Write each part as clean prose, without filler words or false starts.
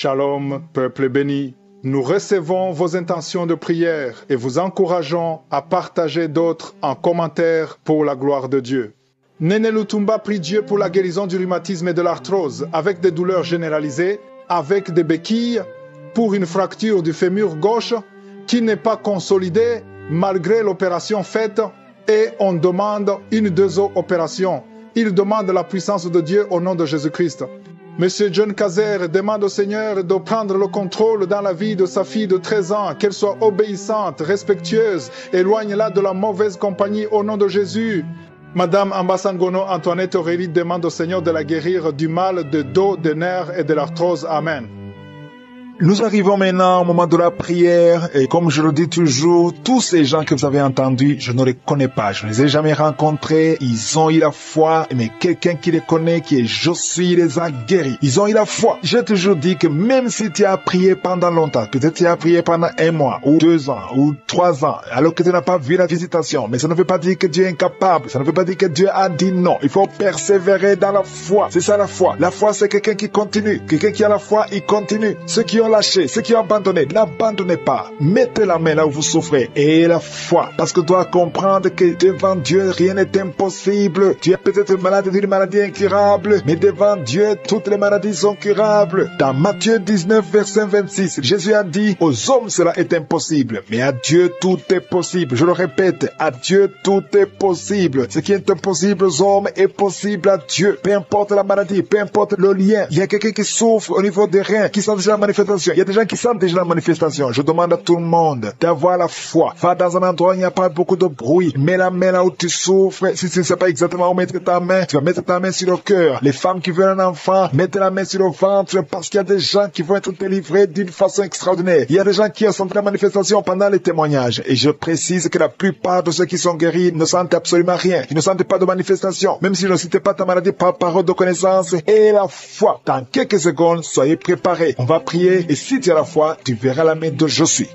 Shalom, peuple béni. Nous recevons vos intentions de prière et vous encourageons à partager d'autres en commentaire pour la gloire de Dieu. Néné Lutumba prie Dieu pour la guérison du rhumatisme et de l'arthrose avec des douleurs généralisées, avec des béquilles, pour une fracture du fémur gauche qui n'est pas consolidée malgré l'opération faite et on demande une deuxième opération. Il demande la puissance de Dieu au nom de Jésus-Christ. Monsieur John Kazer demande au Seigneur de prendre le contrôle dans la vie de sa fille de 13 ans, qu'elle soit obéissante, respectueuse, éloigne-la de la mauvaise compagnie au nom de Jésus. Madame Ambassangono Antoinette Aurélie demande au Seigneur de la guérir du mal de dos, des nerfs et de l'arthrose. Amen. Nous arrivons maintenant au moment de la prière et comme je le dis toujours, tous ces gens que vous avez entendus, je ne les connais pas, je ne les ai jamais rencontrés, ils ont eu la foi, mais quelqu'un qui les connaît, qui est Josué, les a guéris. Ils ont eu la foi. J'ai toujours dit que même si tu as prié pendant longtemps, peut-être tu as prié pendant 1 mois, ou 2 ans, ou 3 ans, alors que tu n'as pas vu la visitation, mais ça ne veut pas dire que Dieu est incapable, ça ne veut pas dire que Dieu a dit non. Il faut persévérer dans la foi. C'est ça la foi. La foi, c'est quelqu'un qui continue. Quelqu'un qui a la foi, il continue. Ceux qui ont lâché, ceux qui ont abandonné, n'abandonnez pas. Mettez la main là où vous souffrez et la foi. Parce que tu dois comprendre que devant Dieu, rien n'est impossible. Tu es peut-être malade d'une maladie incurable, mais devant Dieu, toutes les maladies sont curables. Dans Matthieu 19, verset 26, Jésus a dit, aux hommes cela est impossible, mais à Dieu tout est possible. Je le répète, à Dieu tout est possible. Ce qui est impossible aux hommes est possible à Dieu. Peu importe la maladie, peu importe le lien. Il y a quelqu'un qui souffre au niveau des reins, qui sent déjà la manifestation. Il y a des gens qui sentent déjà la manifestation. Je demande à tout le monde d'avoir la foi. Va dans un endroit où il n'y a pas beaucoup de bruit. Mets la main là où tu souffres. Si tu ne sais pas exactement où mettre ta main, tu vas mettre ta main sur le cœur. Les femmes qui veulent un enfant, mettez la main sur le ventre parce qu'il y a des gens qui vont être délivrés d'une façon extraordinaire. Il y a des gens qui ont senti la manifestation pendant les témoignages. Et je précise que la plupart de ceux qui sont guéris ne sentent absolument rien. Ils ne sentent pas de manifestation. Même si je ne cite pas ta maladie par parole de connaissance et la foi. Dans quelques secondes, soyez préparés. On va prier et si tu as la foi, tu verras la main de Josué.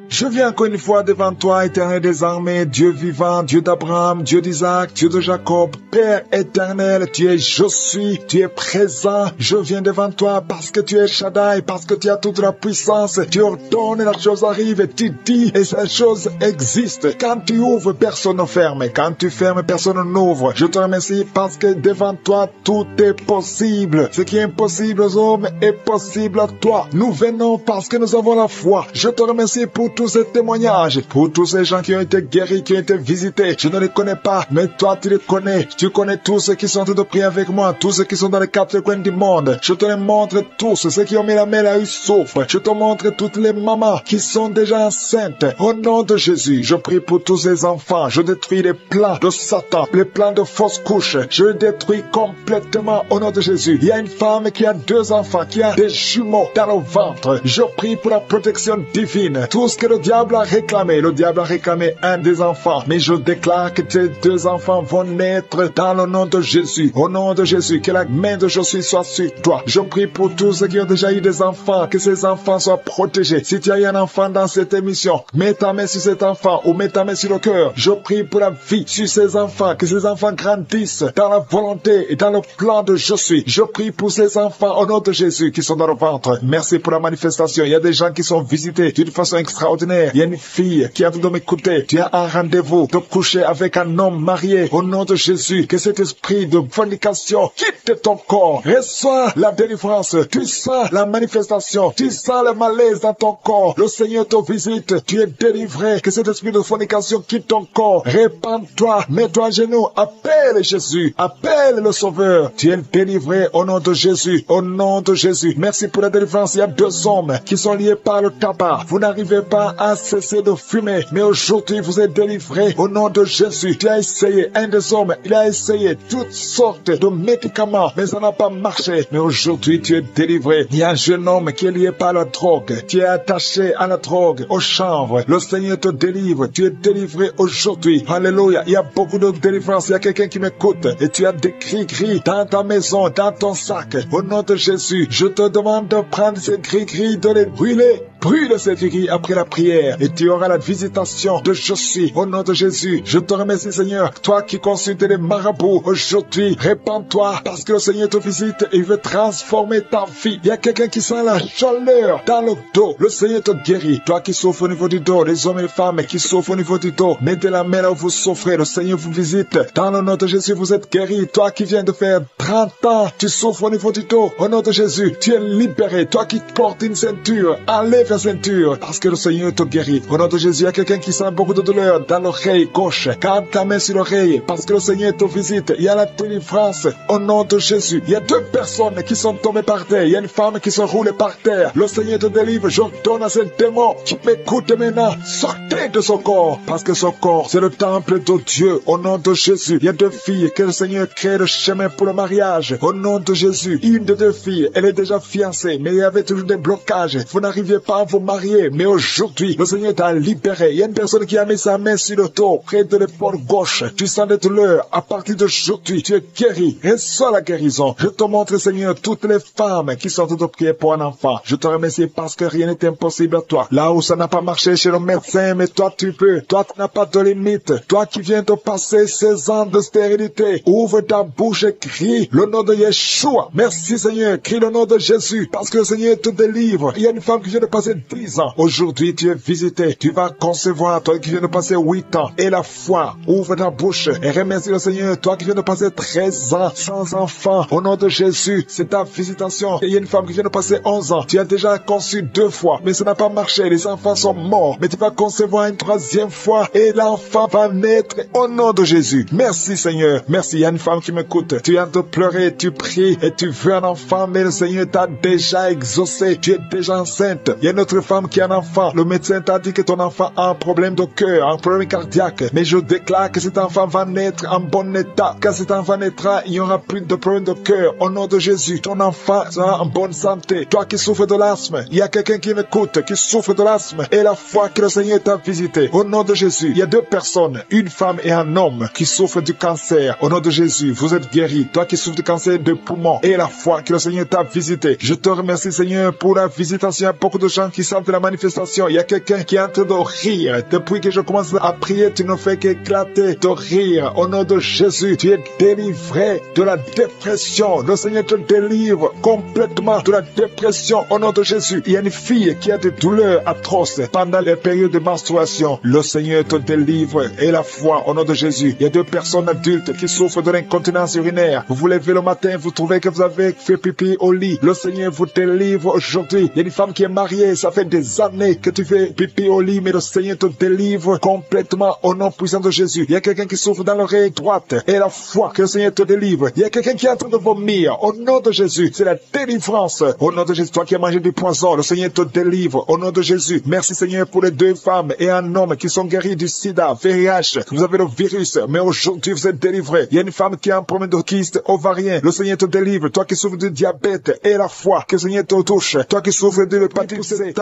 Je viens encore une fois devant toi, éternel des armées, Dieu vivant, Dieu d'Abraham, Dieu d'Isaac, Dieu de Jacob, Père éternel, tu es Josué, tu es présent. Je viens devant toi parce que tu es Shaddai, parce que tu as toute la puissance. Tu ordonnes et la chose arrive, et tu dis et cette chose existe. Quand tu ouvres, personne ne ferme. Quand tu fermes, personne n'ouvre. Je te remercie parce que devant toi, tout est possible. Ce qui est impossible aux hommes est possible à toi. Nous venons parce que nous avons la foi. Je te remercie pour tous ces témoignages, pour tous ces gens qui ont été guéris, qui ont été visités. Je ne les connais pas, mais toi tu les connais. Tu connais tous ceux qui sont en train de prier avec moi, tous ceux qui sont dans les 4 coins du monde. Je te les montre tous, ceux qui ont mis la main là, ils souffrent. Je te montre toutes les mamans qui sont déjà enceintes. Au nom de Jésus, je prie pour tous ces enfants. Je détruis les plans de Satan, les plans de fausses couches. Je les détruis complètement au nom de Jésus. Il y a une femme qui a 2 enfants, qui a des jumeaux dans le ventre. Je prie pour la protection divine. Tout ce que le diable a réclamé un des enfants, mais je déclare que tes 2 enfants vont naître dans le nom de Jésus. Au nom de Jésus, que la main de Josué soit sur toi. Je prie pour tous ceux qui ont déjà eu des enfants, que ces enfants soient protégés. Si tu as eu un enfant dans cette émission, mets ta main sur cet enfant ou mets ta main sur le cœur. Je prie pour la vie sur ces enfants, que ces enfants grandissent dans la volonté et dans le plan de Josué. Je prie pour ces enfants au nom de Jésus qui sont dans le ventre. Merci pour la manifestation. Il y a des gens qui sont visités d'une façon extraordinaire. Il y a une fille qui a envie de m'écouter. Tu as un rendez-vous de coucher avec un homme marié. Au nom de Jésus, que cet esprit de fornication quitte ton corps. Reçois la délivrance. Tu sens la manifestation. Tu sens le malaise dans ton corps. Le Seigneur te visite. Tu es délivré. Que cet esprit de fornication quitte ton corps. Répands-toi. Mets-toi à genoux. Appelle Jésus. Appelle le Sauveur. Tu es délivré au nom de Jésus. Au nom de Jésus. Merci pour la délivrance. Il y a 2 hommes qui sont liés par le tabac. Vous n'arrivez pas à cesser de fumer, mais aujourd'hui vous êtes délivré au nom de Jésus. Tu as essayé, un des hommes, il a essayé toutes sortes de médicaments, mais ça n'a pas marché. Mais aujourd'hui tu es délivré. Il y a un jeune homme qui est lié par la drogue. Tu es attaché à la drogue, au chanvre. Le Seigneur te délivre. Tu es délivré aujourd'hui. Alléluia. Il y a beaucoup de délivrance. Il y a quelqu'un qui m'écoute et tu as des gris-gris dans ta maison, dans ton sac. Au nom de Jésus, je te demande de prendre ces gris-gris, de les brûler brûle cette aiguille après la prière et tu auras la visitation de je suis. Au nom de Jésus, je te remercie Seigneur. Toi qui consultes les marabouts aujourd'hui, répands-toi parce que le Seigneur te visite et il veut transformer ta vie. Il y a quelqu'un qui sent la chaleur dans le dos. Le Seigneur te guérit. Toi qui souffres au niveau du dos, les hommes et les femmes qui souffrent au niveau du dos, mettez la main là où vous souffrez. Le Seigneur vous visite. Dans le nom de Jésus, vous êtes guéri. Toi qui viens de faire 30 ans, tu souffres au niveau du dos. Au nom de Jésus, tu es libéré. Toi qui portes une ceinture, enlève la ceinture parce que le Seigneur te guérit. Au nom de Jésus, il y a quelqu'un qui sent beaucoup de douleur dans l'oreille gauche. Garde ta main sur l'oreille parce que le Seigneur te visite. Il y a la délivrance au nom de Jésus. Il y a 2 personnes qui sont tombées par terre. Il y a une femme qui se roule par terre. Le Seigneur te délivre. J'ordonne à ce démon qui m'écoute maintenant, sortez de son corps parce que son corps, c'est le temple de Dieu. Au nom de Jésus, il y a 2 filles que le Seigneur crée le chemin pour le mariage. Au nom de Jésus, une de 2 filles, elle est déjà fiancée, mais il y avait toujours des blocages. Vous n'arriviez pas à vous marier, mais aujourd'hui, le Seigneur t'a libéré. Il y a une personne qui a mis sa main sur le dos, près de l'épaule gauche. Tu sens des douleurs. À partir d'aujourd'hui, tu es guéri. Reçois la guérison. Je te montre, Seigneur, toutes les femmes qui sont de prier pour un enfant. Je te remercie parce que rien n'est impossible à toi. Là où ça n'a pas marché chez le médecin, mais toi tu peux. Toi tu n'as pas de limite. Toi qui viens de passer 16 ans de stérilité, ouvre ta bouche et crie le nom de Yeshua. Merci Seigneur, crie le nom de Jésus parce que le Seigneur te délivre. Il y a une femme qui vient de passer 10 ans. Aujourd'hui tu es visité. Tu vas concevoir. Toi qui viens de passer 8 ans. Et la foi, ouvre ta bouche et remercie le Seigneur. Toi qui viens de passer 13 ans sans enfant. Au nom de Jésus, c'est ta visitation. Et il y a une femme qui vient de passer 11 ans. Tu as déjà conçu 2 fois, mais ça n'a pas marché. Les enfants sont morts. Mais tu vas concevoir une 3e fois et l'enfant va naître au nom de Jésus. Merci Seigneur. Merci. Il y a une femme qui m'écoute. Tu es en train de pleurer, tu pries et tu veux un enfant, mais le Seigneur t'a déjà exaucé. Tu es déjà enceinte. Il y a une autre femme qui a un enfant. Le médecin t'a dit que ton enfant a un problème de cœur, un problème cardiaque. Mais je déclare que cet enfant va naître en bon état. Quand cet enfant naîtra, il n'y aura plus de problème de cœur. Au nom de Jésus, ton enfant sera en bonne santé. Toi qui souffres de l'asthme, il y a quelqu'un qui m'écoute, qui souffre de l'asthme, et la foi que le Seigneur t'a visité. Au nom de Jésus, il y a 2 personnes, une femme et un homme, qui souffrent du cancer. Au nom de Jésus, vous êtes guéris. Toi qui souffres du cancer de poumon, et la foi que le Seigneur t'a visité. Je te remercie Seigneur pour la visitation. Il y a beaucoup de gens qui sentent la manifestation. Il y a quelqu'un qui est en train de rire. Depuis que je commence à prier, tu ne fais qu'éclater de rire. Au nom de Jésus, tu es délivré de la dépression. Le Seigneur te délivre complètement de la dépression. Au nom de Jésus, il y a une fille qui a des douleurs atroces pendant les périodes de menstruation. Le Seigneur te délivre et la foi au nom de Jésus. Il y a 2 personnes adultes qui souffrent de l'incontinence urinaire. Vous vous levez le matin, vous trouvez que vous avez fait pipi au lit. Le Seigneur vous délivre aujourd'hui. Il y a une femme qui est mariée, ça fait des années que tu fais pipi au lit, mais le Seigneur te délivre complètement au nom puissant de Jésus. Il y a quelqu'un qui souffre dans l'oreille droite et la foi que le Seigneur te délivre. Il y a quelqu'un qui est en train de vomir au nom de Jésus. C'est la délivrance. Au nom de Jésus, toi qui as mangé du poison, le Seigneur te délivre au nom de Jésus. Merci Seigneur pour les 2 femmes et un homme qui sont guéris du sida, VIH. Vous avez le virus, mais aujourd'hui vous êtes délivrés. Il y a une femme qui a un problème de kyste ovarien. Le Seigneur te délivre. Toi qui souffres de diabète et la foi que le Seigneur te touche. Toi qui souffres de l'hépatite C,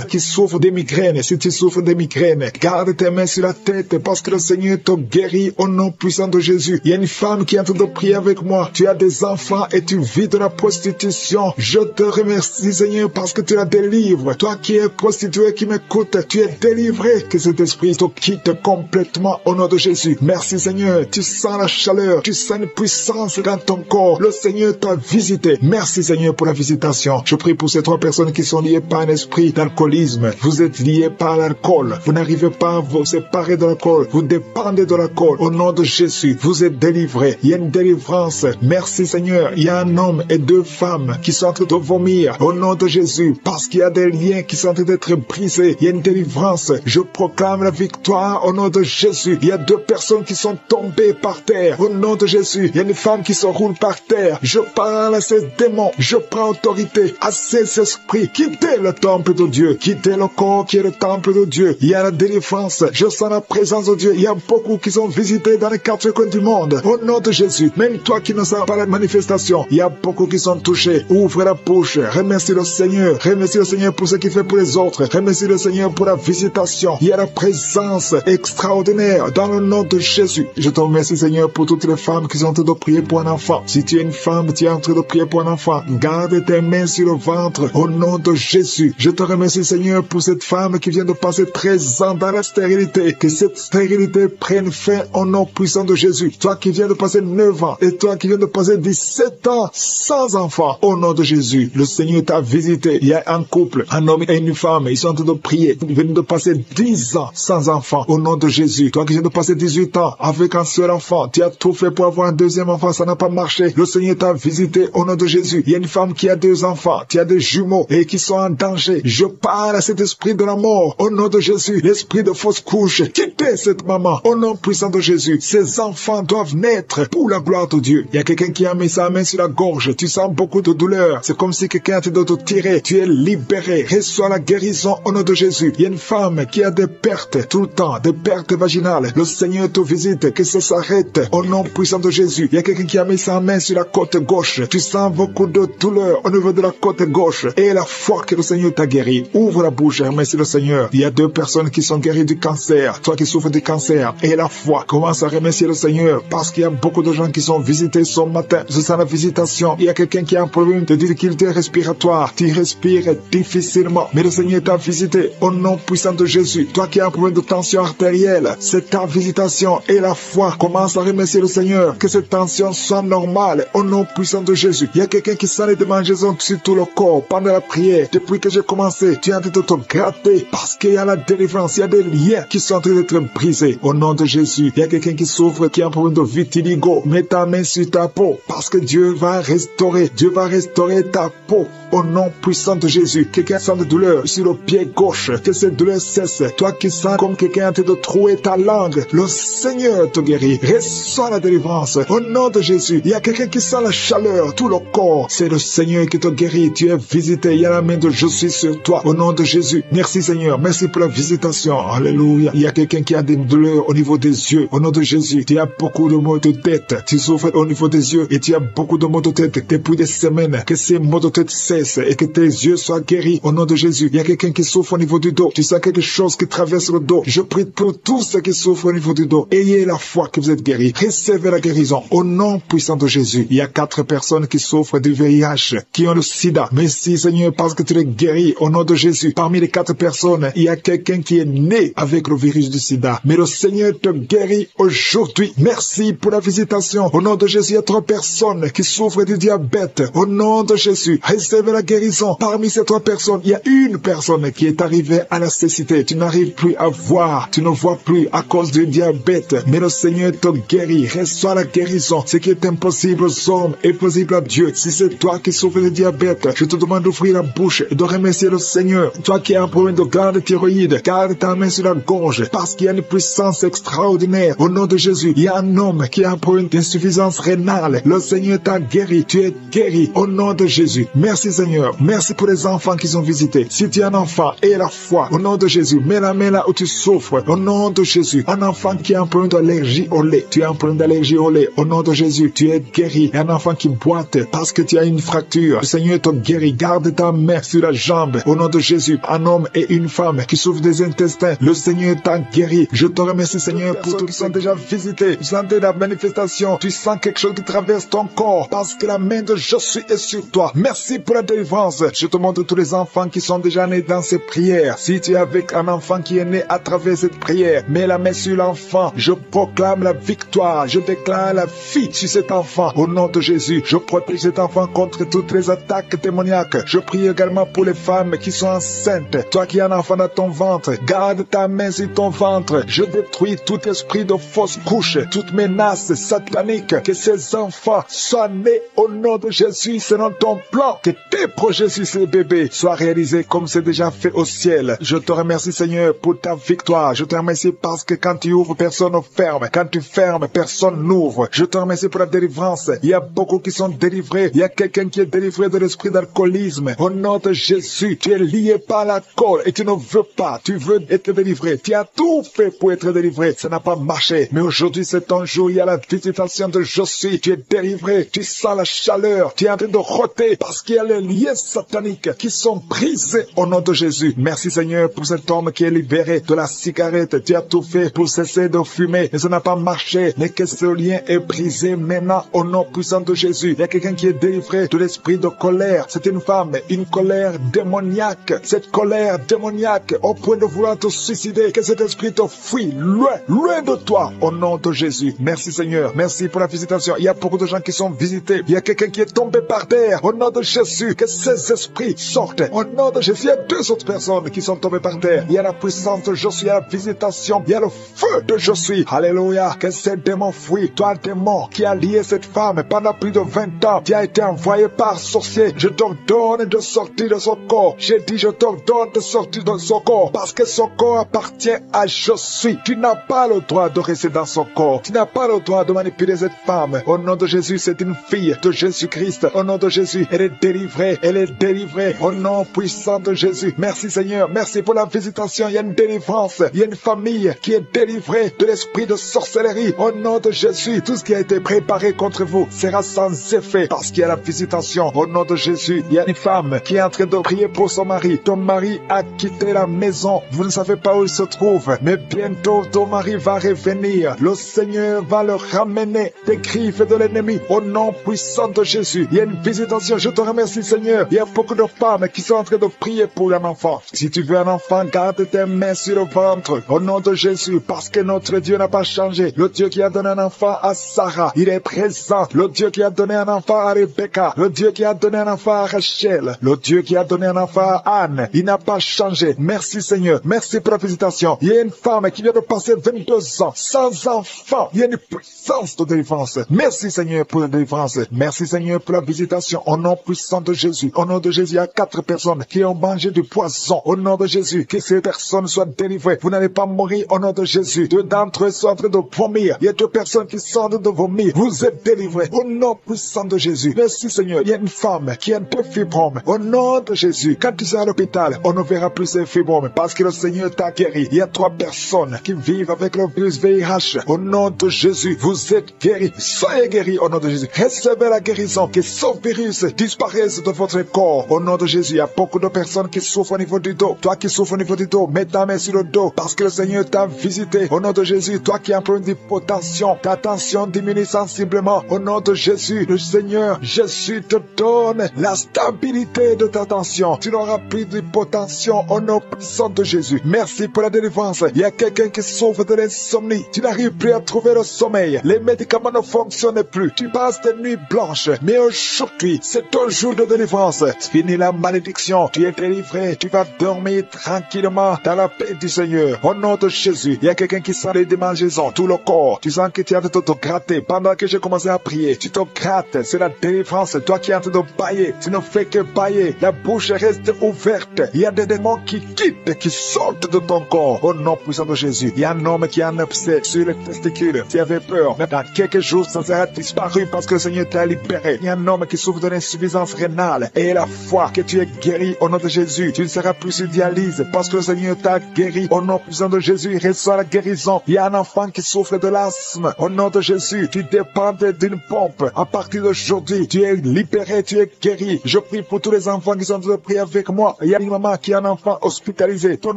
qui souffre des migraines. Si tu souffres des migraines, garde tes mains sur la tête parce que le Seigneur te guérit au nom puissant de Jésus. Il y a une femme qui est en train de prier avec moi. Tu as des enfants et tu vis de la prostitution. Je te remercie Seigneur parce que tu la délivres. Toi qui es prostituée qui m'écoute, tu es délivré. Que cet esprit te quitte complètement au nom de Jésus. Merci Seigneur. Tu sens la chaleur. Tu sens une puissance dans ton corps. Le Seigneur t'a visité. Merci Seigneur pour la visitation. Je prie pour ces 3 personnes qui sont liées par un esprit d'alcoolisme. Vous êtes liés par l'alcool. Vous n'arrivez pas à vous séparer de l'alcool. Vous dépendez de l'alcool. Au nom de Jésus, vous êtes délivrés. Il y a une délivrance. Merci Seigneur. Il y a un homme et 2 femmes qui sont en train de vomir. Au nom de Jésus. Parce qu'il y a des liens qui sont en train d'être brisés. Il y a une délivrance. Je proclame la victoire au nom de Jésus. Il y a 2 personnes qui sont tombées par terre. Au nom de Jésus. Il y a une femme qui se roule par terre. Je parle à ces démons. Je prends autorité à ces esprits. Quittez le temple de Dieu. Quittez le corps qui est le temple de Dieu. Il y a la délivrance. Je sens la présence de Dieu. Il y a beaucoup qui sont visités dans les 4 coins du monde. Au nom de Jésus. Même toi qui ne sens pas la manifestation. Il y a beaucoup qui sont touchés. Ouvre la bouche. Remercie le Seigneur. Remercie le Seigneur pour ce qu'il fait pour les autres. Remercie le Seigneur pour la visitation. Il y a la présence extraordinaire dans le nom de Jésus. Je te remercie Seigneur pour toutes les femmes qui sont en train de prier pour un enfant. Si tu es une femme, tu es en train de prier pour un enfant. Garde tes mains sur le ventre au nom de Jésus. Je te te remercie, Seigneur, pour cette femme qui vient de passer 13 ans dans la stérilité. Que cette stérilité prenne fin au nom puissant de Jésus. Toi qui viens de passer 9 ans et toi qui viens de passer 17 ans sans enfant, au nom de Jésus, le Seigneur t'a visité. Il y a un couple, un homme et une femme, ils sont en train de prier. Ils viennent de passer 10 ans sans enfant, au nom de Jésus. Toi qui viens de passer 18 ans avec un seul enfant, tu as tout fait pour avoir un deuxième enfant, ça n'a pas marché. Le Seigneur t'a visité au nom de Jésus. Il y a une femme qui a 2 enfants, qui a des jumeaux et qui sont en danger. Je parle à cet esprit de la mort au nom de Jésus. L'esprit de fausse couche, quittez cette maman au nom puissant de Jésus. Ces enfants doivent naître pour la gloire de Dieu. Il y a quelqu'un qui a mis sa main sur la gorge. Tu sens beaucoup de douleur. C'est comme si quelqu'un te doit te tirer. Tu es libéré. Reçois la guérison au nom de Jésus. Il y a une femme qui a des pertes tout le temps, des pertes vaginales. Le Seigneur te visite, que ça s'arrête au nom puissant de Jésus. Il y a quelqu'un qui a mis sa main sur la côte gauche. Tu sens beaucoup de douleur au niveau de la côte gauche. Et la foi que le Seigneur t'a guéri. Ouvre la bouche et remercie le Seigneur. Il y a 2 personnes qui sont guéries du cancer. Toi qui souffres du cancer. Et la foi. Commence à remercier le Seigneur. Parce qu'il y a beaucoup de gens qui sont visités ce matin. Je sens la visitation. Il y a quelqu'un qui a un problème de difficulté respiratoire. Tu respires difficilement. Mais le Seigneur t'a visité au nom puissant de Jésus. Toi qui as un problème de tension artérielle. C'est ta visitation. Et la foi. Commence à remercier le Seigneur. Que cette tension soit normale au nom puissant de Jésus. Il y a quelqu'un qui sent les démangeaisons sur tout le corps pendant la prière. Depuis que j'ai commencé, tu es en train de te gratter parce qu'il y a la délivrance. Il y a des liens qui sont en train d'être brisés au nom de Jésus. Il y a quelqu'un qui souffre, qui a un problème de vitiligo. Mets ta main sur ta peau parce que Dieu va restaurer. Dieu va restaurer ta peau au nom puissant de Jésus. Quelqu'un sent de douleur sur le pied gauche. Que cette douleur cesse. Toi qui sens comme quelqu'un est en train de trouer ta langue. Le Seigneur te guérit. Reçois la délivrance au nom de Jésus. Il y a quelqu'un qui sent la chaleur, tout le corps. C'est le Seigneur qui te guérit. Tu es visité. Il y a la main de je suis sur toi au nom de Jésus. Merci Seigneur. Merci pour la visitation. Alléluia. Il y a quelqu'un qui a des douleurs au niveau des yeux. Au nom de Jésus. Tu as beaucoup de maux de tête. Tu souffres au niveau des yeux et tu as beaucoup de maux de tête depuis des semaines. Que ces maux de tête cessent et que tes yeux soient guéris au nom de Jésus. Il y a quelqu'un qui souffre au niveau du dos. Tu sens quelque chose qui traverse le dos. Je prie pour tous ceux qui souffrent au niveau du dos. Ayez la foi que vous êtes guéris. Recevez la guérison au nom puissant de Jésus. Il y a 4 personnes qui souffrent du VIH, qui ont le sida. Merci Seigneur parce que tu les guéris au nom de Jésus. Parmi les 4 personnes, il y a quelqu'un qui est né avec le virus du sida. Mais le Seigneur te guérit aujourd'hui. Merci pour la visitation. Au nom de Jésus, il y a 3 personnes qui souffrent du diabète. Au nom de Jésus, recevez la guérison. Parmi ces 3 personnes, il y a une personne qui est arrivée à la cécité. Tu n'arrives plus à voir. Tu ne vois plus à cause du diabète. Mais le Seigneur te guérit. Reçois la guérison. Ce qui est impossible aux hommes est possible à Dieu. Si c'est toi qui souffres de diabète, je te demande d'ouvrir la bouche et de remercier le Seigneur. Toi qui as un problème de glande thyroïde, garde ta main sur la gorge parce qu'il y a une puissance extraordinaire. Au nom de Jésus, il y a un homme qui a un problème d'insuffisance rénale. Le Seigneur t'a guéri. Tu es guéri au nom de Jésus. Merci Seigneur. Merci pour les enfants qui sont visités. Si tu es un enfant, aie la foi. Au nom de Jésus, mets la main là où tu souffres. Au nom de Jésus, un enfant qui a un problème d'allergie au lait. Tu as un problème d'allergie au lait. Au nom de Jésus, tu es guéri. Un enfant qui boite parce que tu as une fracture. Le Seigneur te guérit. Garde ta main sur la jambe. Au nom de Jésus, un homme et une femme qui souffrent des intestins. Le Seigneur t'a guéri. Je te remercie Seigneur pour tous qui sont déjà visités. Tu sens la manifestation. Tu sens quelque chose qui traverse ton corps parce que la main de Jésus est sur toi. Merci pour la délivrance. Je te montre tous les enfants qui sont déjà nés dans ces prières. Si tu es avec un enfant qui est né à travers cette prière, mets la main sur l'enfant. Je proclame la victoire. Je déclare la vie sur cet enfant. Au nom de Jésus, je protège cet enfant contre toutes les attaques démoniaques. Je prie également pour les femmes qui sont enceintes. Toi qui as un enfant dans ton ventre, garde ta main sur ton ventre. Je détruis tout esprit de fausse couche, toute menace satanique. Que ces enfants soient nés au nom de Jésus selon ton plan. Que tes projets sur ces bébés soient réalisés comme c'est déjà fait au ciel. Je te remercie Seigneur pour ta victoire. Je te remercie parce que quand tu ouvres, personne ne ferme. Quand tu fermes, personne n'ouvre. Je te remercie pour la délivrance. Il y a beaucoup qui sont délivrés. Il y a quelqu'un qui est délivré de l'esprit d'alcoolisme. Au nom de Jésus, tu es lié par l'alcool et tu ne veux pas. Tu veux être délivré. Tu as tout fait pour être délivré. Ça n'a pas marché. Mais aujourd'hui, c'est ton jour. Il y a la visitation de Jésus. Tu es délivré. Tu sens la chaleur. Tu es en train de roter parce qu'il y a le liens sataniques qui sont brisés au nom de Jésus. Merci Seigneur pour cet homme qui est libéré de la cigarette. Tu as tout fait pour cesser de fumer, mais ça n'a pas marché. Mais que ce lien est brisé maintenant au nom puissant de Jésus. Il y a quelqu'un qui est délivré de l'esprit de colère. C'est une femme, une colère démoniaque. Cette colère démoniaque au point de vouloir te suicider. Que cet esprit te fuit loin, loin de toi au nom de Jésus. Merci Seigneur. Merci pour la visitation. Il y a beaucoup de gens qui sont visités. Il y a quelqu'un qui est tombé par terre. Au nom de Jésus, que ces esprits sortent. Au nom de Jésus, il y a 2 autres personnes qui sont tombées par terre. Il y a la puissance de Josué, il y a la visitation. Il y a le feu de Josué. Alléluia. Que ces démons fuient. Toi, démon qui a lié cette femme pendant plus de 20 ans, qui a été envoyé par sorcier, je t'ordonne de sortir de son corps. J'ai dit, je t'ordonne de sortir de son corps, parce que son corps appartient à Josué. Tu n'as pas le droit de rester dans son corps. Tu n'as pas le droit de manipuler cette femme. Au nom de Jésus, c'est une fille de Jésus-Christ. Au nom de Jésus, elle est délivrée. Elle est délivrée. Au nom puissant de Jésus. Merci Seigneur. Merci pour la visitation. Il y a une délivrance. Il y a une famille qui est délivrée de l'esprit de sorcellerie. Au nom de Jésus, tout ce qui a été préparé contre vous sera sans effet parce qu'il y a la visitation. Au nom de Jésus, il y a une femme qui est en train de prier pour son mari. Ton mari a quitté la maison. Vous ne savez pas où il se trouve, mais bientôt ton mari va revenir. Le Seigneur va le ramener des griffes de l'ennemi. Au nom puissant de Jésus, il y a une visitation. Je te remercie Seigneur. Il y a beaucoup de femmes qui sont en train de prier pour un enfant. Si tu veux un enfant, garde tes mains sur le ventre. Au nom de Jésus, parce que notre Dieu n'a pas changé. Le Dieu qui a donné un enfant à Sarah, il est présent. Le Dieu qui a donné un enfant à Rebecca, le Dieu qui a donné un enfant à Rachel, le Dieu qui a donné un enfant à Anne, il n'a pas changé. Merci Seigneur, merci pour la visitation. Il y a une femme qui vient de passer 22 ans sans enfant. Il y a une puissance de délivrance. Merci Seigneur pour la délivrance. Merci Seigneur pour la visitation. Au nom puissant de Jésus. Au nom de Jésus, il y a 4 personnes qui ont mangé du poison. Au nom de Jésus, que ces personnes soient délivrées. Vous n'allez pas mourir au nom de Jésus. 2 d'entre eux sont en train de vomir. Il y a 2 personnes qui sont en train de vomir. Vous êtes délivrés. Au nom puissant de Jésus. Merci Seigneur. Il y a une femme qui a 2 fibromes. Au nom de Jésus. Quand tu seras à l'hôpital, on ne verra plus ces fibromes parce que le Seigneur t'a guéri. Il y a 3 personnes qui vivent avec le virus VIH. Au nom de Jésus, vous êtes guéris. Soyez guéris au nom de Jésus. Recevez la guérison. Que ce virus disparaisse de votre corps. Au nom de Jésus, il y a beaucoup de personnes qui souffrent au niveau du dos. Toi qui souffres au niveau du dos, mets ta main sur le dos parce que le Seigneur t'a visité. Au nom de Jésus, toi qui as un problème d'hypotension, ta tension diminue sensiblement. Au nom de Jésus, le Seigneur Jésus te donne la stabilité de ta tension. Tu n'auras plus d'hypotension au nom puissant de Jésus. Merci pour la délivrance. Il y a quelqu'un qui souffre de l'insomnie. Tu n'arrives plus à trouver le sommeil. Les médicaments ne fonctionnent plus. Tu passes des nuits blanches. Mais aujourd'hui, c'est ton jour de délivrance. Fini la malédiction. Tu es délivré. Tu vas dormir tranquillement dans la paix du Seigneur. Au nom de Jésus, il y a quelqu'un qui sent les démangeaisons, tout le corps. Tu sens que tu es en train de te gratter. Pendant que j'ai commencé à prier, tu te grattes. C'est la délivrance. Toi qui es en train de bailler, tu ne fais que bailler. La bouche reste ouverte. Il y a des démons qui quittent, qui sortent de ton corps. Au nom puissant de Jésus, il y a un homme qui a un abcès sur les testicules. Tu avais peur. Mais dans quelques jours, ça sera disparu parce que le Seigneur t'a libéré. Il y a un homme qui souffre de l'insuffisance rénale. Et la foi que tu es guéri au nom de Jésus. Tu ne seras plus sur dialyse parce que le Seigneur t'a guéri. Au nom puissant de Jésus, reçois la guérison. Il y a un enfant qui souffre de l'asthme. Au nom de Jésus, tu dépends d'une pompe. À partir d'aujourd'hui, tu es libéré, tu es guéri. Je prie pour tous les enfants qui sont en train de prier avec moi. Il y a une maman qui a un enfant hospitalisé. Ton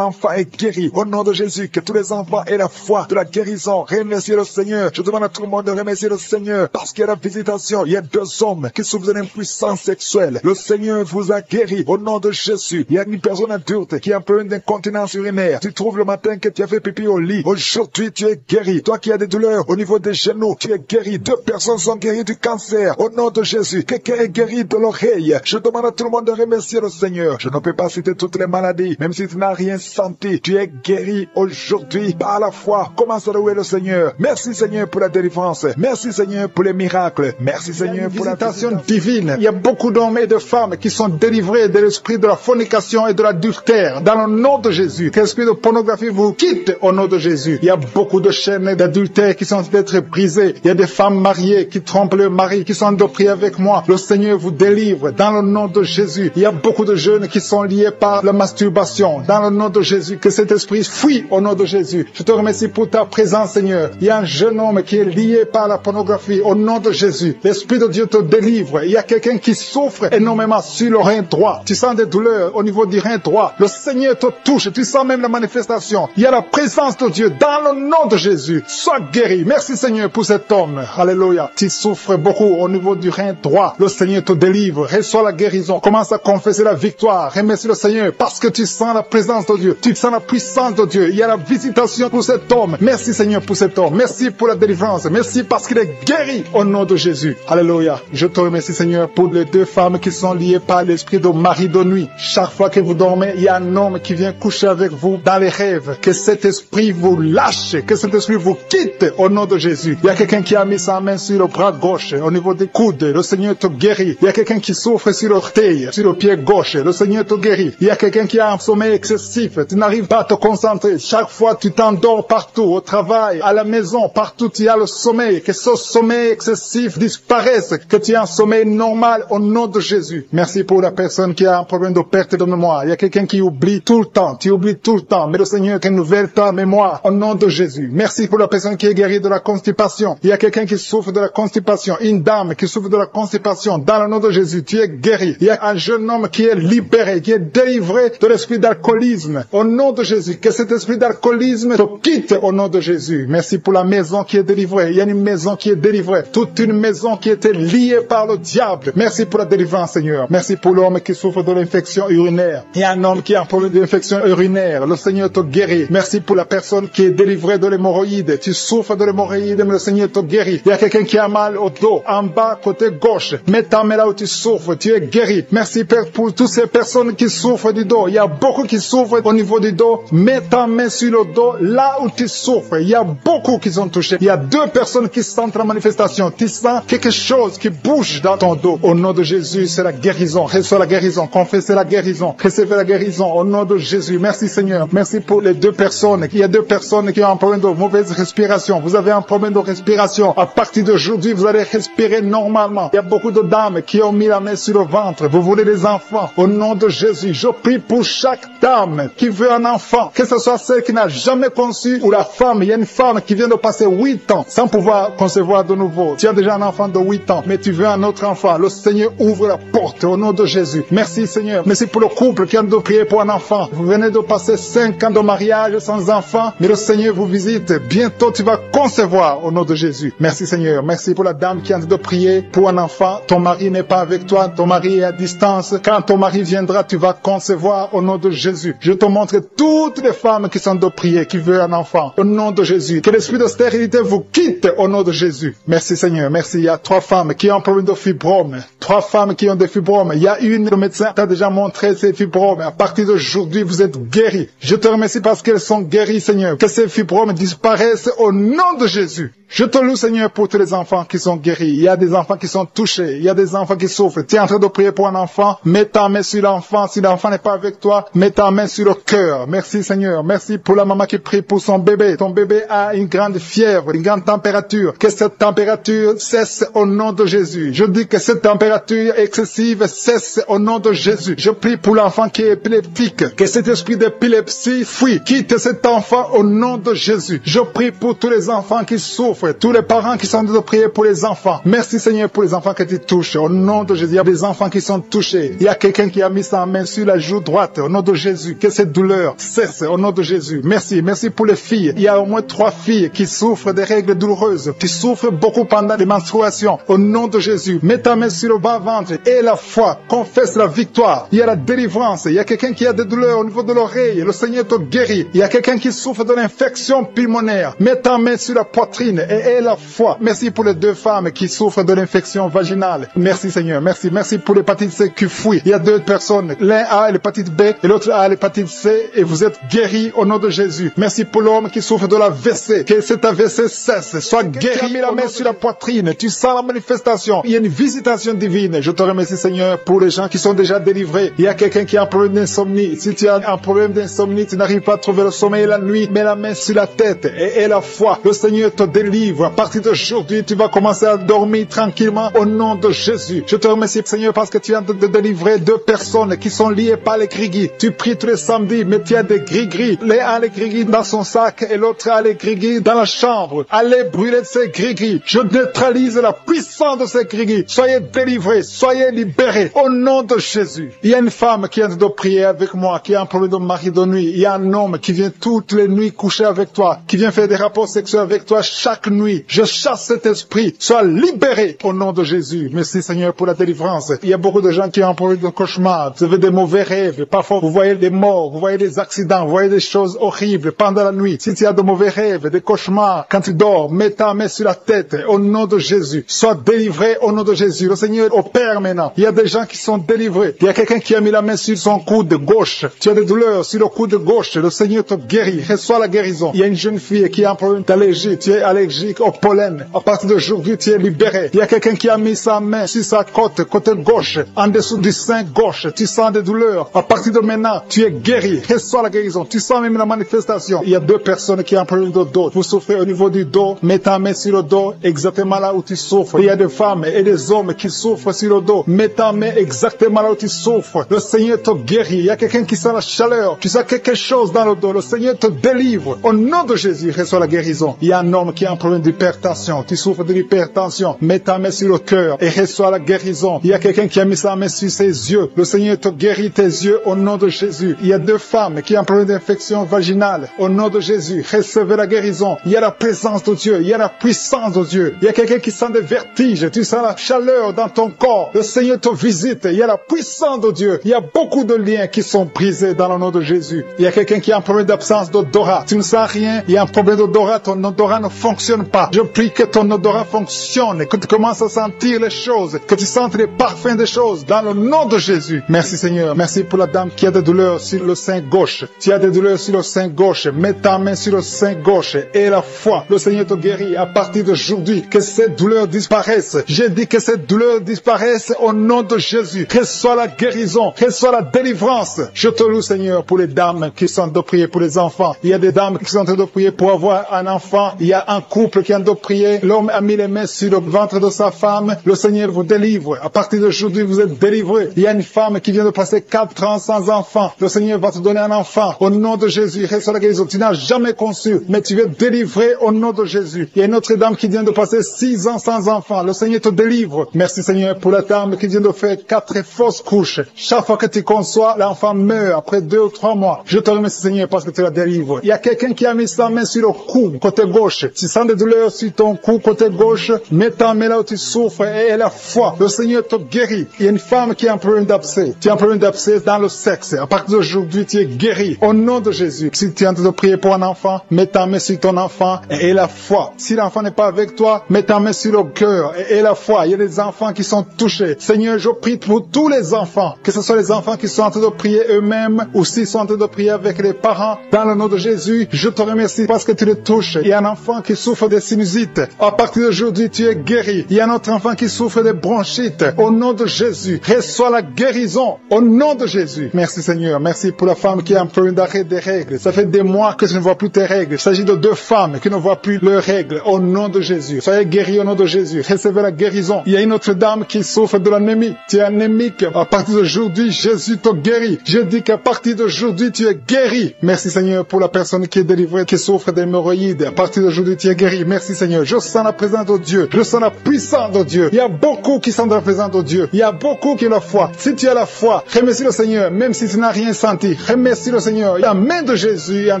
enfant est guéri. Au nom de Jésus, que tous les enfants aient la foi de la guérison. Remerciez le Seigneur. Je demande à tout le monde de remercier le Seigneur parce qu'il y a la visitation. Il y a 2 hommes qui souffrent de l'impuissance sexuelle. Le Seigneur vous a guéri. Au nom de Jésus, il y a une personne adulte qui a un peu d'incontinence urinaire. Tu trouves le matin que tu as fait pipi au lit. Aujourd'hui, tu es guéri. Toi qui as des douleurs au niveau des genoux, tu es guéri. 2 personnes sont guéries du cancer. Au nom de Jésus, quelqu'un est guéri de l'oreille. Je demande à tout le monde de remercier le Seigneur. Je ne peux pas citer toutes les maladies, même si tu n'as rien senti. Tu es guéri aujourd'hui par la foi. Commence à louer le Seigneur. Merci Seigneur pour la délivrance. Merci Seigneur pour les miracles. Merci Seigneur pour la visitation divine. Il y a beaucoup d'hommes et de femmes qui sont délivrés de l'esprit de la fornication et de l'adultère. Dans le nom de Jésus, que l'esprit de pornographie vous quitte au nom de Jésus. Il y a beaucoup de chaînes d'adultère qui sont en train d'être brisées. Il y a des femmes mariées qui trompent leur mari, qui sont en train de prier avec moi. Le Seigneur vous délivre dans le nom de Jésus. Il y a beaucoup de jeunes qui sont liés par la masturbation. Dans le nom de Jésus, que cet esprit fuit au nom de Jésus. Je te remercie pour ta présence, Seigneur. Il y a un jeune homme qui est lié par la pornographie au nom de Jésus. L'Esprit de Dieu te délivre. Il y a quelqu'un qui souffre énormément sur le rein droit. Tu sens des douleurs au niveau du rein droit. Le Seigneur te touche. Tu sens même la manifestation. Il y a la présence de Dieu dans le nom de Jésus. Sois guéri. Merci Seigneur pour cet homme. Alléluia. Tu souffres beaucoup au niveau du rein droit. Le Seigneur te délivre. Reçois la guérison. Commence à confesser la victoire. Remercie le Seigneur parce que tu sens la présence de Dieu. Tu sens la puissance de Dieu. Il y a la visitation pour cet homme. Merci Seigneur pour cet homme. Merci pour la délivrance. Merci parce qu'il est guéri au nom de Jésus. Alléluia. Je te remercie Seigneur pour les deux femmes qui sont liées par l'esprit de mari de nuit. Chaque fois que vous dormez, il y a un homme qui vient coucher avec vous dans les rêves. Que cet esprit vous lâche. Que cet esprit vous quitte au nom de Jésus. Il y a quelqu'un qui a mis sa main sur le bras gauche, au niveau des coudes. Le Seigneur te guérit. Il y a quelqu'un qui souffre sur l'orteil, sur le pied gauche. Le Seigneur te guérit. Il y a quelqu'un qui a un sommeil excessif. Tu n'arrives pas à te concentrer. Chaque fois, tu t'endors partout, au travail, à la maison, partout, tu as le sommeil. Que ce sommeil excessif disparaisse. Que tu aies un sommeil normal au nom de Jésus. Merci pour la personne qui a un problème de perte de mémoire. Il y a quelqu'un qui oublie tout le temps. Tu oublies tout le temps. Mais le Seigneur renouvelle ta mémoire au nom de Jésus. Merci pour la personne qui est guérie de la constipation. Il y a quelqu'un qui souffre de la constipation. Une dame qui souffre de la constipation. Dans le nom de Jésus, tu es guéri. Il y a un jeune homme qui est libéré, qui est délivré de l'esprit d'alcoolisme. Au nom de Jésus, que cet esprit d'alcoolisme te quitte au nom de Jésus. Merci pour la maison qui est délivrée. Il y a une maison qui est délivrée. Toute une maison qui était liée par le diable. Merci pour la délivrance, Seigneur. Merci pour l'homme qui souffre de l'infection urinaire. Il y a un homme qui a un problème d'infection urinaire. Le Seigneur te guérit. Merci pour la personne qui est délivrée de l'hémorroïde. Tu souffres de l'hémorroïde, mais le Seigneur te guérit. Il y a quelqu'un qui a mal au dos, en bas, côté gauche. Mets ta main là où tu souffres. Tu es guéri. Merci Père pour toutes ces personnes qui souffrent du dos. Il y a beaucoup qui souffrent au niveau du dos. Mets ta main sur le dos, là où tu souffres. Il y a beaucoup qui sont touchés. Il y a 2 personnes qui sentent la manifestation. Tu sens quelque chose qui bouge dans ton dos. Au nom de Jésus, c'est la guérison. Reçois la guérison. Confessez la guérison. Recevez la guérison. Au nom de Jésus. Merci Seigneur. Merci pour les 2 personnes. Il y a 2 personnes qui ont un problème de mauvaise respiration. Vous avez un problème de respiration. À partir d'aujourd'hui, vous allez respirer normalement. Il y a beaucoup de dames qui ont mis la main sur le ventre. Vous voulez des enfants. Au nom de Jésus, je prie pour chaque dame qui veut un enfant. Que ce soit celle qui n'a jamais conçu ou la femme. Il y a une femme qui vient de passer 8 ans sans pouvoir concevoir de nouveau. Tu as déjà un enfant de 8 ans, mais tu veux un autre enfant. Le Seigneur ouvre la porte au nom de Jésus. Merci Seigneur. Merci pour le couple qui a de prier pour un enfant. Vous venez de passer 5 ans de mariage sans enfant, mais le Seigneur vous visite. Bientôt tu vas concevoir au nom de Jésus. Merci Seigneur. Merci pour la dame qui a de prier pour un enfant. Ton mari n'est pas avec toi. Ton mari est à distance. Quand ton mari viendra, tu vas concevoir au nom de Jésus. Je te montre toutes les femmes qui sont de prier, qui veulent un enfant. Au nom de Jésus. Que l'esprit de stérilité vous quitte au nom de Jésus. Merci Seigneur. Merci. Il y a 3 femmes qui ont un problème de fibrome. 3 femmes qui ont des fibromes. Il y a une, le médecin t'a déjà montré ces fibromes. À partir d'aujourd'hui, vous êtes guéris. Je te remercie parce qu'elles sont guéries, Seigneur. Que ces fibromes disparaissent au nom de Jésus. Je te loue, Seigneur, pour tous les enfants qui sont guéris. Il y a des enfants qui sont touchés. Il y a des enfants qui souffrent. Tu es en train de prier pour un enfant. Mets ta main sur l'enfant. Si l'enfant n'est pas avec toi, mets ta main sur le cœur. Merci, Seigneur. Merci pour la maman qui prie pour son bébé. Ton bébé a une grande fièvre, une grande température. Que cette température cesse au nom de Jésus. Je dis que cette température excessive cesse au nom de Jésus. Je prie pour l'enfant qui est épileptique. Que cet esprit d'épilepsie fuit. Quitte cet enfant au nom de Jésus. Je prie pour tous les enfants qui souffrent. Tous les parents qui sont en train de prier pour les enfants. Merci Seigneur pour les enfants que tu touches. Au nom de Jésus, il y a des enfants qui sont touchés. Il y a quelqu'un qui a mis sa main sur la joue droite. Au nom de Jésus, que cette douleur cesse. Au nom de Jésus. Merci. Merci pour les filles. Il y a au moins 3 filles qui souffrent des règles douloureuses. Qui souffrent beaucoup pendant les menstruations. Au nom de Jésus, mets ta main sur le bas-ventre et la foi. Confesse la victoire. Il y a la délivrance. Il y a quelqu'un qui a des douleurs au niveau de l'oreille. Le Seigneur te guérit. Il y a quelqu'un qui souffre de l'infection pulmonaire. Mets ta main sur la poitrine et la foi. Merci pour les 2 femmes qui souffrent de l'infection vaginale. Merci Seigneur. Merci. Merci pour l'hépatite C qui fuit. Il y a 2 personnes. L'un a l'hépatite B et l'autre a l'hépatite C et vous êtes guéris au nom de Jésus. Merci pour l'homme qui souffre de l'AVC. Que cet AVC cesse. Sois guéri. Tu as mis la main sur la poitrine. Tu sens la manifestation. Il y a une visitation divine. Je te remercie Seigneur pour les gens qui sont déjà délivrés. Il y a quelqu'un qui a un problème d'insomnie. Si tu as un problème d'insomnie, tu n'arrives pas à trouver le sommeil la nuit, mets la main sur la tête et la foi. Le Seigneur te délivre. À partir d'aujourd'hui, tu vas commencer à dormir tranquillement au nom de Jésus. Je te remercie Seigneur parce que tu viens de délivrer 2 personnes qui sont liées par les grigris. Tu pries tous les samedis, mais tu as des grigris. L'un a les grigris dans son sac et l'autre a les grigris dans la chambre. Allez brûler ces grigris. Je neutralise la puissance de ces grigris. Soyez délivrés, soyez soyez libérés au nom de Jésus. Il y a une femme qui vient de prier avec moi, qui a un problème de mari de nuit. Il y a un homme qui vient toutes les nuits coucher avec toi, qui vient faire des rapports sexuels avec toi chaque nuit. Je chasse cet esprit. Sois libéré au nom de Jésus. Merci Seigneur pour la délivrance. Il y a beaucoup de gens qui ont un problème de cauchemar. Vous avez des mauvais rêves. Parfois vous voyez des morts, vous voyez des accidents, vous voyez des choses horribles pendant la nuit. Si tu as de mauvais rêves, des cauchemars, quand tu dors, mets ta main sur la tête au nom de Jésus. Sois délivré au nom de Jésus. Le Seigneur opère maintenant. Il y a des gens qui sont délivrés. Il y a quelqu'un qui a mis la main sur son coude gauche. Tu as des douleurs sur le coude gauche. Le Seigneur te guérit. Reçois la guérison. Il y a une jeune fille qui a un problème d'allergie. Tu es allergique au pollen. À partir d'aujourd'hui, tu es libéré. Il y a quelqu'un qui a mis sa main sur sa côte, côté gauche, en dessous du sein gauche. Tu sens des douleurs. À partir de maintenant, tu es guéri. Reçois la guérison. Tu sens même la manifestation. Il y a deux personnes qui ont un problème de dos. Vous souffrez au niveau du dos. Mets ta main sur le dos, exactement là où tu souffres. Il y a des femmes et des hommes qui souffrent sur le dos. Mets ta main exactement là où tu souffres. Le Seigneur te guérit. Il y a quelqu'un qui sent la chaleur. Tu sens quelque chose dans le dos. Le Seigneur te délivre. Au nom de Jésus, reçois la guérison. Il y a un homme qui a un problème d'hypertension. Tu souffres de l'hypertension. Mets ta main sur le cœur et reçois la guérison. Il y a quelqu'un qui a mis sa main sur ses yeux. Le Seigneur te guérit tes yeux au nom de Jésus. Il y a deux femmes qui ont un problème d'infection vaginale. Au nom de Jésus, recevez la guérison. Il y a la présence de Dieu. Il y a la puissance de Dieu. Il y a quelqu'un qui sent des vertiges. Tu sens la chaleur dans ton corps. Le Seigneur te visite. Il y a la puissance de Dieu. Il y a beaucoup de liens qui sont brisés dans le nom de Jésus. Il y a quelqu'un qui a un problème d'absence d'odorat. Tu ne sens rien. Il y a un problème d'odorat. Ton odorat ne fonctionne pas. Je prie que ton odorat fonctionne. Que tu commences à sentir les choses. Que tu sentes les parfums des choses dans le nom de Jésus. Merci Seigneur. Merci pour la dame qui a des douleurs sur le sein gauche. Tu as des douleurs sur le sein gauche. Mets ta main sur le sein gauche et la foi. Le Seigneur te guérit à partir d'aujourd'hui. Que ces douleurs disparaissent. J'ai dit que ces douleurs disparaissent au nom de Jésus. Reçois la guérison. Reçois la délivrance. Je te loue Seigneur pour les dames qui sont en train de prier pour les enfants. Il y a des dames qui sont en train de prier pour avoir un enfant. Il y a un couple qui est en train de prier. L'homme a mis les mains sur le ventre de sa femme. Le Seigneur vous délivre. À partir d'aujourd'hui, vous êtes délivrés. Il y a une femme qui vient de passer 4 ans sans enfant. Le Seigneur va te donner un enfant. Au nom de Jésus, reçois la guérison. Tu n'as jamais conçu, mais tu es délivré au nom de Jésus. Il y a une autre dame qui vient de passer 6 ans sans enfant. Le Seigneur te délivre. Merci Seigneur pour la dame qui vient de faire 4 fausses couches. Chaque fois que tu conçois, l'enfant meurt après 2 ou 3 mois. Je te remercie Seigneur parce que tu la délivres. Il y a quelqu'un qui a mis sa main sur le cou, côté gauche. Tu sens des douleurs sur ton cou, côté gauche. Mets ta main là où tu souffres et la foi. Le Seigneur te guérit. Il y a une femme qui a un problème d'abcès. Tu as un problème d'abcès dans le sexe. À partir d'aujourd'hui, tu es guéri. Au nom de Jésus. Si tu es en train de prier pour un enfant, mets ta main sur ton enfant et la foi. Si l'enfant n'est pas avec toi, mets ta main sur le cœur et la foi. Il y a des enfants qui sont touchés. Seigneur, je prie pour tous les enfants. Que ce soit les enfants qui sont en train de prier eux-mêmes ou s'ils sont en train de prier avec les parents. Dans le nom de Jésus, je te remercie parce que tu les touches. Il y a un enfant qui souffre de sinusite. À partir d'aujourd'hui, tu es guéri. Il y a un autre enfant qui souffre de bronchite. Au nom de Jésus, reçois la guérison. Au nom de Jésus. Merci Seigneur. Merci pour la femme qui a un peu d'arrêt des règles. Ça fait des mois que tu ne vois plus tes règles. Il s'agit de 2 femmes qui ne voient plus leurs règles. Au nom de Jésus. Soyez guéris au nom de Jésus. Recevez la guérison. Il y a une autre dame qui souffre de l'anémie. Tu es anémique. À partir d'aujourd'hui, Jésus te guérit. Je dis qu'à partir d'aujourd'hui, tu es guéri. Merci Seigneur pour la personne qui est délivrée, qui souffre d'hémorroïdes. À partir d'aujourd'hui, tu es guéri. Merci Seigneur. Je sens la présence de Dieu. Je sens la puissance de Dieu. Il y a beaucoup qui sont dans la présence de Dieu. Il y a beaucoup qui ont la foi. Si tu as la foi, remercie le Seigneur, même si tu n'as rien senti. Remercie le Seigneur. La main de Jésus est en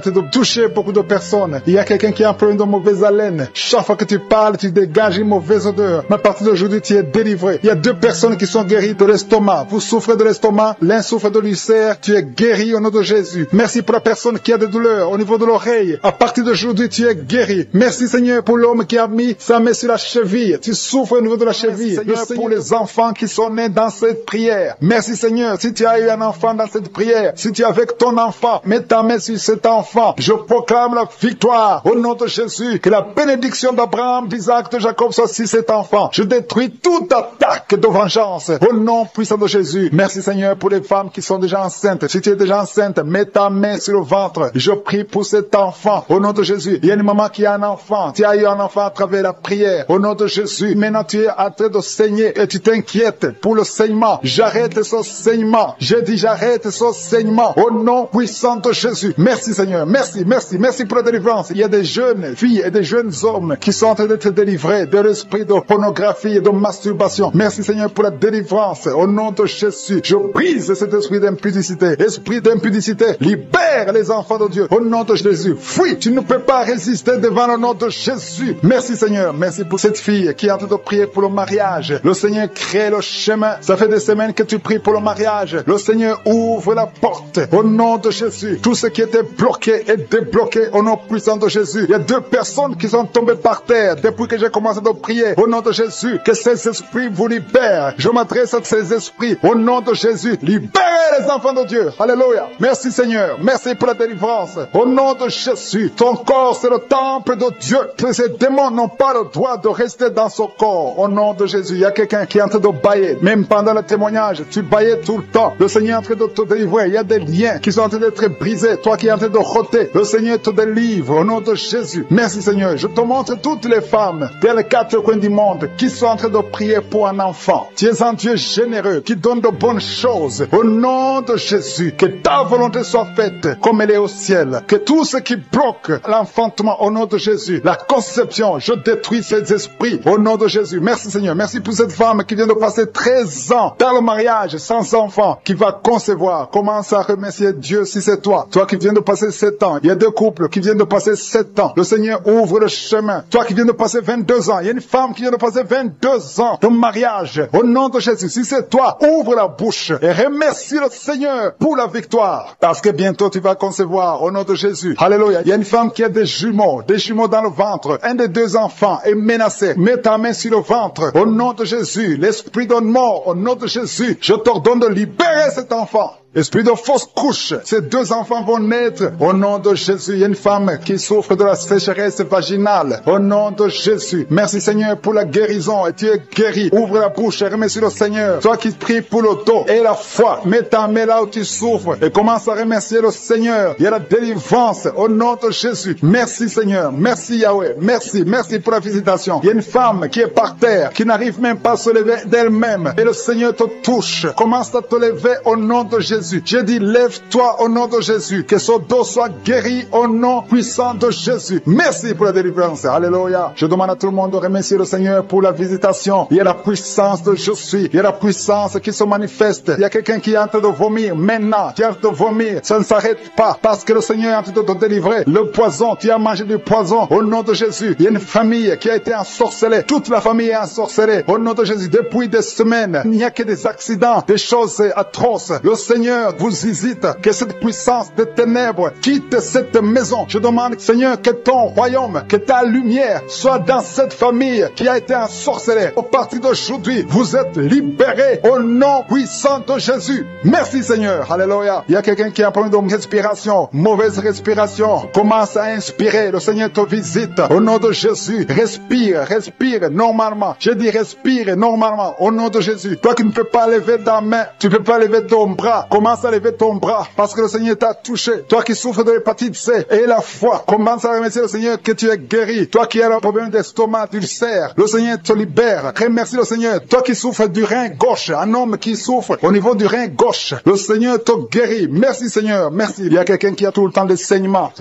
train de toucher beaucoup de personnes. Il y a quelqu'un qui a un problème de mauvaise haleine. Chaque fois que tu parles, tu dégages une mauvaise odeur. Mais à partir d'aujourd'hui, tu es délivré. Il y a 2 personnes qui sont guéries de l'estomac. Vous souffrez de l'estomac, l'un souffre de l'ulcère. Tu es guéri au nom de Jésus. Merci pour la personne qui a des douleurs au niveau de l'oreille. À partir d'aujourd'hui, tu es guéri. Merci Seigneur pour l'homme qui a mis sa main sur la cheville. Tu souffres au niveau de la cheville. Seigneur, pour les enfants qui sont nés dans cette prière. Merci Seigneur. Si tu as eu un enfant dans cette prière, si tu es avec ton enfant, mets ta main sur cet enfant. Je proclame la victoire au nom de Jésus. Que la bénédiction d'Abraham, d'Isaac, de Jacob soit sur cet enfant. Je détruis toute attaque de vengeance au nom puissant de Jésus. Merci Seigneur pour les femmes qui sont déjà enceintes. Si tu es déjà enceinte, mets ta main sur le ventre. Je prie pour cet enfant au nom de Jésus. Il y a une maman qui a un enfant. Tu as eu un enfant à travers la prière au nom de Jésus. Maintenant tu es en train de saigner et tu t'inquiètes pour le saignement. J'arrête ce saignement. J'ai dit j'arrête ce saignement au nom puissant de Jésus. Merci Seigneur. Merci, merci, merci pour la délivrance. Il y a des jeunes filles et des jeunes hommes qui sont en train d'être délivrés de l'esprit de pornographie et de masturbation. Merci Seigneur Seigneur, pour la délivrance. Au nom de Jésus, je brise cet esprit d'impudicité. Esprit d'impudicité, libère les enfants de Dieu. Au nom de Jésus, fuis. Tu ne peux pas résister devant le nom de Jésus. Merci Seigneur. Merci pour cette fille qui est en train de prier pour le mariage. Le Seigneur crée le chemin. Ça fait des semaines que tu pries pour le mariage. Le Seigneur ouvre la porte. Au nom de Jésus, tout ce qui était bloqué est débloqué au nom puissant de Jésus. Il y a 2 personnes qui sont tombées par terre depuis que j'ai commencé à prier. Au nom de Jésus, que ces esprits vous libèrent. Je m'adresse à ces esprits. Au nom de Jésus, libérez les enfants de Dieu. Alléluia. Merci Seigneur. Merci pour la délivrance. Au nom de Jésus, ton corps c'est le temple de Dieu. Ces démons n'ont pas le droit de rester dans son corps. Au nom de Jésus, il y a quelqu'un qui est en train de bailler. Même pendant le témoignage, tu baillais tout le temps. Le Seigneur est en train de te délivrer. Il y a des liens qui sont en train d'être brisés. Toi qui es en train de rôter, le Seigneur te délivre au nom de Jésus. Merci Seigneur. Je te montre toutes les femmes dans les 4 coins du monde qui sont en train de prier pour un enfant. Tu es un Dieu généreux qui donne de bonnes choses. Au nom de Jésus, que ta volonté soit faite comme elle est au ciel. Que tout ce qui bloque l'enfantement au nom de Jésus, la conception, je détruis ces esprits au nom de Jésus. Merci Seigneur. Merci pour cette femme qui vient de passer 13 ans dans le mariage sans enfant, qui va concevoir. Commence à remercier Dieu si c'est toi. Toi qui viens de passer 7 ans. Il y a 2 couples qui viennent de passer 7 ans. Le Seigneur ouvre le chemin. Toi qui viens de passer 22 ans. Il y a une femme qui vient de passer 22 ans de mariage. Au nom de Jésus, si c'est toi, ouvre la bouche et remercie le Seigneur pour la victoire. Parce que bientôt tu vas concevoir au nom de Jésus. Alléluia. Il y a une femme qui a des jumeaux dans le ventre. Un des 2 enfants est menacé. Mets ta main sur le ventre. Au nom de Jésus, l'esprit de mort, au nom de Jésus, je t'ordonne de libérer cet enfant. Esprit de fausse couche, ces 2 enfants vont naître au nom de Jésus. Il y a une femme qui souffre de la sécheresse vaginale au nom de Jésus. Merci Seigneur pour la guérison et tu es guéri. Ouvre la bouche et remercie le Seigneur. Toi qui pries pour le dos et la foi, mets ta main là où tu souffres et commence à remercier le Seigneur. Il y a la délivrance au nom de Jésus. Merci Seigneur, merci Yahweh, merci pour la visitation. Il y a une femme qui est par terre, qui n'arrive même pas à se lever d'elle-même et le Seigneur te touche. Commence à te lever au nom de Jésus. J'ai dit, lève-toi au nom de Jésus. Que son dos soit guéri au nom puissant de Jésus. Merci pour la délivrance. Alléluia. Je demande à tout le monde de remercier le Seigneur pour la visitation. Il y a la puissance de je suis. Il y a la puissance qui se manifeste. Il y a quelqu'un qui est en train de vomir maintenant. Tu es en train de vomir. Ça ne s'arrête pas parce que le Seigneur est en train de te délivrer. Le poison, tu as mangé du poison au nom de Jésus. Il y a une famille qui a été ensorcelée. Toute la famille est ensorcelée au nom de Jésus. Depuis des semaines, il n'y a que des accidents, des choses atroces. Le Seigneur vous visite, que cette puissance des ténèbres quitte cette maison. Je demande, Seigneur, que ton royaume, que ta lumière soit dans cette famille qui a été ensorcelée. Au partir d'aujourd'hui, vous êtes libérés au nom puissant de Jésus. Merci Seigneur. Alléluia. Il y a quelqu'un qui a un problème de respiration, mauvaise respiration. Commence à inspirer. Le Seigneur te visite. Au nom de Jésus, respire normalement. Je dis respire normalement au nom de Jésus. Toi qui ne peux pas lever ta main, tu ne peux pas lever ton bras. Commence à lever ton bras parce que le Seigneur t'a touché. Toi qui souffres de l'hépatite C et la foi, commence à remercier le Seigneur que tu es guéri. Toi qui as un problème d'estomac, d'ulcère, le Seigneur te libère. Remercie le Seigneur. Toi qui souffres du rein gauche, un homme qui souffre au niveau du rein gauche, le Seigneur te guérit. Merci Seigneur, merci. Il y a quelqu'un qui a tout le temps des saignements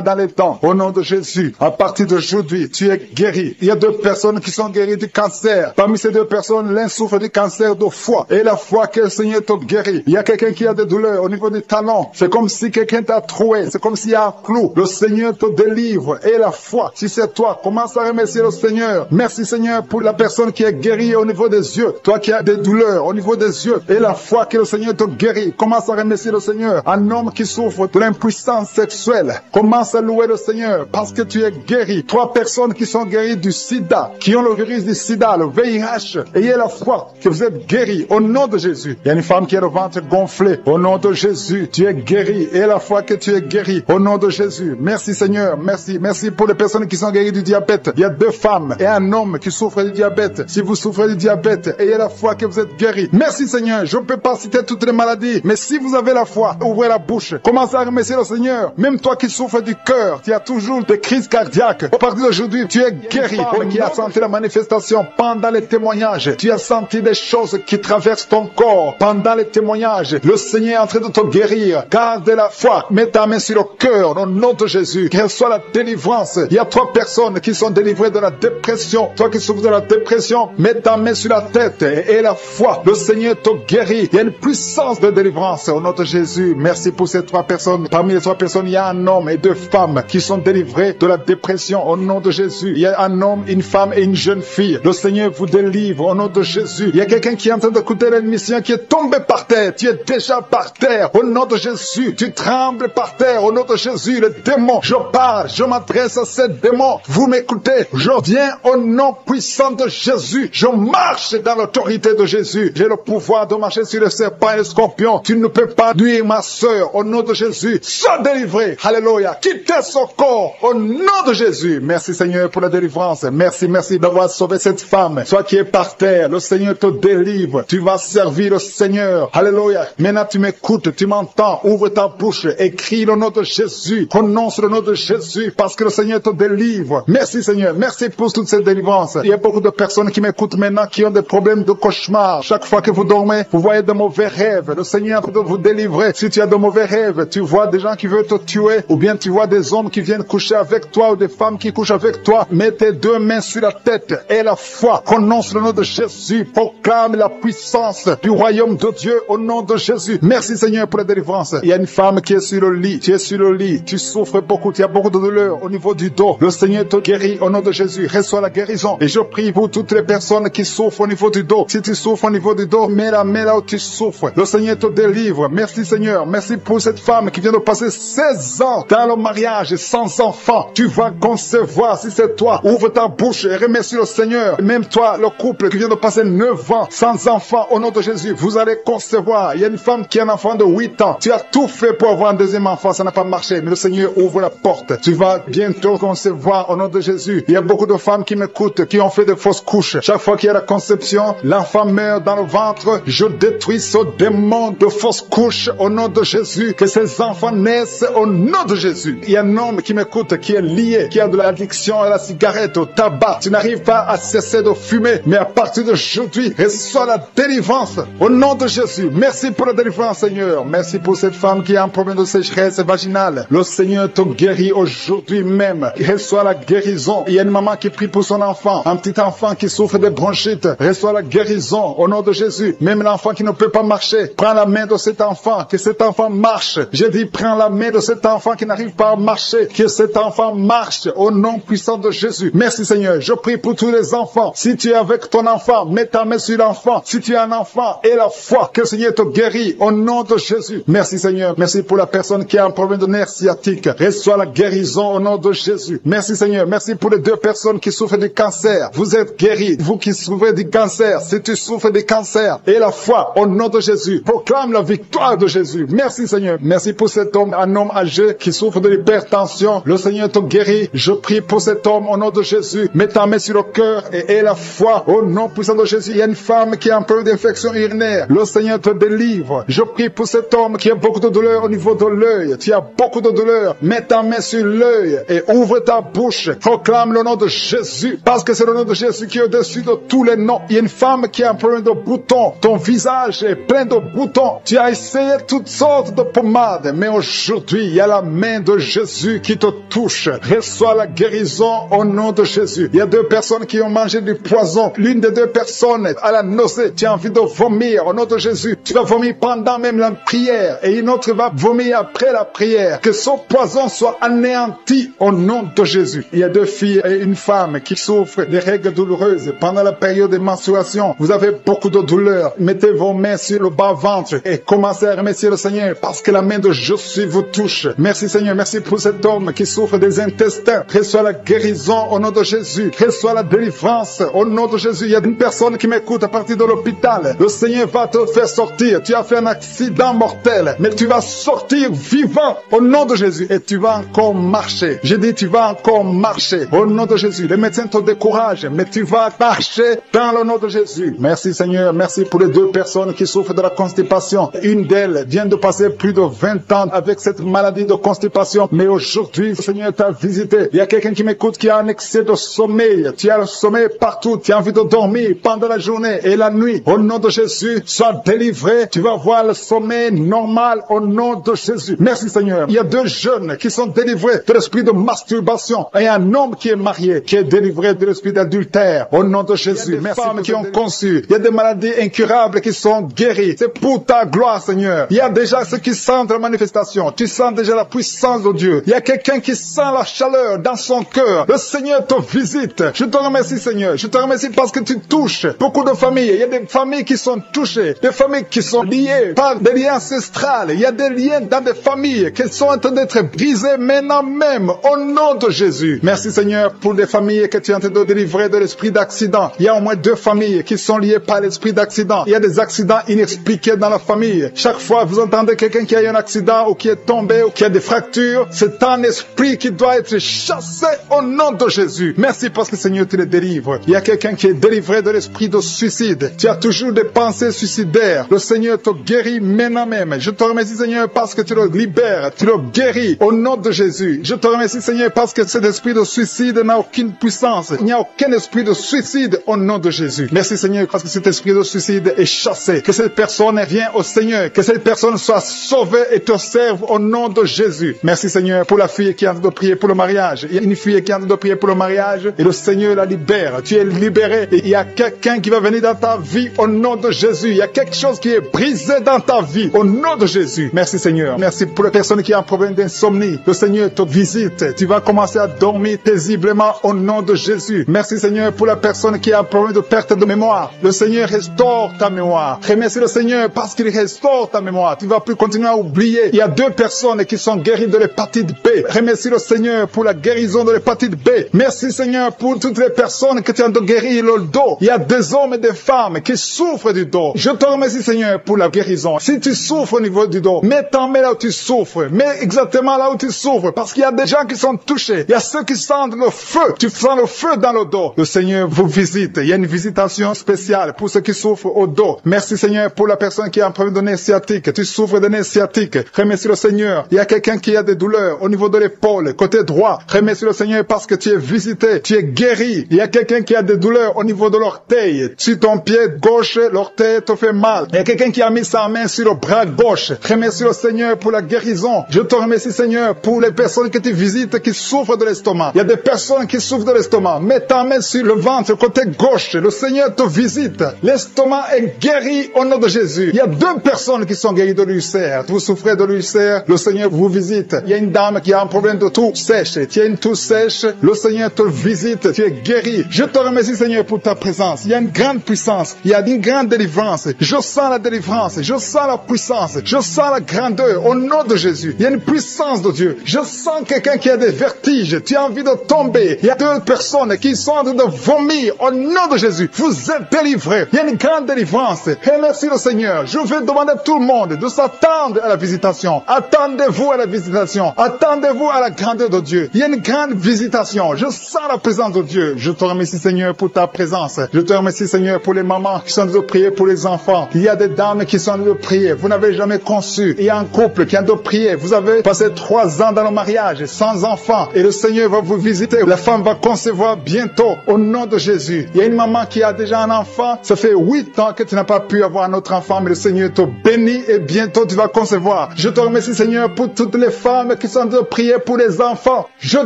dans les temps. Au nom de Jésus, à partir d'aujourd'hui, tu es guéri. Il y a 2 personnes qui sont guéries du cancer. Parmi ces 2 personnes, l'un souffre du cancer de foie et la foi que le Seigneur te guérit. Il y a quelqu'un qui a des douleurs au niveau des talons. C'est comme si quelqu'un t'a troué. C'est comme s'il y a un clou. Le Seigneur te délivre. Et la foi, si c'est toi, commence à remercier le Seigneur. Merci Seigneur pour la personne qui est guérie au niveau des yeux. Toi qui as des douleurs au niveau des yeux. Et la foi que le Seigneur te guérit. Commence à remercier le Seigneur. Un homme qui souffre de l'impuissance sexuelle. Commence à louer le Seigneur parce que tu es guéri. 3 personnes qui sont guéries du sida, qui ont le virus du sida, le VIH. Ayez la foi que vous êtes guéris au nom de Jésus. Il y a une femme qui a le ventre gonflé. Au nom de Jésus, tu es guéri. Et la foi que tu es guéri. Au nom de Jésus. Merci Seigneur. Merci. Merci pour les personnes qui sont guéries du diabète. Il y a 2 femmes et un homme qui souffrent du diabète. Si vous souffrez du diabète, ayez la foi que vous êtes guéri. Merci Seigneur. Je ne peux pas citer toutes les maladies. Mais si vous avez la foi, ouvrez la bouche. Commencez à remercier le Seigneur. Même toi qui souffres du cœur, tu as toujours des crises cardiaques. À partir d'aujourd'hui, tu es guéri. Toi qui as senti la manifestation pendant les témoignages. Tu as senti des choses qui traversent ton corps pendant les témoignages. Le Seigneur est en train de te guérir. Garde la foi. Mets ta main sur le cœur au nom de Jésus. Reçois la délivrance. Il y a 3 personnes qui sont délivrées de la dépression. Toi qui souffres de la dépression, mets ta main sur la tête et la foi. Le Seigneur te guérit. Il y a une puissance de délivrance au nom de Jésus. Merci pour ces 3 personnes. Parmi les 3 personnes, il y a un homme et 2 femmes qui sont délivrés de la dépression au nom de Jésus. Il y a un homme, une femme et une jeune fille. Le Seigneur vous délivre au nom de Jésus. Il y a quelqu'un qui est en train d'écouter l'émission qui est tombé par terre. Tu es déjà par terre au nom de Jésus. Tu trembles par terre au nom de Jésus. Le démon, je parle, je m'adresse à ces démons. Vous m'écoutez, je viens au nom puissant de Jésus. Je marche dans l'autorité de Jésus. J'ai le pouvoir de marcher sur les serpents et les scorpions. Tu ne peux pas nuire ma sœur au nom de Jésus. Sois délivré. Alléluia. Quittez son corps au nom de Jésus. Merci Seigneur pour la délivrance. Merci d'avoir sauvé cette femme. Toi qui es par terre, le Seigneur te délivre. Tu vas servir le Seigneur. Alléluia. Maintenant tu m'écoutes, tu m'entends. Ouvre ta bouche et crie le nom de Jésus. Prononce le nom de Jésus parce que le Seigneur te délivre. Merci Seigneur. Merci pour toute cette délivrance. Il y a beaucoup de personnes qui m'écoutent maintenant qui ont des problèmes de cauchemar. Chaque fois que vous dormez, vous voyez de mauvais rêves. Le Seigneur est en train de vous délivrer. Si tu as de mauvais rêves, tu vois des gens qui veulent te tuer ou bien tu vois des hommes qui viennent coucher avec toi ou des femmes qui couchent avec toi. Mets tes 2 mains sur la tête et la foi. Prononce le nom de Jésus. Proclame la puissance du royaume de Dieu au nom de Jésus. Merci Seigneur pour la délivrance. Il y a une femme qui est sur le lit. Tu es sur le lit. Tu souffres beaucoup. Tu as beaucoup de douleur au niveau du dos. Le Seigneur te guérit au nom de Jésus. Reçois la guérison. Et je prie pour toutes les personnes qui souffrent au niveau du dos. Si tu souffres au niveau du dos, mets la main là où tu souffres. Le Seigneur te délivre. Merci Seigneur. Merci pour cette femme qui vient de passer 16 ans dans le mariage sans enfant. Tu vas concevoir si c'est toi. Ouvre ta bouche et remercie le Seigneur. Même toi, le couple qui vient de passer 9 ans sans enfant, au nom de Jésus, vous allez concevoir. Il y a une femme qui a un enfant de 8 ans. Tu as tout fait pour avoir un deuxième enfant, ça n'a pas marché. Mais le Seigneur ouvre la porte. Tu vas bientôt concevoir au nom de Jésus. Il y a beaucoup de femmes qui m'écoutent, qui ont fait de fausses couches. Chaque fois qu'il y a la conception, l'enfant meurt dans le ventre. Je détruis ce démon de fausses couches au nom de Jésus. Que ces enfants naissent au nom de Jésus. Il y a un homme qui m'écoute, qui est lié, qui a de l'addiction à la cigarette, au tabac. Tu n'arrives pas à cesser de fumer, mais à partir d'aujourd'hui, reçois la délivrance au nom de Jésus. Merci pour la délivrance, Seigneur. Merci pour cette femme qui a un problème de sécheresse vaginale. Le Seigneur te guérit aujourd'hui même. Reçois la guérison. Il y a une maman qui prie pour son enfant, un petit enfant qui souffre de bronchite. Reçois la guérison au nom de Jésus. Même l'enfant qui ne peut pas marcher, prends la main de cet enfant, que cet enfant marche. Je dis, prends la main de cet enfant qui n'arrive pas à marcher, que cet enfant marche au nom puissant de Jésus. Merci Seigneur. Je prie pour tous les enfants. Si tu es avec ton enfant, mets ta main sur l'enfant. Si tu es un enfant, et la foi, que le Seigneur te guérit au nom de Jésus. Merci Seigneur. Merci pour la personne qui a un problème de nerf sciatique. Reçois la guérison au nom de Jésus. Merci Seigneur. Merci pour les 2 personnes qui souffrent du cancer. Vous êtes guéris. Vous qui souffrez du cancer, si tu souffres du cancer, et la foi au nom de Jésus. Proclame la victoire de Jésus. Merci Seigneur. Merci pour cet homme, un homme âgé qui souffre de l'hypertension. Le Seigneur te guérit. Je prie pour cet homme au nom de Jésus. Mets ta main sur le cœur et la foi au nom puissant de Jésus. Il y a une femme qui a un peu d'infection urinaire. Le Seigneur te délivre. Je prie pour cet homme qui a beaucoup de douleur au niveau de l'œil. Tu as beaucoup de douleur. Mets ta main sur l'œil et ouvre ta bouche. Proclame le nom de Jésus parce que c'est le nom de Jésus qui est au-dessus de tous les noms. Il y a une femme qui a un problème de boutons. Ton visage est plein de boutons. Tu as essayé toutes sortes de pommades, mais aujourd'hui, il y a la main de Jésus qui te touche. Reçois la guérison au nom de Jésus. Il y a 2 personnes qui ont mangé du poison. L'une des 2 personnes a la nausée. Tu as envie de vomir au nom de Jésus. Tu vas vomir pendant même la prière et une autre va vomir après la prière. Que ce poison soit anéanti au nom de Jésus. Il y a 2 filles et une femme qui souffrent des règles douloureuses pendant la période de menstruation. Vous avez beaucoup de douleur. Mettez vos mains sur le bas-ventre et commencez à remercier le Seigneur parce que la main de Jésus vous touche. Merci Seigneur. Merci pour cet homme qui souffre des intestins. Reçois la guérison au nom de Jésus. Reçois la délivrance au nom de Jésus. Il y a une personne qui m'écoute à partir de l'hôpital. Le Seigneur va te faire sortir. Tu as fait un accident mortel, mais tu vas sortir vivant au nom de Jésus et tu vas encore marcher. J'ai dit tu vas encore marcher au nom de Jésus. Les médecins te découragent, mais tu vas marcher dans le nom de Jésus. Merci Seigneur. Merci pour les 2 personnes qui souffrent de la constipation. Une d'elles vient de passer plus de 20 ans avec cette maladie de constipation, mais aujourd'hui le Seigneur t'a visité. Il y a quelqu'un qui m'écoute qui a un excès de sommeil. Tu as le sommeil partout. Tu as envie de dormir pendant la journée et la nuit. Au nom de Jésus, sois délivré. Tu vas voir reçois le sommeil normal au nom de Jésus. Merci Seigneur. Il y a 2 jeunes qui sont délivrés de l'esprit de masturbation et un homme qui est marié, qui est délivré de l'esprit d'adultère au nom de Jésus. Merci. Femmes qui ont conçu. Il y a des maladies incurables qui sont guéries. C'est pour ta gloire Seigneur. Il y a déjà ceux qui sentent la manifestation. Tu sens déjà la puissance de Dieu. Il y a quelqu'un qui sent la chaleur dans son cœur. Le Seigneur te visite. Je te remercie Seigneur. Je te remercie parce que tu touches beaucoup de familles. Il y a des familles qui sont touchées. Des familles qui sont liées par des liens ancestrales. Il y a des liens dans des familles qui sont en train d'être brisés maintenant même au nom de Jésus. Merci Seigneur pour des familles que tu es en train de délivrer de l'esprit d'accident. Il y a au moins 2 familles qui sont liées par l'esprit d'accident. Il y a des accidents inexpliqués dans la famille. Chaque fois vous entendez quelqu'un qui a eu un accident ou qui est tombé ou qui a des fractures, c'est un esprit qui doit être chassé au nom de Jésus. Merci parce que Seigneur tu les délivres. Il y a quelqu'un qui est délivré de l'esprit de suicide. Tu as toujours des pensées suicidaires. Le Seigneur te guérit maintenant même. Je te remercie Seigneur parce que tu le libères, tu le guéris au nom de Jésus. Je te remercie Seigneur parce que cet esprit de suicide n'a aucune puissance. Il n'y a aucun esprit de suicide au nom de Jésus. Merci Seigneur parce que cet esprit de suicide est chassé. Que cette personne vienne au Seigneur. Que cette personne soit sauvée et te serve au nom de Jésus. Merci Seigneur pour la fille qui est en train de prier pour le mariage. Il y a une fille qui est en train de prier pour le mariage et le Seigneur la libère. Tu es libéré et il y a quelqu'un qui va venir dans ta vie au nom de Jésus. Il y a quelque chose qui est brisé dans ta vie au nom de Jésus. Merci Seigneur. Merci pour les personnes qui ont un problème d'insomnie. Le Seigneur te visite. Tu vas commencer à dormir paisiblement au nom de Jésus. Merci Seigneur pour la personne qui a un problème de perte de mémoire. Le Seigneur restaure ta mémoire. Remercie le Seigneur parce qu'il restaure ta mémoire. Tu ne vas plus continuer à oublier. Il y a 2 personnes qui sont guéries de l'hépatite B. Remercie le Seigneur pour la guérison de l'hépatite B. Merci Seigneur pour toutes les personnes que tu as de guérir le dos. Il y a des hommes et des femmes qui souffrent du dos. Je te remercie Seigneur pour la guérison. Si tu souffres au niveau du dos, mets ta main là où tu souffres. Mets exactement là où tu souffres parce qu'il y a des gens qui sont touchés. Il y a ceux qui sentent le feu. Tu sens le feu dans le dos. Le Seigneur vous visite. Il y a une visitation spéciale pour ceux qui souffrent au dos. Merci Seigneur pour la personne qui a un problème de nez sciatique. Tu souffres de nez sciatique. Remercie le Seigneur. Il y a quelqu'un qui a des douleurs au niveau de l'épaule, côté droit. Remercie le Seigneur parce que tu es visité. Tu es guéri. Il y a quelqu'un qui a des douleurs au niveau de l'orteil. Sur ton pied gauche, l'orteil te fait mal. Il y a quelqu'un qui a mis sa main sur le bras gauche. Remercie le Seigneur pour la guérison. Je te remercie Seigneur pour les personnes que tu visites qui souffrent de l'estomac. Il y a des personnes qui souffrent de l'estomac. Mets ta main sur le ventre, côté gauche. Le Seigneur te visite. L'estomac est guéri au nom de Jésus. Il y a 2 personnes qui sont guéries de l'ulcère. Vous souffrez de l'ulcère, le Seigneur vous visite. Il y a une dame qui a un problème de toux sèche. Tu as une toux sèche, le Seigneur te visite. Tu es guéri. Je te remercie Seigneur pour ta présence. Il y a une grande puissance. Il y a une grande délivrance. Je sens la délivrance. Je sens la puissance. Je sens la grandeur au nom de Jésus. Il y a une puissance de Dieu. Je sens quelqu'un qui a des vertiges. Tu as envie de tomber. Il y a 2 personnes qui sont en train de vomir au nom de Jésus. Vous êtes délivrés. Il y a une grande délivrance. Remercie le Seigneur. Je vais demander à tout le monde de s'attendre à la visitation. Attendez-vous à la visitation. Attendez-vous à la grandeur de Dieu. Il y a une grande visitation. Je sens la présence de Dieu. Je te remercie Seigneur pour ta présence. Je te remercie Seigneur pour les mamans qui sont en train de prier pour les enfants. Il y a des dames qui sont en train de prier. Vous n'avez jamais conçu. Il y a un couple qui est en train de prier. Vous avez passé 3 ans dans le mariage sans enfants. Et le Seigneur va vous visiter. La femme va concevoir bientôt au nom de Jésus. Il y a une maman qui a déjà un enfant. Ça fait 8 ans que tu n'as pas pu avoir un autre enfant. Mais le Seigneur te bénit et bientôt tu vas concevoir. Je te remercie Seigneur pour toutes les femmes qui sont en train de prier pour les enfants. Je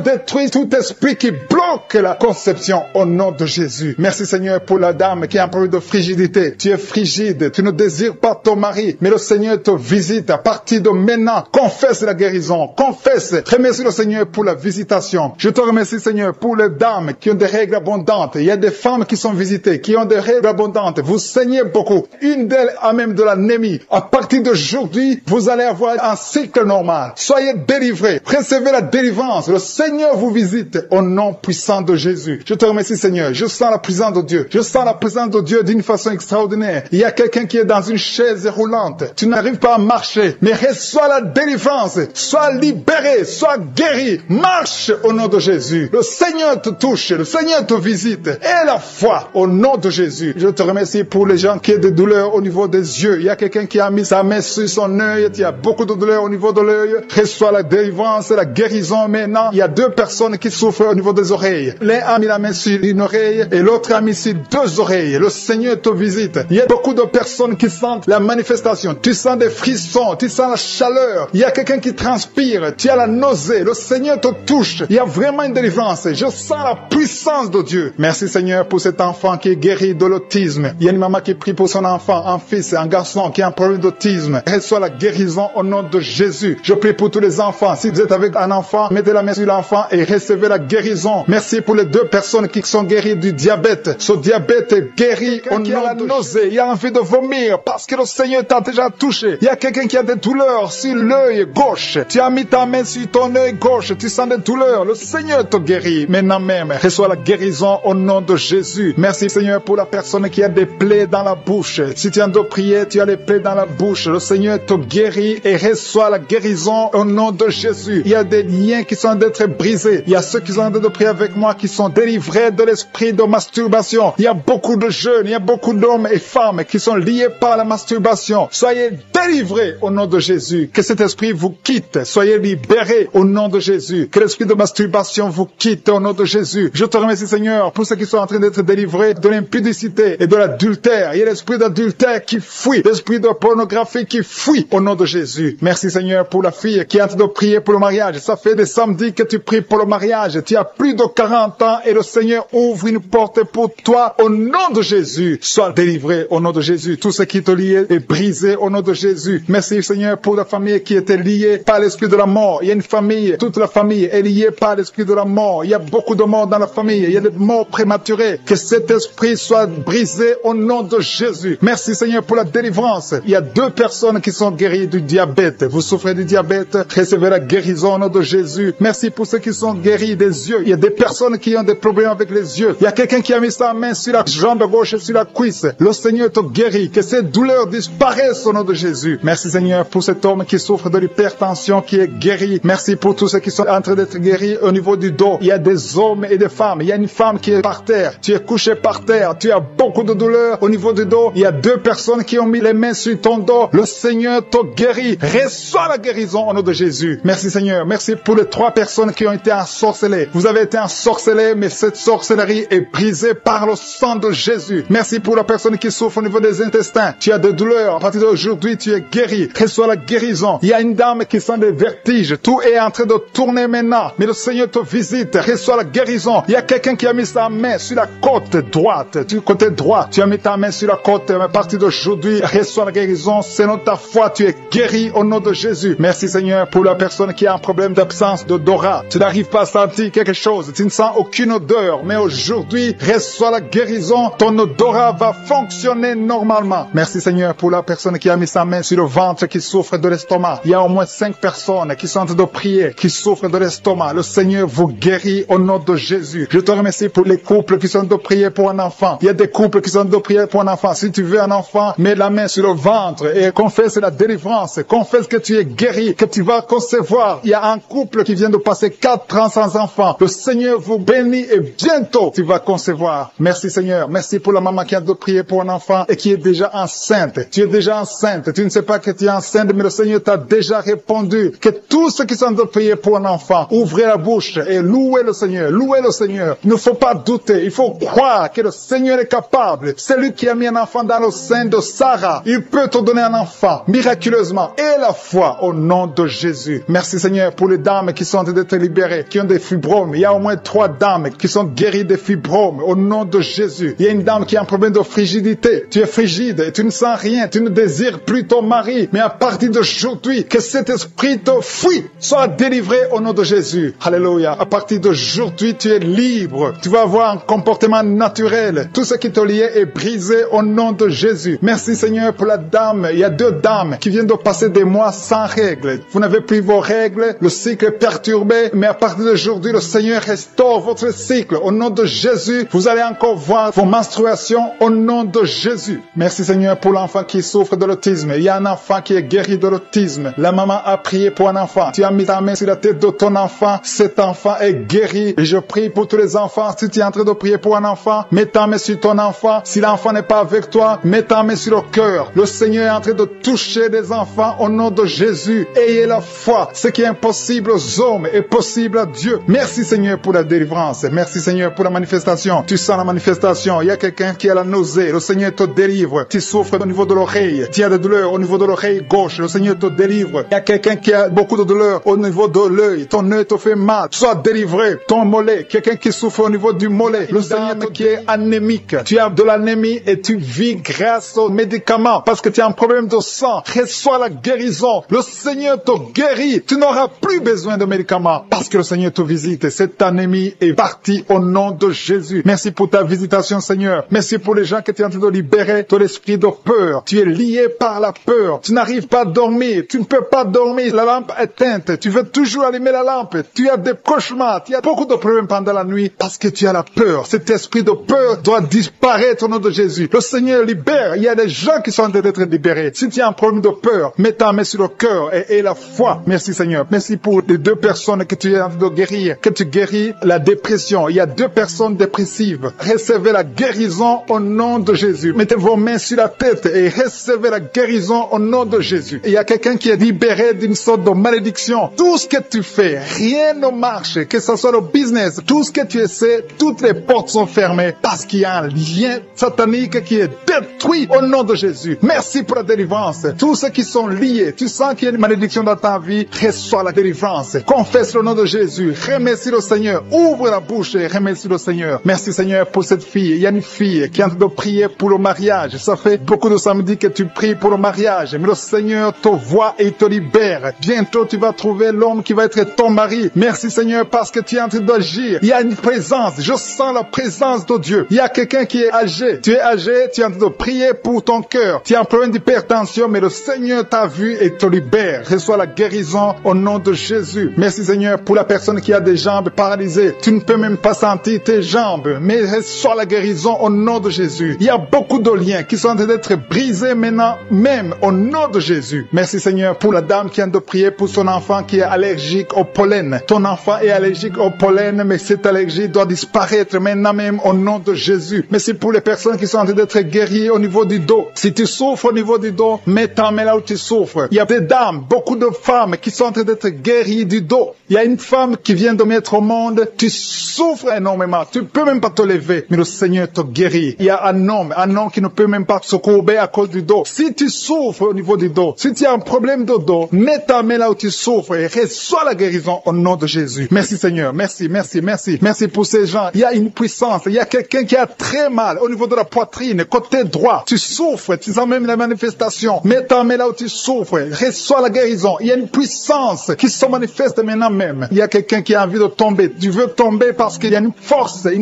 détruis tout esprit qui bloque la conception au nom de Jésus. Merci Seigneur pour la dame qui a un problème de frigidité. Tu es frigide. Tu ne désires pas ton mari. Mais le Seigneur te visite à partir de maintenant. Confesse la guérison. Confesse. Remercie le Seigneur pour la visitation. Je te remercie Seigneur pour les dames qui ont des règles abondantes. Il y a des femmes qui sont visitées, qui ont des règles abondantes. Vous saignez beaucoup. Une d'elles a même de l'anémie. À partir d'aujourd'hui, vous allez avoir un cycle normal. Soyez délivrés. Recevez la délivrance. Le Seigneur vous visite au nom puissant de Jésus. Je te remercie Seigneur. Je sens la présence de Dieu. Je sens la présence de Dieu d'une façon extraordinaire. Il y a quelqu'un qui est dans une chaise roulante. Tu n'arrives pas à marcher, mais reçois la délivrance. Sois libéré, sois guéri. Marche au nom de Jésus. Le Seigneur te touche. Le Seigneur te visite. Et la foi au nom de Jésus. Je te remercie pour les gens qui ont des douleurs au niveau des yeux. Il y a quelqu'un qui a mis sa main sur son œil. Il y a beaucoup de douleurs au niveau de l'œil. Reçois la délivrance, la guérison maintenant. Il y a 2 personnes qui souffrent au niveau des oreilles. L'un a mis la main sur une oreille et l'autre a mis sur 2 oreilles. Le Seigneur te visite. Il y a beaucoup de personnes qui sentent la manifestation manifestation. Tu sens des frissons, tu sens la chaleur. Il y a quelqu'un qui transpire, tu as la nausée. Le Seigneur te touche. Il y a vraiment une délivrance. Je sens la puissance de Dieu. Merci Seigneur pour cet enfant qui est guéri de l'autisme. Il y a une maman qui prie pour son enfant, un fils et un garçon qui a un problème d'autisme. Reçois la guérison au nom de Jésus. Je prie pour tous les enfants. Si vous êtes avec un enfant, mettez la main sur l'enfant et recevez la guérison. Merci pour les 2 personnes qui sont guéries du diabète. Ce diabète est guéri au nom de nausée. Il a envie de vomir parce que le Seigneur t'a déjà touché. Il y a quelqu'un qui a des douleurs sur l'œil gauche. Tu as mis ta main sur ton œil gauche. Tu sens des douleurs. Le Seigneur te guérit. Maintenant même, reçois la guérison au nom de Jésus. Merci Seigneur pour la personne qui a des plaies dans la bouche. Si tu es en train de prier, tu as les plaies dans la bouche. Le Seigneur te guérit et reçoit la guérison au nom de Jésus. Il y a des liens qui sont d'être brisés. Il y a ceux qui sont en train de prier avec moi qui sont délivrés de l'esprit de masturbation. Il y a beaucoup de jeunes, il y a beaucoup d'hommes et femmes qui sont liés par la masturbation. Soyez délivrés au nom de Jésus. Que cet esprit vous quitte. Soyez libérés au nom de Jésus. Que l'esprit de masturbation vous quitte au nom de Jésus. Je te remercie Seigneur pour ceux qui sont en train d'être délivrés de l'impudicité et de l'adultère. Il y a l'esprit d'adultère qui fuit. L'esprit de pornographie qui fuit au nom de Jésus. Merci Seigneur pour la fille qui est en train de prier pour le mariage. Ça fait des samedis que tu pries pour le mariage. Tu as plus de 40 ans et le Seigneur ouvre une porte pour toi au nom de Jésus. Sois délivré au nom de Jésus. Tout ce qui te liait est brisé au nom de Jésus. Merci Seigneur pour la famille qui était liée par l'esprit de la mort. Il y a une famille, toute la famille est liée par l'esprit de la mort. Il y a beaucoup de morts dans la famille. Il y a des morts prématurées. Que cet esprit soit brisé au nom de Jésus. Merci Seigneur pour la délivrance. Il y a 2 personnes qui sont guéries du diabète. Vous souffrez du diabète, recevez la guérison au nom de Jésus. Merci pour ceux qui sont guéris des yeux. Il y a des personnes qui ont des problèmes avec les yeux. Il y a quelqu'un qui a mis sa main sur la jambe gauche et sur la cuisse. Le Seigneur te guérit. Que ces douleurs disparaissent au nom de Jésus. Merci Seigneur pour cet homme qui souffre de l'hypertension qui est guéri. Merci pour tous ceux qui sont en train d'être guéris au niveau du dos. Il y a des hommes et des femmes. Il y a une femme qui est par terre. Tu es couché par terre. Tu as beaucoup de douleurs au niveau du dos. Il y a 2 personnes qui ont mis les mains sur ton dos. Le Seigneur te guérit. Reçois la guérison au nom de Jésus. Merci Seigneur. Merci pour les 3 personnes qui ont été ensorcelées. Vous avez été ensorcelés, mais cette sorcellerie est brisée par le sang de Jésus. Merci pour la personne qui souffre au niveau des intestins. Tu as des douleurs. À partir d'aujourd'hui, tu es guéri. Reçois la guérison. Il y a une dame qui sent des vertiges. Tout est en train de tourner maintenant. Mais le Seigneur te visite. Reçois la guérison. Il y a quelqu'un qui a mis sa main sur la côte droite. Du côté droit, tu as mis ta main sur la côte. Mais à partir d'aujourd'hui, reçois la guérison. Selon ta foi, tu es guéri au nom de Jésus. Merci Seigneur pour la personne qui a un problème d'absence d'odorat. Tu n'arrives pas à sentir quelque chose. Tu ne sens aucune odeur. Mais aujourd'hui, reçois la guérison. Ton odorat va fonctionner normalement. Merci Seigneur pour la personne qui a mis sa main sur le ventre qui souffre de l'estomac. Il y a au moins 5 personnes qui sont en train de prier, qui souffrent de l'estomac. Le Seigneur vous guérit au nom de Jésus. Je te remercie pour les couples qui sont en train de prier pour un enfant. Il y a des couples qui sont en train de prier pour un enfant. Si tu veux un enfant, mets la main sur le ventre et confesse la délivrance. Confesse que tu es guéri, que tu vas concevoir. Il y a un couple qui vient de passer 4 ans sans enfant. Le Seigneur vous bénit et bientôt tu vas concevoir. Merci Seigneur. Merci pour la maman qui a de prier pour un enfant et qui est déjà enceinte. Tu es déjà enceinte. Tu ne sais pas que tu es enceinte, mais le Seigneur t'a déjà répondu. Que tous ceux qui sont de prier pour un enfant, ouvrez la bouche et louez le Seigneur. Louez le Seigneur. Il ne faut pas douter. Il faut croire que le Seigneur est capable. C'est lui qui a mis un enfant dans le sein de Sarah. Il peut te donner un enfant miraculeusement. Et la foi au nom de Jésus. Merci Seigneur pour les dames qui sont en train d'être libérées, qui ont des fibromes. Il y a au moins 3 dames qui sont guéries des fibromes au nom de Jésus. Il y a une dame qui a un problème de frigidité. Tu es frigide et tu ne sens rien. Tu ne désires plus ton mari. Mais à partir d'aujourd'hui, que cet esprit te fuit. Sois délivré au nom de Jésus. Alléluia. À partir d'aujourd'hui, tu es libre. Tu vas avoir un comportement naturel. Tout ce qui te liait est brisé au nom de Jésus. Merci Seigneur pour la dame. Il y a 2 dames qui viennent de passer des mois sans règles. Vous n'avez plus vos règles. Le cycle est perturbé. Mais à partir d'aujourd'hui, le Seigneur restaure votre cycle. Au nom de Jésus, vous allez encore voir vos menstruations au nom de Jésus. Merci Seigneur pour l'enfant qui souffre de l'autisme. Il y a un enfant qui est guéri de l'autisme. La maman a prié pour un enfant. Tu as mis ta main sur la tête de ton enfant. Cet enfant est guéri. Et je prie pour tous les enfants. Si tu es en train de prier pour un enfant, mets ta main sur ton enfant. Si l'enfant n'est pas avec toi, mets ta main sur le cœur. Le Seigneur est en train de toucher les enfants au nom de Jésus. Ayez la foi. Ce qui est impossible aux hommes est possible à Dieu. Merci Seigneur pour la délivrance. Merci Seigneur pour la manifestation. Tu sens la manifestation. Il y a quelqu'un qui a la nausée. Le Seigneur te délivre. Tu souffres au niveau de l'oreille. l'oreille. Tu as des douleurs au niveau de l'oreille gauche. Le Seigneur te délivre. Il y a quelqu'un qui a beaucoup de douleurs au niveau de l'œil. Ton œil te fait mal. Sois délivré. Ton mollet. Quelqu'un qui souffre au niveau du mollet. Le Seigneur qui est anémique. Tu as de l'anémie et tu vis grâce aux médicaments parce que tu as un problème de sang. Reçois la guérison. Le Seigneur te guérit. Tu n'auras plus besoin de médicaments parce que le Seigneur te visite. Cette anémie est partie au nom de Jésus. Merci pour ta visitation, Seigneur. Merci pour les gens que tu es en train de libérer de l'esprit de peur. Tu es lié par la peur. Tu n'arrives pas à dormir. Tu ne peux pas dormir. La lampe est éteinte. Tu veux toujours allumer la lampe. Tu as des cauchemars. Tu as beaucoup de problèmes pendant la nuit parce que tu as la peur. Cet esprit de peur doit disparaître au nom de Jésus. Le Seigneur libère. Il y a des gens qui sont en train d'être libérés. Si tu as un problème de peur, mets ta main sur le cœur et la foi. Merci, Seigneur. Merci pour les 2 personnes que tu es en train de guérir. Que tu guéris la dépression. Il y a 2 personnes dépressives. Recevez la guérison au nom de Jésus. Mettez vos mains sur la tête et recevez la guérison au nom de Jésus. Il y a quelqu'un qui est libéré d'une sorte de malédiction. Tout ce que tu fais, rien ne marche. Que ce soit le business, tout ce que tu essaies, toutes les portes sont fermées parce qu'il y a un lien satanique qui est détruit au nom de Jésus. Merci pour la délivrance. Tous ceux qui sont liés, tu sens qu'il y a une malédiction dans ta vie, reçois la délivrance. Confesse le nom de Jésus. Remercie le Seigneur. Ouvre la bouche et remercie le Seigneur. Merci Seigneur pour cette fille. Il y a une fille qui est en train de prier pour le mariage. Ça fait beaucoup de samedis que tu pries pour le mariage. Mais le Seigneur te voit et te libère. Bientôt tu vas trouver l'homme qui va être ton mari. Merci Seigneur parce que tu es en train d'agir. Il y a une présence. Je sens la présence de Dieu. Il y a quelqu'un qui est âgé. Tu es âgé, tu es en train de prier pour ton cœur. Tu as un problème d'hypertension, mais le Seigneur t'a vu et te libère. Reçois la guérison au nom de Jésus. Merci Seigneur pour la personne qui a des jambes paralysées. Tu ne peux même pas sentir tes jambes, mais reçois la guérison au nom de Jésus. Il y a beaucoup de liens qui sont en train d'être brisés maintenant, même au nom de Jésus. Merci Seigneur pour la dame qui vient de prier pour son enfant qui est allergique au pollen. Ton enfant est allergique au pollen, mais cette allergie doit disparaître maintenant même au nom de Jésus. Merci pour les personnes qui sont en train d'être guéries au niveau du dos. Si tu souffres au niveau du dos, mets ta main là où tu souffres. Il y a des dames, beaucoup de femmes qui sont en train d'être guéries du dos. Il y a une femme qui vient de mettre au monde. Tu souffres énormément. Tu peux même pas te lever, mais le Seigneur te guérit. Il y a un homme qui ne peut même pas se courber à cause du dos. Si tu souffres au niveau du dos, si tu as un problème de dos, mets ta main là où tu souffres et reçois la guérison au nom de Jésus. Merci Seigneur. Merci, merci, merci. Merci pour ces gens. Il y a une puissance. Il y a quelqu'un qui a très mal au niveau de la poitrine, côté droit. Tu souffres, tu sens même la manifestation. Mets ta main là où tu souffres. Reçois la guérison. Il y a une puissance qui se manifeste maintenant même. Il y a quelqu'un qui a envie de tomber. Tu veux tomber parce qu'il y a une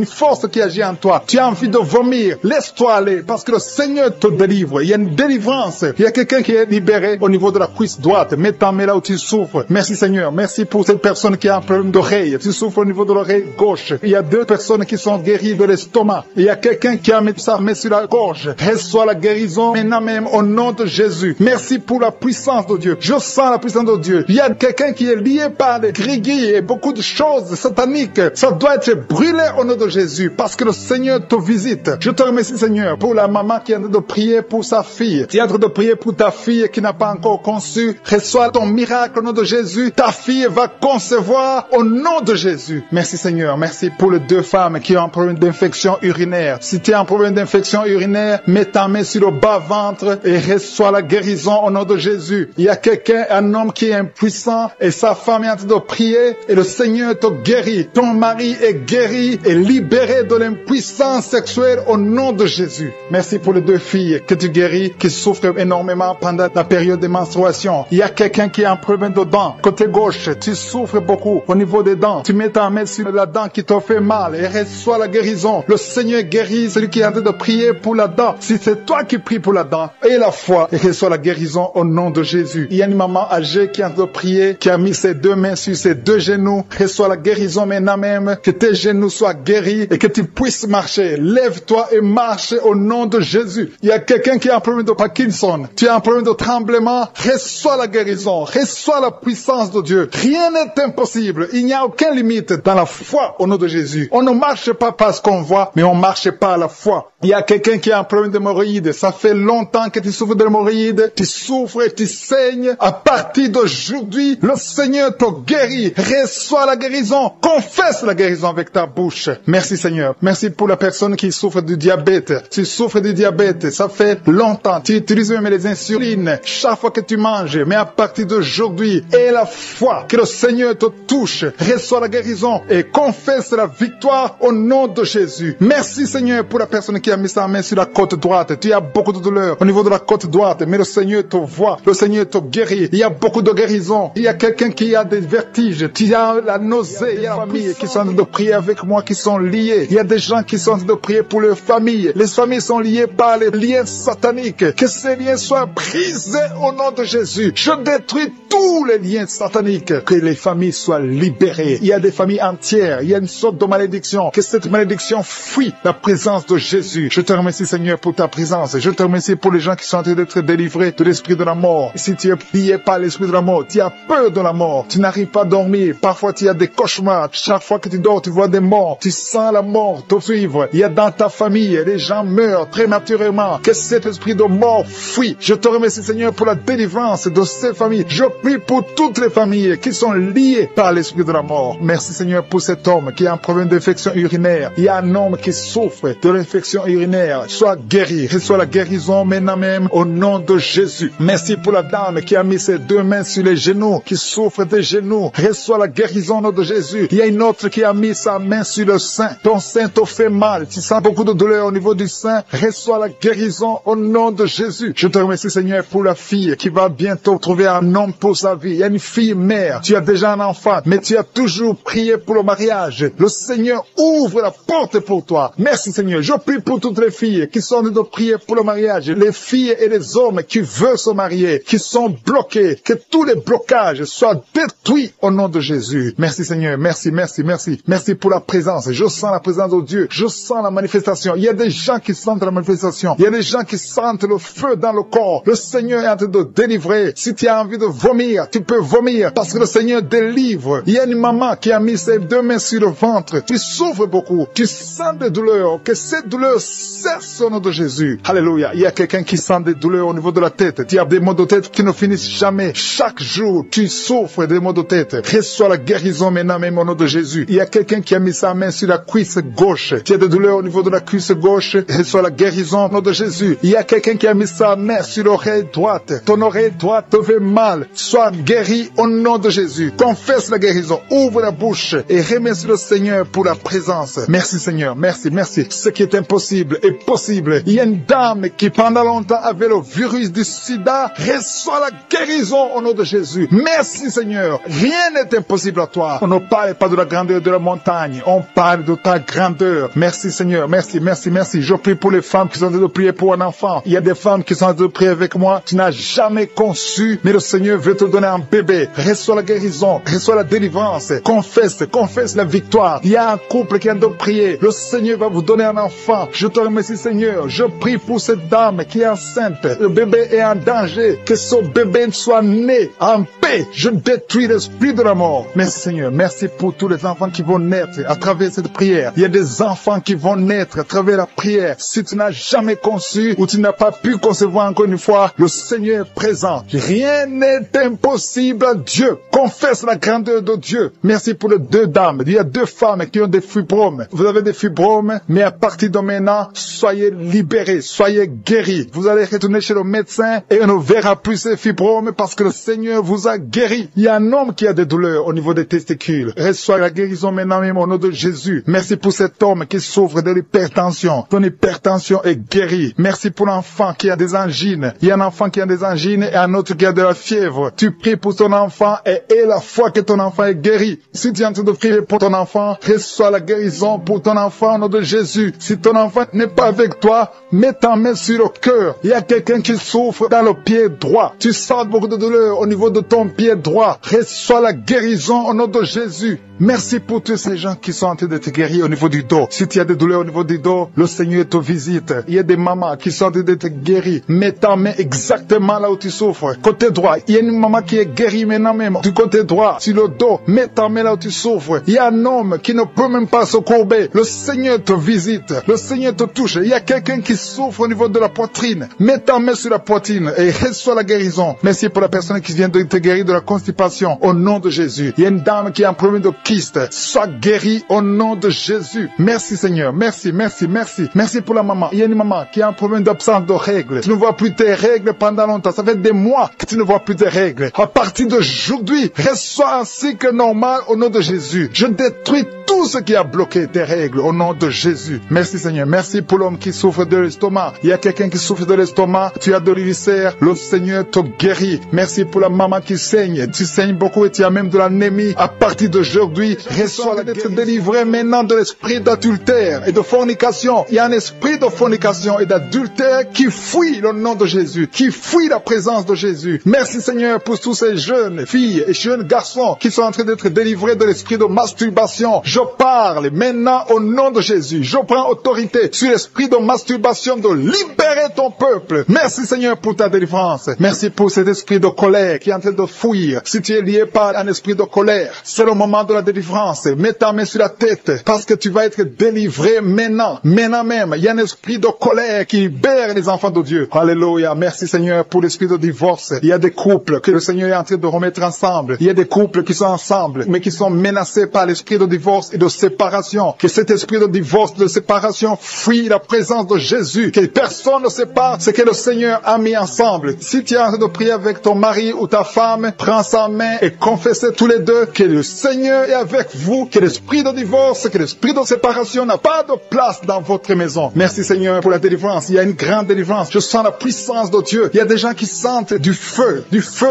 force qui agit en toi. Tu as envie de vomir. Laisse-toi aller parce que le Seigneur te délivre. Il y a une délivrance. Il y a quelqu'un qui est libéré au niveau de la cuisse droite. Mets ta main là où tu souffres. Merci Seigneur. Merci pour cette personne qui a un problème d'oreille. Tu souffres au niveau de l'oreille gauche. Il y a 2 personnes qui sont guéries de l'estomac. Il y a quelqu'un qui a mis sa main sur la gorge. Reçois la guérison maintenant même au nom de Jésus. Merci pour la puissance de Dieu. Je sens la puissance de Dieu. Il y a quelqu'un qui est lié par des grigui et beaucoup de choses sataniques. Ça doit être brûlé au nom de Jésus parce que le Seigneur te visite. Je te remercie Seigneur pour la maman qui est en train de prier pour sa fille. Tu es en train de prier pour ta fille qui n'a pas encore conçu. Reçois ton miracle au nom de Jésus. Ta fille va concevoir au nom de Jésus. Merci Seigneur. Merci pour les 2 femmes qui ont un problème d'infection urinaire. Si tu as un problème d'infection urinaire, mets ta main sur le bas-ventre et reçois la guérison au nom de Jésus. Il y a quelqu'un, un homme qui est impuissant et sa femme est en train de prier et le Seigneur te guérit. Ton mari est guéri et libéré de l'impuissance sexuelle au nom de Jésus. Merci pour les 2 filles que tu guéris qui souffrent énormément pendant la période de menstruation. Il y a quelqu'un qui a un problème de dents. Côté gauche, tu souffres beaucoup au niveau des dents. Tu mets ta main sur la dent qui te fait mal et reçois la guérison. Le Seigneur guérit celui qui est en train de prier pour la dent. Si c'est toi qui pries pour la dent, et la foi et reçois la guérison au nom de Jésus. Il y a une maman âgée qui est en train de prier, qui a mis ses 2 mains sur ses 2 genoux. Reçois la guérison maintenant même. Que tes genoux soient guéris et que tu puisses marcher. Lève-toi et marche au nom de Jésus. Il y a quelqu'un qui a un problème de Parkinson. Tu as un problème de tremblement. Reçois la guérison. Reçois la puissance de Dieu. Rien n'est impossible. Il n'y a aucune limite dans la foi au nom de Jésus. On ne marche pas parce qu'on voit, mais on marche pas à la foi. Il y a quelqu'un qui a un problème d'hémorroïdes. Ça fait longtemps que tu souffres d'hémorroïdes. Tu souffres et tu saignes. À partir d'aujourd'hui, le Seigneur te guérit. Reçois la guérison. Confesse la guérison avec ta bouche. Merci Seigneur. Merci pour la personne qui souffre du diabète. Tu souffres du diabète. Ça fait longtemps longtemps. Tu utilises même les insulines chaque fois que tu manges. Mais à partir d'aujourd'hui, aie la foi que le Seigneur te touche, reçois la guérison et confesse la victoire au nom de Jésus. Merci Seigneur pour la personne qui a mis sa main sur la côte droite. Tu as beaucoup de douleur au niveau de la côte droite, mais le Seigneur te voit, le Seigneur te guérit. Il y a beaucoup de guérison. Il y a quelqu'un qui a des vertiges, tu as la nausée. Il y a des familles qui sont en train de prier avec moi, qui sont liées. Il y a des gens qui sont en train de prier pour leurs familles. Les familles sont liées par les liens sataniques. Que ces liens soient brisés au nom de Jésus. Je détruis tous les liens sataniques. Que les familles soient libérées. Il y a des familles entières. Il y a une sorte de malédiction. Que cette malédiction fuit la présence de Jésus. Je te remercie Seigneur pour ta présence. Je te remercie pour les gens qui sont en train d'être délivrés de l'esprit de la mort. Si tu es plié par l'esprit de la mort, tu as peur de la mort. Tu n'arrives pas à dormir. Parfois tu as des cauchemars. Chaque fois que tu dors, tu vois des morts. Tu sens la mort te suivre. Il y a dans ta famille, les gens meurent prématurément. Que cet esprit de mort fuit. Je te remercie Seigneur pour la délivrance de ces familles. Je prie pour toutes les familles qui sont liées par l'esprit de la mort. Merci Seigneur pour cet homme qui a un problème d'infection urinaire. Il y a un homme qui souffre de l'infection urinaire. Sois guéri. Reçois la guérison maintenant même au nom de Jésus. Merci pour la dame qui a mis ses deux mains sur les genoux, qui souffre des genoux. Reçois la guérison au nom de Jésus. Il y a une autre qui a mis sa main sur le sein. Ton sein te fait mal. Tu sens beaucoup de douleur au niveau du sein. Reçois la guérison au nom de Jésus. Je te remercie Seigneur pour la fille qui va bientôt trouver un homme pour sa vie. Il y a une fille mère. Tu as déjà un enfant, mais tu as toujours prié pour le mariage. Le Seigneur ouvre la porte pour toi. Merci Seigneur. Je prie pour toutes les filles qui sont en train de prier pour le mariage. Les filles et les hommes qui veulent se marier, qui sont bloqués. Que tous les blocages soient détruits au nom de Jésus. Merci Seigneur. Merci, merci, merci. Merci pour la présence. Je sens la présence de Dieu. Je sens la manifestation. Il y a des gens qui sentent la manifestation. Il y a des gens qui sentent le feu dans le corps. Le Seigneur est en train de délivrer. Si tu as envie de vomir, tu peux vomir parce que le Seigneur délivre. Il y a une maman qui a mis ses deux mains sur le ventre. Tu souffres beaucoup. Tu sens des douleurs. Que cette douleur cesse au nom de Jésus. Alléluia. Il y a quelqu'un qui sent des douleurs au niveau de la tête. Tu as des maux de tête qui ne finissent jamais. Chaque jour, tu souffres des maux de tête. Reçois la guérison maintenant même au nom de Jésus. Il y a quelqu'un qui a mis sa main sur la cuisse gauche. Tu as des douleurs au niveau de la cuisse gauche. Reçois la guérison au nom de Jésus. Il y a quelqu'un qui a mis sa main sur l'oreille droite. Ton oreille droite te fait mal. Sois guéri au nom de Jésus. Confesse la guérison. Ouvre la bouche et remercie le Seigneur pour la présence. Merci Seigneur. Merci, merci. Ce qui est impossible est possible. Il y a une dame qui pendant longtemps avait le virus du sida. Reçois la guérison au nom de Jésus. Merci Seigneur. Rien n'est impossible à toi. On ne parle pas de la grandeur de la montagne. On parle de ta grandeur. Merci Seigneur. Merci, merci, merci. Je prie pour les femmes qui sont en train de prier pour un enfant. Il y a des femmes qui sont en train de prier avec moi. Tu n'as jamais conçu, mais le Seigneur veut te donner un bébé. Reçois la guérison. Reçois la délivrance. Confesse la victoire. Il y a un couple qui est en train de prier. Le Seigneur va vous donner un enfant. Je te remercie Seigneur. Je prie pour cette dame qui est enceinte. Le bébé est en danger. Que ce bébé soit né en paix. Je détruis l'esprit de la mort. Merci Seigneur. Merci pour tous les enfants qui vont naître à travers cette prière. Il y a des enfants qui vont naître à travers la prière. Si tu n'as jamais conçu ou tu n'as pas pu concevoir encore une fois, le Seigneur est présent. Rien n'est impossible à Dieu. Confesse la grandeur de Dieu. Merci pour les deux dames. Il y a deux femmes qui ont des fibromes. Vous avez des fibromes, mais à partir de maintenant, soyez libérés, soyez guéris. Vous allez retourner chez le médecin et on ne verra plus ces fibromes parce que le Seigneur vous a guéri. Il y a un homme qui a des douleurs au niveau des testicules. Reçois la guérison maintenant même au nom de Jésus. Merci pour cet homme qui souffre de l'hypertension. Ton hypertension est guérie. Merci pour l'enfant qui a des angines. Il y a un enfant qui a des angines et un autre qui a de la fièvre. Tu pries pour ton enfant et aie la foi que ton enfant est guéri. Si tu es en train de prier pour ton enfant, reçois la guérison pour ton enfant au nom de Jésus. Si ton enfant n'est pas avec toi, mets ta main sur le cœur. Il y a quelqu'un qui souffre dans le pied droit. Tu sens beaucoup de douleur au niveau de ton pied droit. Reçois la guérison au nom de Jésus. Merci pour tous ces gens qui sont en train de te guérir au niveau du dos. Si tu as des douleurs au niveau du dos, le Seigneur te visite. Il y a des mamans qui sont en train de te guérir. Mets ta main exactement là où tu souffres. Côté droit, il y a une maman qui est guérie maintenant même. Du côté droit, sur le dos, mets ta main là où tu souffres. Il y a un homme qui ne peut même pas se courber. Le Seigneur te visite. Le Seigneur te touche. Il y a quelqu'un qui souffre au niveau de la poitrine. Mets ta main sur la poitrine et reçois la guérison. Merci pour la personne qui vient de te guérir de la constipation. Au nom de Jésus. Il y a une dame qui a un problème de kyste soit guéri au nom de Jésus. Merci Seigneur, merci. Merci pour la maman. Il y a une maman qui a un problème d'absence de règles. Tu ne vois plus tes règles pendant longtemps. Ça fait des mois que tu ne vois plus tes règles. À partir d'aujourd'hui, reçois un cycle normal au nom de Jésus. Je détruis tout ce qui a bloqué tes règles au nom de Jésus. Merci Seigneur. Merci pour l'homme qui souffre de l'estomac. Il y a quelqu'un qui souffre de l'estomac. Tu as de l'ulcère. Le Seigneur te guérit. Merci pour la maman qui saigne. Tu saignes beaucoup et tu as même de l'anémie. À partir d'aujourd'hui, reçois d'être délivré maintenant de l'esprit d'adultère et de fornication. Il y a un esprit de fornication et d'adultère qui fuit le nom de Jésus, qui fuit la présence de Jésus. Merci Seigneur pour tous ces jeunes filles et jeunes garçons qui sont en train d'être délivrés de l'esprit de masturbation. Je parle maintenant au nom de Jésus. Je prends autorité sur l'esprit de masturbation de libérer ton peuple. Merci Seigneur pour ta délivrance. Merci pour cet esprit de colère qui est en train de fuir. Si tu es lié par un esprit de colère, c'est le moment de la délivrance. Mets ta main sur la tête parce que tu vas être délivré maintenant. Maintenant même, il y a un esprit de colère qui libère les enfants de Dieu. Alléluia. Merci Seigneur pour l'esprit de divorce. Il y a des couples que le Seigneur est en train de remettre ensemble. Il y a des couples qui sont ensemble mais qui sont menacés par l'esprit de divorce et de séparation. Que cet esprit de divorce, de séparation fuit la présence de Jésus. Que personne ne sépare ce que le Seigneur a mis ensemble. Si tu es en train de prier avec ton mari ou ta femme, prends sa main et confessez tous les deux que le Seigneur est avec vous, que l'esprit de divorce, que l'esprit de séparation n'a pas de place dans votre maison. Merci Seigneur pour la délivrance. Il y a une grande délivrance. Je sens la puissance de Dieu. Il y a des gens qui sentent du feu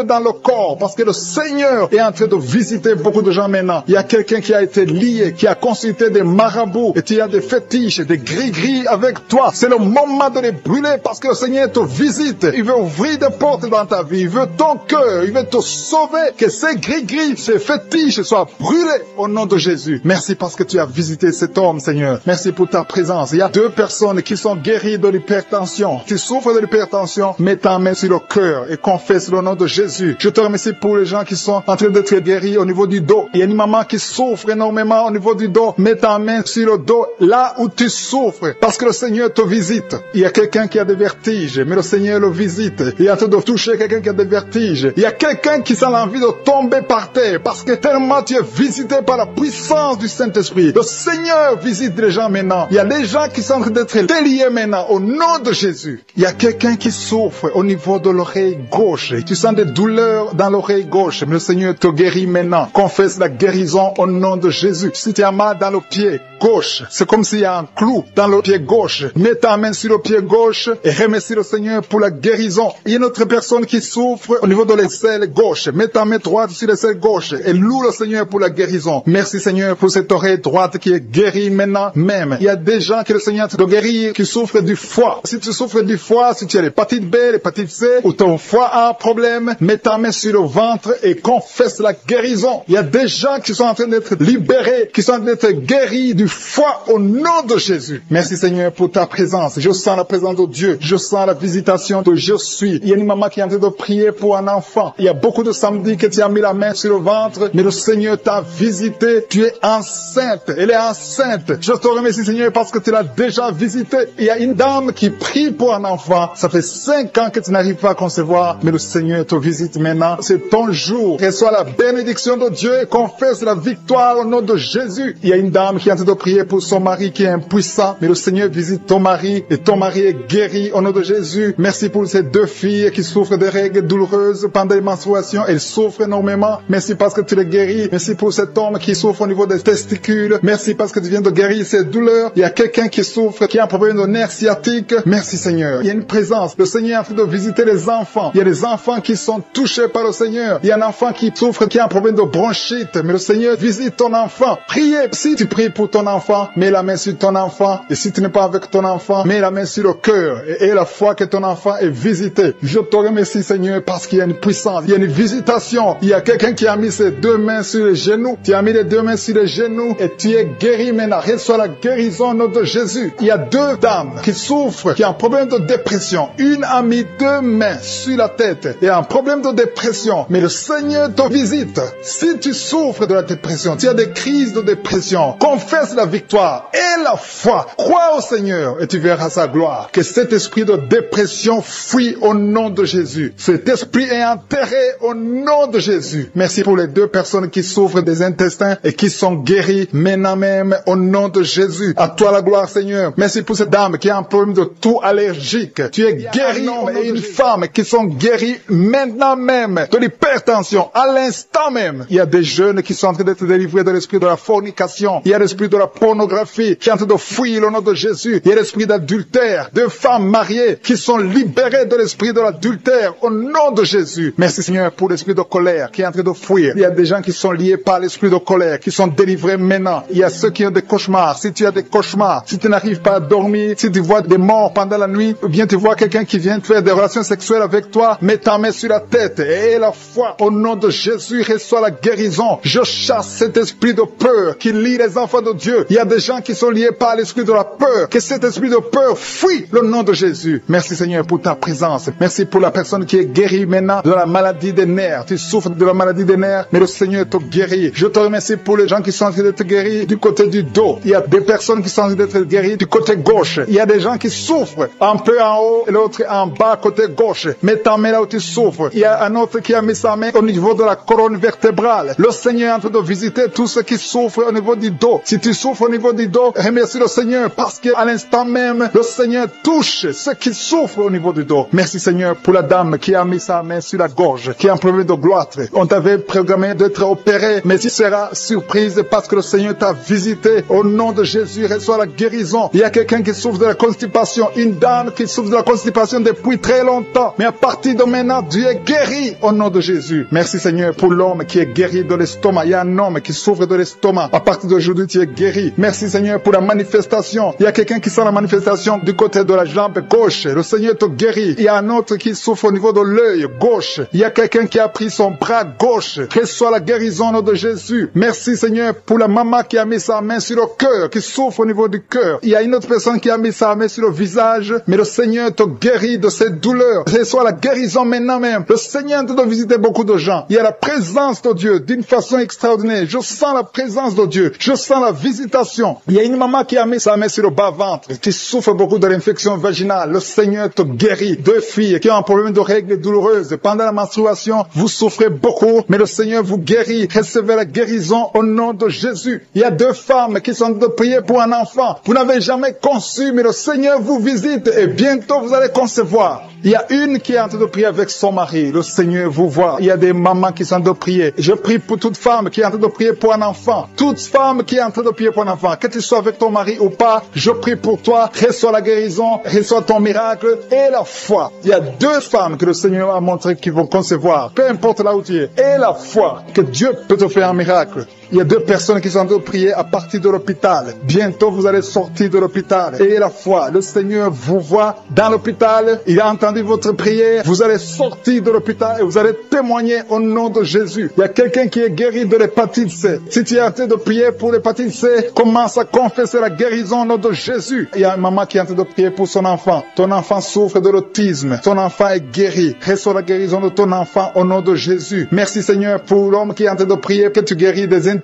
dans le corps parce que le Seigneur est en train de visiter beaucoup de gens maintenant. Il y a quelqu'un qui a été lié, qui a consulté des marabouts et tu as des fétiches, des gris-gris avec toi. C'est le moment de les brûler parce que le Seigneur te visite. Il veut ouvrir des portes dans ta vie. Il veut ton cœur. Il veut te sauver. Que ces gris-gris, ces fétiches soient brûlés au nom de Jésus. Merci parce que tu as visité cet homme, Seigneur. Merci pour ta présence. Il y a 2 personnes qui sont guéries de l'hypertension. Tu souffres de l'hypertension, mets ta main sur le cœur et confesse le nom de Jésus. Je te remercie pour les gens qui sont en train d'être guéris au niveau du dos. Il y a une maman qui souffre énormément au niveau du dos. Mets ta main sur le dos, là où tu souffres, parce que le Seigneur te visite. Il y a quelqu'un qui a des vertiges, mais le Seigneur le visite. Il est en train de toucher quelqu'un qui a des vertiges. Il y a quelqu'un qui sent l'envie de tomber par terre, parce que tellement tu es visité par la puissance du Saint-Esprit. Le Seigneur visite les gens maintenant. Il y a des gens qui sont en train d'être déliés maintenant, au nom de Jésus. Il y a quelqu'un qui souffre au niveau de l'oreille gauche. Tu sens des douleurs dans l'oreille gauche, mais le Seigneur te guérit maintenant. Confesse la guérison au nom de Jésus. Si tu as mal dans le pied gauche, c'est comme s'il y a un clou dans le pied gauche. Mets ta main sur le pied gauche et remercie le Seigneur pour la guérison. Il y a une autre personne qui souffre au niveau de l'aisselle gauche. Mets ta main droite sur l'aisselle gauche et loue le Seigneur pour la guérison. Merci Seigneur pour cette oreille droite qui est guérie maintenant même. Il y a des gens que le Seigneur te guérit qui souffrent du foie. Si tu souffres du foie, si tu as l'hépatite B, l'hépatite C, ou ton foie a un problème, mets ta main sur le ventre et confesse la guérison. Il y a des gens qui sont en train d'être libérés, qui sont en train d'être guéris du foie au nom de Jésus. Merci Seigneur pour ta présence. Je sens la présence de Dieu. Je sens la visitation de je suis. Il y a une maman qui est en train de prier pour un enfant. Il y a beaucoup de samedis que tu as mis la main sur le ventre, mais le Seigneur t'a visité. Tu es enceinte. Elle est enceinte. Je te remercie Seigneur parce que tu l'as déjà visité. Il y a une dame qui prie pour un enfant. Ça fait 5 ans que tu n'arrives pas à concevoir, mais le Seigneur te visite maintenant. C'est ton jour. Reçois la bénédiction de Dieu et confesse la victoire au nom de Jésus. Il y a une dame qui est en train de prier pour son mari qui est impuissant, mais le Seigneur visite ton mari et ton mari est guéri au nom de Jésus. Merci pour ces 2 filles qui souffrent de règles douloureuses pendant les menstruations. Elles souffrent énormément. Merci parce que tu les guéris. Merci pour cet homme qui souffre au niveau des testicules. Merci parce que tu viens de guérir ces douleurs. Il y a quelqu'un qui souffre, qui a un problème de nerf sciatique. Merci Seigneur. Il y a une présence. Le Seigneur est en train de visiter les enfants. Il y a des enfants qui sont touchés par le Seigneur. Il y a un enfant qui souffre, qui a un problème de bronchite. Mais le Seigneur visite ton enfant. Priez. Si tu pries pour ton enfant, mets la main sur ton enfant. Et si tu n'es pas avec ton enfant, mets la main sur le cœur. Et la foi que ton enfant est visité. Je te remercie Seigneur parce qu'il y a une puissance. Il y a une visitation. Il y a quelqu'un qui a mis ses 2 mains sur les genoux. Tu as mis les 2 mains sur les genoux et tu es guéri maintenant. Reçois la guérison au nom de Jésus. Il y a 2 dames qui souffrent, qui ont un problème de dépression. Une a mis 2 mains sur la tête et a un problème de dépression. Mais le Seigneur te visite. Si tu souffres de la dépression, tu as des crises crise de dépression. Confesse la victoire et la foi. Crois au Seigneur et tu verras sa gloire. Que cet esprit de dépression fuit au nom de Jésus. Cet esprit est enterré au nom de Jésus. Merci pour les 2 personnes qui souffrent des intestins et qui sont guéries maintenant même au nom de Jésus. À toi la gloire, Seigneur. Merci pour cette dame qui a un problème de toux allergique. Tu es guéri, un homme et une femme qui sont guéris maintenant même de l'hypertension, à l'instant même. Il y a des jeunes qui sont en train d'être délivrés de l'esprit de la fornication. Il y a l'esprit de la pornographie qui est en train de fuir au nom de Jésus. Il y a l'esprit d'adultère, de femmes mariées qui sont libérées de l'esprit de l'adultère au nom de Jésus. Merci Seigneur pour l'esprit de colère qui est en train de fuir. Il y a des gens qui sont liés par l'esprit de colère, qui sont délivrés maintenant. Il y a ceux qui ont des cauchemars. Si tu as des cauchemars, si tu n'arrives pas à dormir, si tu vois des morts pendant la nuit, ou bien tu vois quelqu'un qui vient faire des relations sexuelles avec toi, mets ta main sur la tête et la foi au nom de Jésus reçoit la guérison. Je chasse cet esprit de peur qui lie les enfants de Dieu. Il y a des gens qui sont liés par l'esprit de la peur. Que cet esprit de peur fuit le nom de Jésus. Merci Seigneur pour ta présence. Merci pour la personne qui est guérie maintenant de la maladie des nerfs. Tu souffres de la maladie des nerfs, mais le Seigneur te guérit. Je te remercie pour les gens qui sont en train d'être guéris du côté du dos. Il y a des personnes qui sont en train d'être guéries du côté gauche. Il y a des gens qui souffrent un peu en haut et l'autre en bas côté gauche. Mets ta main là où tu souffres. Il y a un autre qui a mis sa main au niveau de la colonne vertébrale. Le Seigneur est en train de visiter tous ceux qui souffrent au niveau du dos. Si tu souffres au niveau du dos, remercie le Seigneur parce qu'à l'instant même, le Seigneur touche ceux qui souffrent au niveau du dos. Merci Seigneur pour la dame qui a mis sa main sur la gorge, qui a un problème de gloître. On t'avait programmé d'être opéré, mais tu seras surprise parce que le Seigneur t'a visité. Au nom de Jésus, reçois la guérison. Il y a quelqu'un qui souffre de la constipation, une dame qui souffre de la constipation depuis très longtemps. Mais à partir de maintenant, Dieu est guéri au nom de Jésus. Merci Seigneur pour l'homme qui est guéri de l'estomac. Il y a un homme qui souffre de l'estomac. À partir d'aujourd'hui, tu es guéri. Merci Seigneur pour la manifestation. Il y a quelqu'un qui sent la manifestation du côté de la jambe gauche. Le Seigneur te guérit. Il y a un autre qui souffre au niveau de l'œil gauche. Il y a quelqu'un qui a pris son bras gauche. Reçois la guérison au nom de Jésus. Merci Seigneur pour la maman qui a mis sa main sur le cœur, qui souffre au niveau du cœur. Il y a une autre personne qui a mis sa main sur le visage, mais le Seigneur te guérit de ces douleurs. Reçois la guérison maintenant même. Le Seigneur est en train de visiter beaucoup de gens. Il y a la présence de Dieu d'une façon extraordinaire. Je sens la présence de Dieu. Je sens la visitation. Il y a une maman qui a mis sa main sur le bas-ventre, qui souffre beaucoup de l'infection vaginale. Le Seigneur te guérit. 2 filles qui ont un problème de règles douloureuses. Pendant la menstruation, vous souffrez beaucoup, mais le Seigneur vous guérit. Recevez la guérison au nom de Jésus. Il y a 2 femmes qui sont en train de prier pour un enfant. Vous n'avez jamais conçu, mais le Seigneur vous visite et bientôt vous allez concevoir. Il y a une qui est en train de prier avec son mari. Le Seigneur vous voit. Il y a des mamans qui sont en train de prier. Je prie pour toute femme qui est en train de prier pour un enfant. Toute femme qui est en train de prier pour un enfant. Que tu sois avec ton mari ou pas, je prie pour toi. Reçois la guérison, reçois ton miracle et la foi. Il y a 2 femmes que le Seigneur a montré qui vont concevoir. Peu importe là où tu es. Et la foi que Dieu peut te faire un miracle. Il y a 2 personnes qui sont en train de prier à partir de l'hôpital. Bientôt, vous allez sortir de l'hôpital. Ayez la foi. Le Seigneur vous voit dans l'hôpital. Il a entendu votre prière. Vous allez sortir de l'hôpital et vous allez témoigner au nom de Jésus. Il y a quelqu'un qui est guéri de l'hépatite C. Si tu es en train de prier pour l'hépatite C, commence à confesser la guérison au nom de Jésus. Il y a une maman qui est en train de prier pour son enfant. Ton enfant souffre de l'autisme. Ton enfant est guéri. Reçois la guérison de ton enfant au nom de Jésus. Merci Seigneur pour l'homme qui est en train de prier que tu guéris des intestins.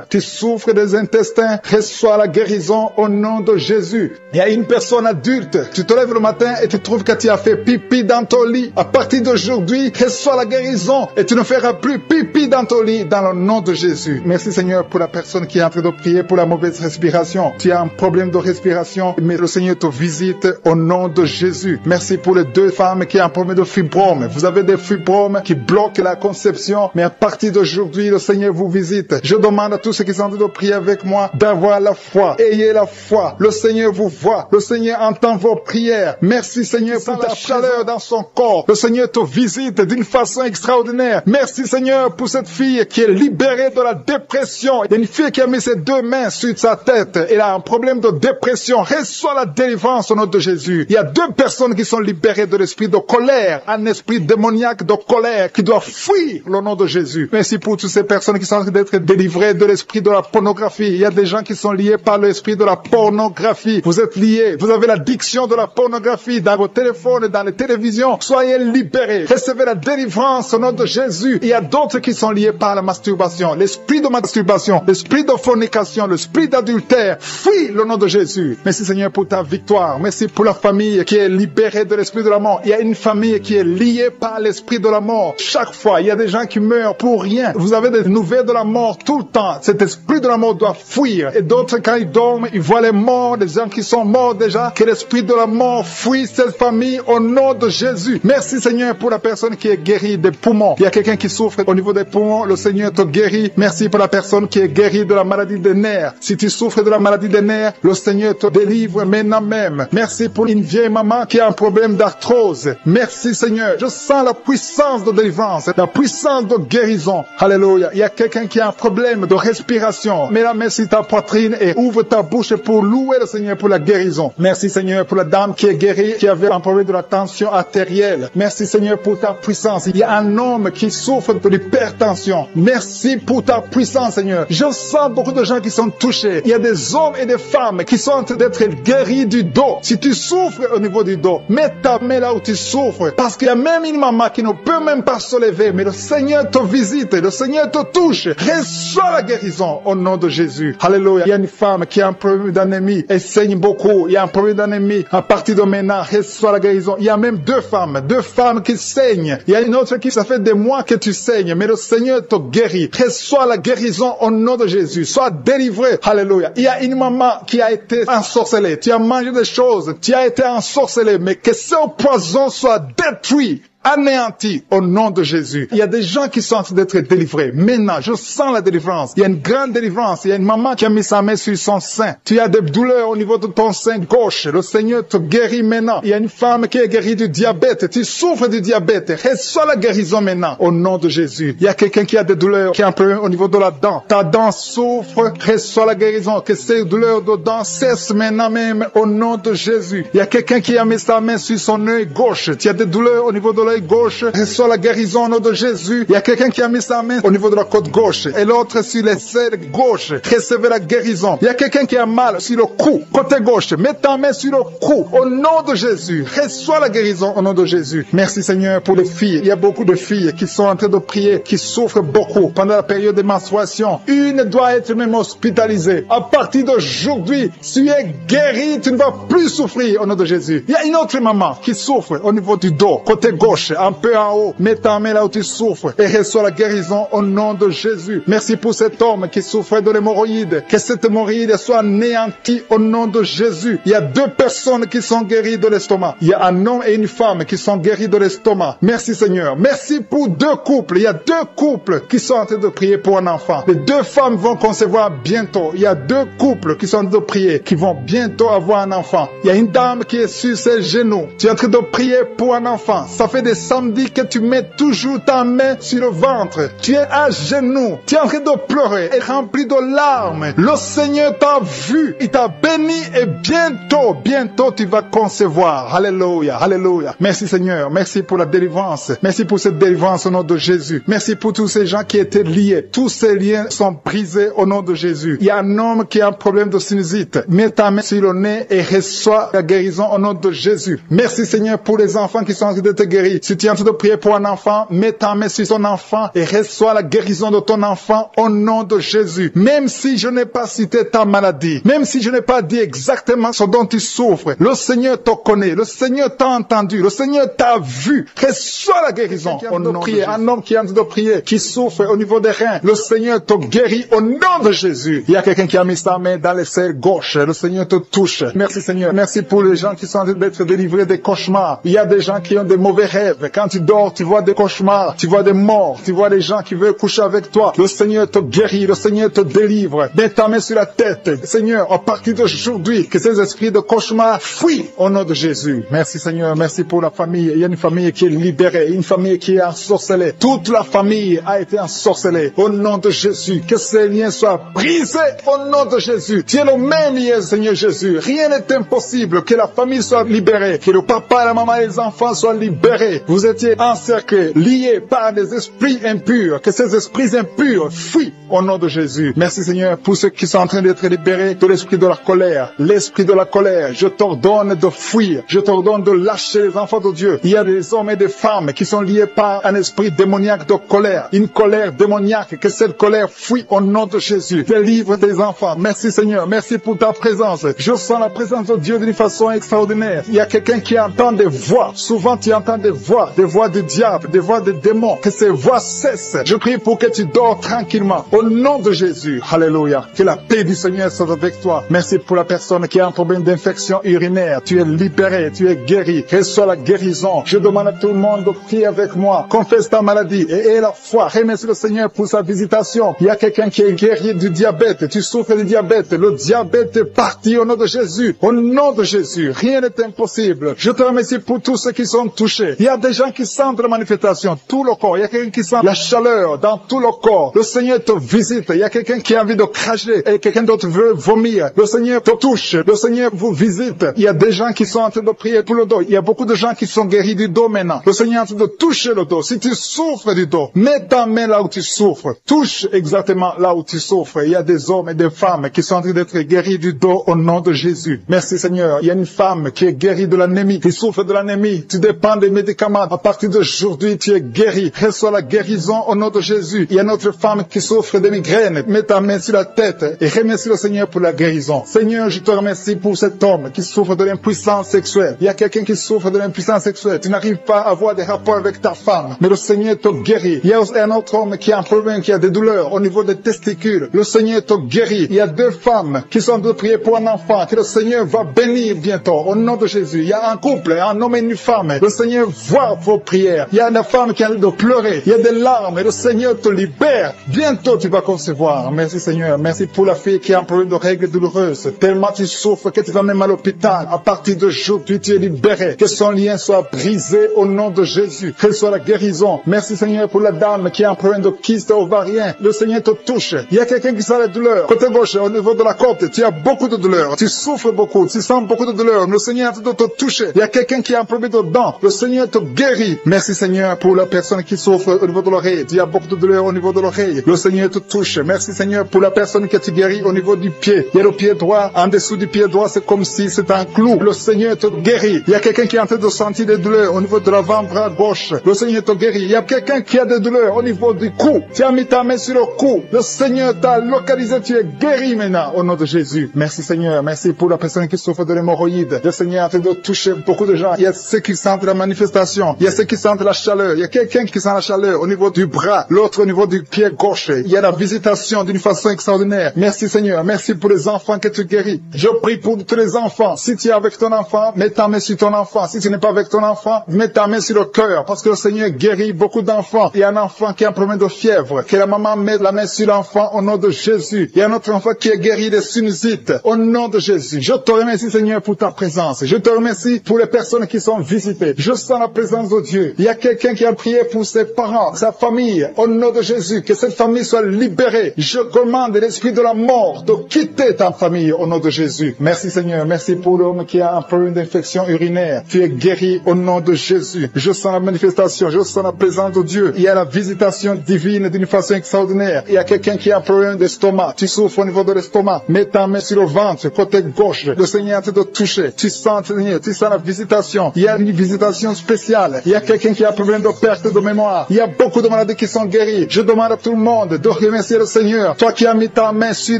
Tu souffres des intestins, reçois la guérison au nom de Jésus. Il y a une personne adulte, tu te lèves le matin et tu trouves que tu as fait pipi dans ton lit. À partir d'aujourd'hui, reçois la guérison et tu ne feras plus pipi dans ton lit dans le nom de Jésus. Merci Seigneur pour la personne qui est en train de prier pour la mauvaise respiration. Tu as un problème de respiration, mais le Seigneur te visite au nom de Jésus. Merci pour les 2 femmes qui ont un problème de fibrome. Vous avez des fibromes qui bloquent la conception, mais à partir d'aujourd'hui, le Seigneur vous visite. Je demande à tous ceux qui sont en train de prier avec moi d'avoir la foi. Ayez la foi. Le Seigneur vous voit. Le Seigneur entend vos prières. Merci Seigneur pour ta chaleur dans son corps. Le Seigneur te visite d'une façon extraordinaire. Merci Seigneur pour cette fille qui est libérée de la dépression. Il y a une fille qui a mis ses 2 mains sur sa tête. Elle a un problème de dépression. Reçois la délivrance au nom de Jésus. Il y a 2 personnes qui sont libérées de l'esprit de colère. Un esprit démoniaque de colère qui doit fuir le nom de Jésus. Merci pour toutes ces personnes qui sont en train d'être délivrées délivrés de l'esprit de la pornographie. Il y a des gens qui sont liés par l'esprit de la pornographie. Vous êtes liés. Vous avez l'addiction de la pornographie dans vos téléphones et dans les télévisions. Soyez libérés. Recevez la délivrance au nom de Jésus. Il y a d'autres qui sont liés par la masturbation. L'esprit de masturbation, l'esprit de fornication, l'esprit d'adultère. Fuis le nom de Jésus. Merci Seigneur pour ta victoire. Merci pour la famille qui est libérée de l'esprit de la mort. Il y a une famille qui est liée par l'esprit de la mort. Chaque fois, il y a des gens qui meurent pour rien. Vous avez des nouvelles de la mort tout le temps. Cet esprit de la mort doit fuir. Et d'autres, quand ils dorment, ils voient les morts, des gens qui sont morts déjà. Que l'esprit de la mort fuit cette famille au nom de Jésus. Merci Seigneur pour la personne qui est guérie des poumons. Il y a quelqu'un qui souffre au niveau des poumons. Le Seigneur te guérit. Merci pour la personne qui est guérie de la maladie des nerfs. Si tu souffres de la maladie des nerfs, le Seigneur te délivre maintenant même. Merci pour une vieille maman qui a un problème d'arthrose. Merci Seigneur. Je sens la puissance de délivrance, la puissance de guérison. Alléluia. Il y a quelqu'un qui a un problème de respiration. Mets la main sur ta poitrine et ouvre ta bouche pour louer le Seigneur pour la guérison. Merci Seigneur pour la dame qui est guérie, qui avait un problème de la tension artérielle. Merci Seigneur pour ta puissance. Il y a un homme qui souffre de l'hypertension. Merci pour ta puissance Seigneur. Je sens beaucoup de gens qui sont touchés. Il y a des hommes et des femmes qui sont en train d'être guéris du dos. Si tu souffres au niveau du dos, mets ta main là où tu souffres. Parce qu'il y a même une maman qui ne peut même pas se lever, mais le Seigneur te visite, le Seigneur te touche. Reçois la guérison au nom de Jésus. Alléluia. Il y a une femme qui a un problème d'anémie. Elle saigne beaucoup. Il y a un problème d'anémie. À partir de maintenant, reçois la guérison. Il y a même deux femmes qui saignent. Il y a une autre qui, ça fait des mois que tu saignes, mais le Seigneur te guérit. Reçois la guérison au nom de Jésus. Sois délivré. Alléluia. Il y a une maman qui a été ensorcelée. Tu as mangé des choses. Tu as été ensorcelé, mais que ce poison soit détruit, anéanti au nom de Jésus. Il y a des gens qui sont en train d'être délivrés. Maintenant, je sens la délivrance. Il y a une grande délivrance. Il y a une maman qui a mis sa main sur son sein. Tu as des douleurs au niveau de ton sein gauche. Le Seigneur te guérit maintenant. Il y a une femme qui est guérie du diabète. Tu souffres du diabète. Reçois la guérison maintenant au nom de Jésus. Il y a quelqu'un qui a des douleurs, qui a un problème au niveau de la dent. Ta dent souffre. Reçois la guérison. Que ces douleurs de dents cessent maintenant même au nom de Jésus. Il y a quelqu'un qui a mis sa main sur son œil gauche. Tu as des douleurs au niveau de l'œil gauche, reçois la guérison au nom de Jésus. Il y a quelqu'un qui a mis sa main au niveau de la côte gauche et l'autre sur l'aisselle gauche. Recevez la guérison. Il y a quelqu'un qui a mal sur le cou, côté gauche. Mets ta main sur le cou au nom de Jésus. Reçois la guérison au nom de Jésus. Merci Seigneur pour les filles. Il y a beaucoup de filles qui sont en train de prier, qui souffrent beaucoup pendant la période de menstruation. Une doit être même hospitalisée. À partir d'aujourd'hui, tu es guéri, tu ne vas plus souffrir au nom de Jésus. Il y a une autre maman qui souffre au niveau du dos, côté gauche, un peu en haut. Mets ta main là où tu souffres et reçois la guérison au nom de Jésus. Merci pour cet homme qui souffrait de l'hémorroïde. Que cette hémorroïde soit anéantie au nom de Jésus. Il y a deux personnes qui sont guéries de l'estomac. Il y a un homme et une femme qui sont guéris de l'estomac. Merci Seigneur. Merci pour deux couples. Il y a deux couples qui sont en train de prier pour un enfant. Les deux femmes vont concevoir bientôt. Il y a deux couples qui sont en train de prier, qui vont bientôt avoir un enfant. Il y a une dame qui est sur ses genoux. Tu es en train de prier pour un enfant. Ça fait des samedis que tu mets toujours ta main sur le ventre. Tu es à genoux. Tu es en train de pleurer et rempli de larmes. Le Seigneur t'a vu. Il t'a béni et bientôt tu vas concevoir. Alléluia. Alléluia. Merci Seigneur. Merci pour la délivrance. Merci pour cette délivrance au nom de Jésus. Merci pour tous ces gens qui étaient liés. Tous ces liens sont brisés au nom de Jésus. Il y a un homme qui a un problème de sinusite. Mets ta main sur le nez et reçois la guérison au nom de Jésus. Merci Seigneur pour les enfants qui sont en train de te guérir. Si tu es en train de prier pour un enfant, mets ta main sur son enfant et reçois la guérison de ton enfant au nom de Jésus. Même si je n'ai pas cité ta maladie, même si je n'ai pas dit exactement ce dont tu souffres, le Seigneur te connaît, le Seigneur t'a entendu, le Seigneur t'a vu. Reçois la guérison au nom de Jésus. Un homme qui est en train de prier, qui souffre au niveau des reins, le Seigneur te guérit au nom de Jésus. Il y a quelqu'un qui a mis sa main dans l'aisselle gauche, le Seigneur te touche. Merci Seigneur. Merci pour les gens qui sont en train d'être délivrés des cauchemars. Il y a des gens qui ont des mauvais rêves. Quand tu dors, tu vois des cauchemars, tu vois des morts, tu vois des gens qui veulent coucher avec toi. Le Seigneur te guérit, le Seigneur te délivre. Mets ta main sur la tête. Seigneur, à partir d'aujourd'hui, que ces esprits de cauchemar fuient au nom de Jésus. Merci Seigneur, merci pour la famille. Il y a une famille qui est libérée, une famille qui est ensorcelée. Toute la famille a été ensorcelée. Au nom de Jésus, que ces liens soient brisés au nom de Jésus. Tu es le même lien, Seigneur Jésus. Rien n'est impossible. Que la famille soit libérée, que le papa, la maman et les enfants soient libérés. encerclés. Vous étiez encerclés, liés par des esprits impurs. Que ces esprits impurs fuient au nom de Jésus. Merci Seigneur pour ceux qui sont en train d'être libérés de l'esprit de la colère. L'esprit de la colère, je t'ordonne de fuir. Je t'ordonne de lâcher les enfants de Dieu. Il y a des hommes et des femmes qui sont liés par un esprit démoniaque de colère. Une colère démoniaque. Que cette colère fuit au nom de Jésus. Délivre tes enfants. Merci Seigneur. Merci pour ta présence. Je sens la présence de Dieu d'une façon extraordinaire. Il y a quelqu'un qui entend des voix. Souvent tu entends des voix du diable, des voix des démons. Que ces voix cessent. Je prie pour que tu dors tranquillement. Au nom de Jésus. Alléluia. Que la paix du Seigneur soit avec toi. Merci pour la personne qui a un problème d'infection urinaire. Tu es libéré, tu es guéri. Reçois la guérison. Je demande à tout le monde de prier avec moi. Confesse ta maladie et aie la foi. Remercie le Seigneur pour sa visitation. Il y a quelqu'un qui est guéri du diabète. Tu souffres du diabète. Le diabète est parti au nom de Jésus. Au nom de Jésus. Rien n'est impossible. Je te remercie pour tous ceux qui sont touchés. Il y a des gens qui sentent la manifestation. Tout le corps. Il y a quelqu'un qui sent la chaleur dans tout le corps. Le Seigneur te visite. Il y a quelqu'un qui a envie de cracher et quelqu'un d'autre veut vomir. Le Seigneur te touche. Le Seigneur vous visite. Il y a des gens qui sont en train de prier pour le dos. Il y a beaucoup de gens qui sont guéris du dos maintenant. Le Seigneur est en train de toucher le dos. Si tu souffres du dos, mets ta main là où tu souffres. Touche exactement là où tu souffres. Il y a des hommes et des femmes qui sont en train d'être guéris du dos au nom de Jésus. Merci Seigneur. Il y a une femme qui est guérie de l'anémie, qui souffre de l'anémie. Tu dépends des médicaments. À partir d'aujourd'hui, tu es guéri. Reçois la guérison au nom de Jésus. Il y a une autre femme qui souffre de migraine. Mets ta main sur la tête et remercie le Seigneur pour la guérison. Seigneur, je te remercie pour cet homme qui souffre de l'impuissance sexuelle. Il y a quelqu'un qui souffre de l'impuissance sexuelle. Tu n'arrives pas à avoir des rapports avec ta femme, mais le Seigneur te guérit. Il y a un autre homme qui a un problème, qui a des douleurs au niveau des testicules. Le Seigneur te guérit. Il y a deux femmes qui sont de prier pour un enfant que le Seigneur va bénir bientôt au nom de Jésus. Il y a un couple, un homme et une femme. Le Seigneur voit vos prières. Il y a une femme qui a envie de pleurer. Il y a des larmes et le Seigneur te libère. Bientôt tu vas concevoir. Merci Seigneur. Merci pour la fille qui a un problème de règles douloureuses. Tellement tu souffres que tu vas même à l'hôpital. À partir d'aujourd'hui, tu es libéré. Que son lien soit brisé au nom de Jésus. Que soit la guérison. Merci Seigneur pour la dame qui a un problème de kyste ovarien. Le Seigneur te touche. Il y a quelqu'un qui sent la douleur. Côté gauche, au niveau de la côte, tu as beaucoup de douleur. Tu souffres beaucoup. Tu sens beaucoup de douleur. Le Seigneur te touche. Il y a quelqu'un qui a un problème de dents. Le Seigneur te guérit. Merci Seigneur pour la personne qui souffre au niveau de l'oreille. Tu as beaucoup de douleur au niveau de l'oreille. Le Seigneur te touche. Merci Seigneur pour la personne qui te guérit au niveau du pied. Il y a le pied droit. En dessous du pied droit, c'est comme si c'était un clou. Le Seigneur te guérit. Il y a quelqu'un qui est en train de sentir des douleurs au niveau de l'avant-bras gauche. Le Seigneur te guérit. Il y a quelqu'un qui a des douleurs au niveau du cou. Tu as mis ta main sur le cou. Le Seigneur t'a localisé. Tu es guéri maintenant au nom de Jésus. Merci Seigneur. Merci pour la personne qui souffre de l'hémorroïde. Le Seigneur est en train de toucher beaucoup de gens. Il y a ceux qui sentent la manifestation. Il y a ceux qui sentent la chaleur. Il y a quelqu'un qui sent la chaleur au niveau du bras. L'autre au niveau du pied gauche. Il y a la visitation d'une façon extraordinaire. Merci Seigneur. Merci pour les enfants que tu guéris. Je prie pour tous les enfants. Si tu es avec ton enfant, mets ta main sur ton enfant. Si tu n'es pas avec ton enfant, mets ta main sur le cœur. Parce que le Seigneur guérit beaucoup d'enfants. Il y a un enfant qui a un problème de fièvre. Que la maman mette la main sur l'enfant au nom de Jésus. Il y a un autre enfant qui est guéri des sinusites. Au nom de Jésus. Je te remercie Seigneur pour ta présence. Je te remercie pour les personnes qui sont visitées. Je sens la présence de Dieu. Il y a quelqu'un qui a prié pour ses parents, sa famille. Au nom de Jésus. Que cette famille soit libérée. Je commande l'esprit de la mort de quitter ta famille au nom de Jésus. Merci Seigneur. Merci pour l'homme qui a un problème d'infection urinaire. Tu es guéri au nom de Jésus. Je sens la manifestation. Je sens la présence de Dieu. Il y a la visitation divine d'une façon extraordinaire. Il y a quelqu'un qui a un problème d'estomac. Tu souffres au niveau de l'estomac. Mets ta main sur le ventre, côté gauche. Le Seigneur te touche. Tu sens, Seigneur, tu sens la visitation. Il y a une visitation spéciale. Il y a quelqu'un qui a un problème de perte de mémoire. Il y a beaucoup de maladies qui sont guéries. Je demande à tout le monde de remercier le Seigneur. Toi qui as mis ta main sur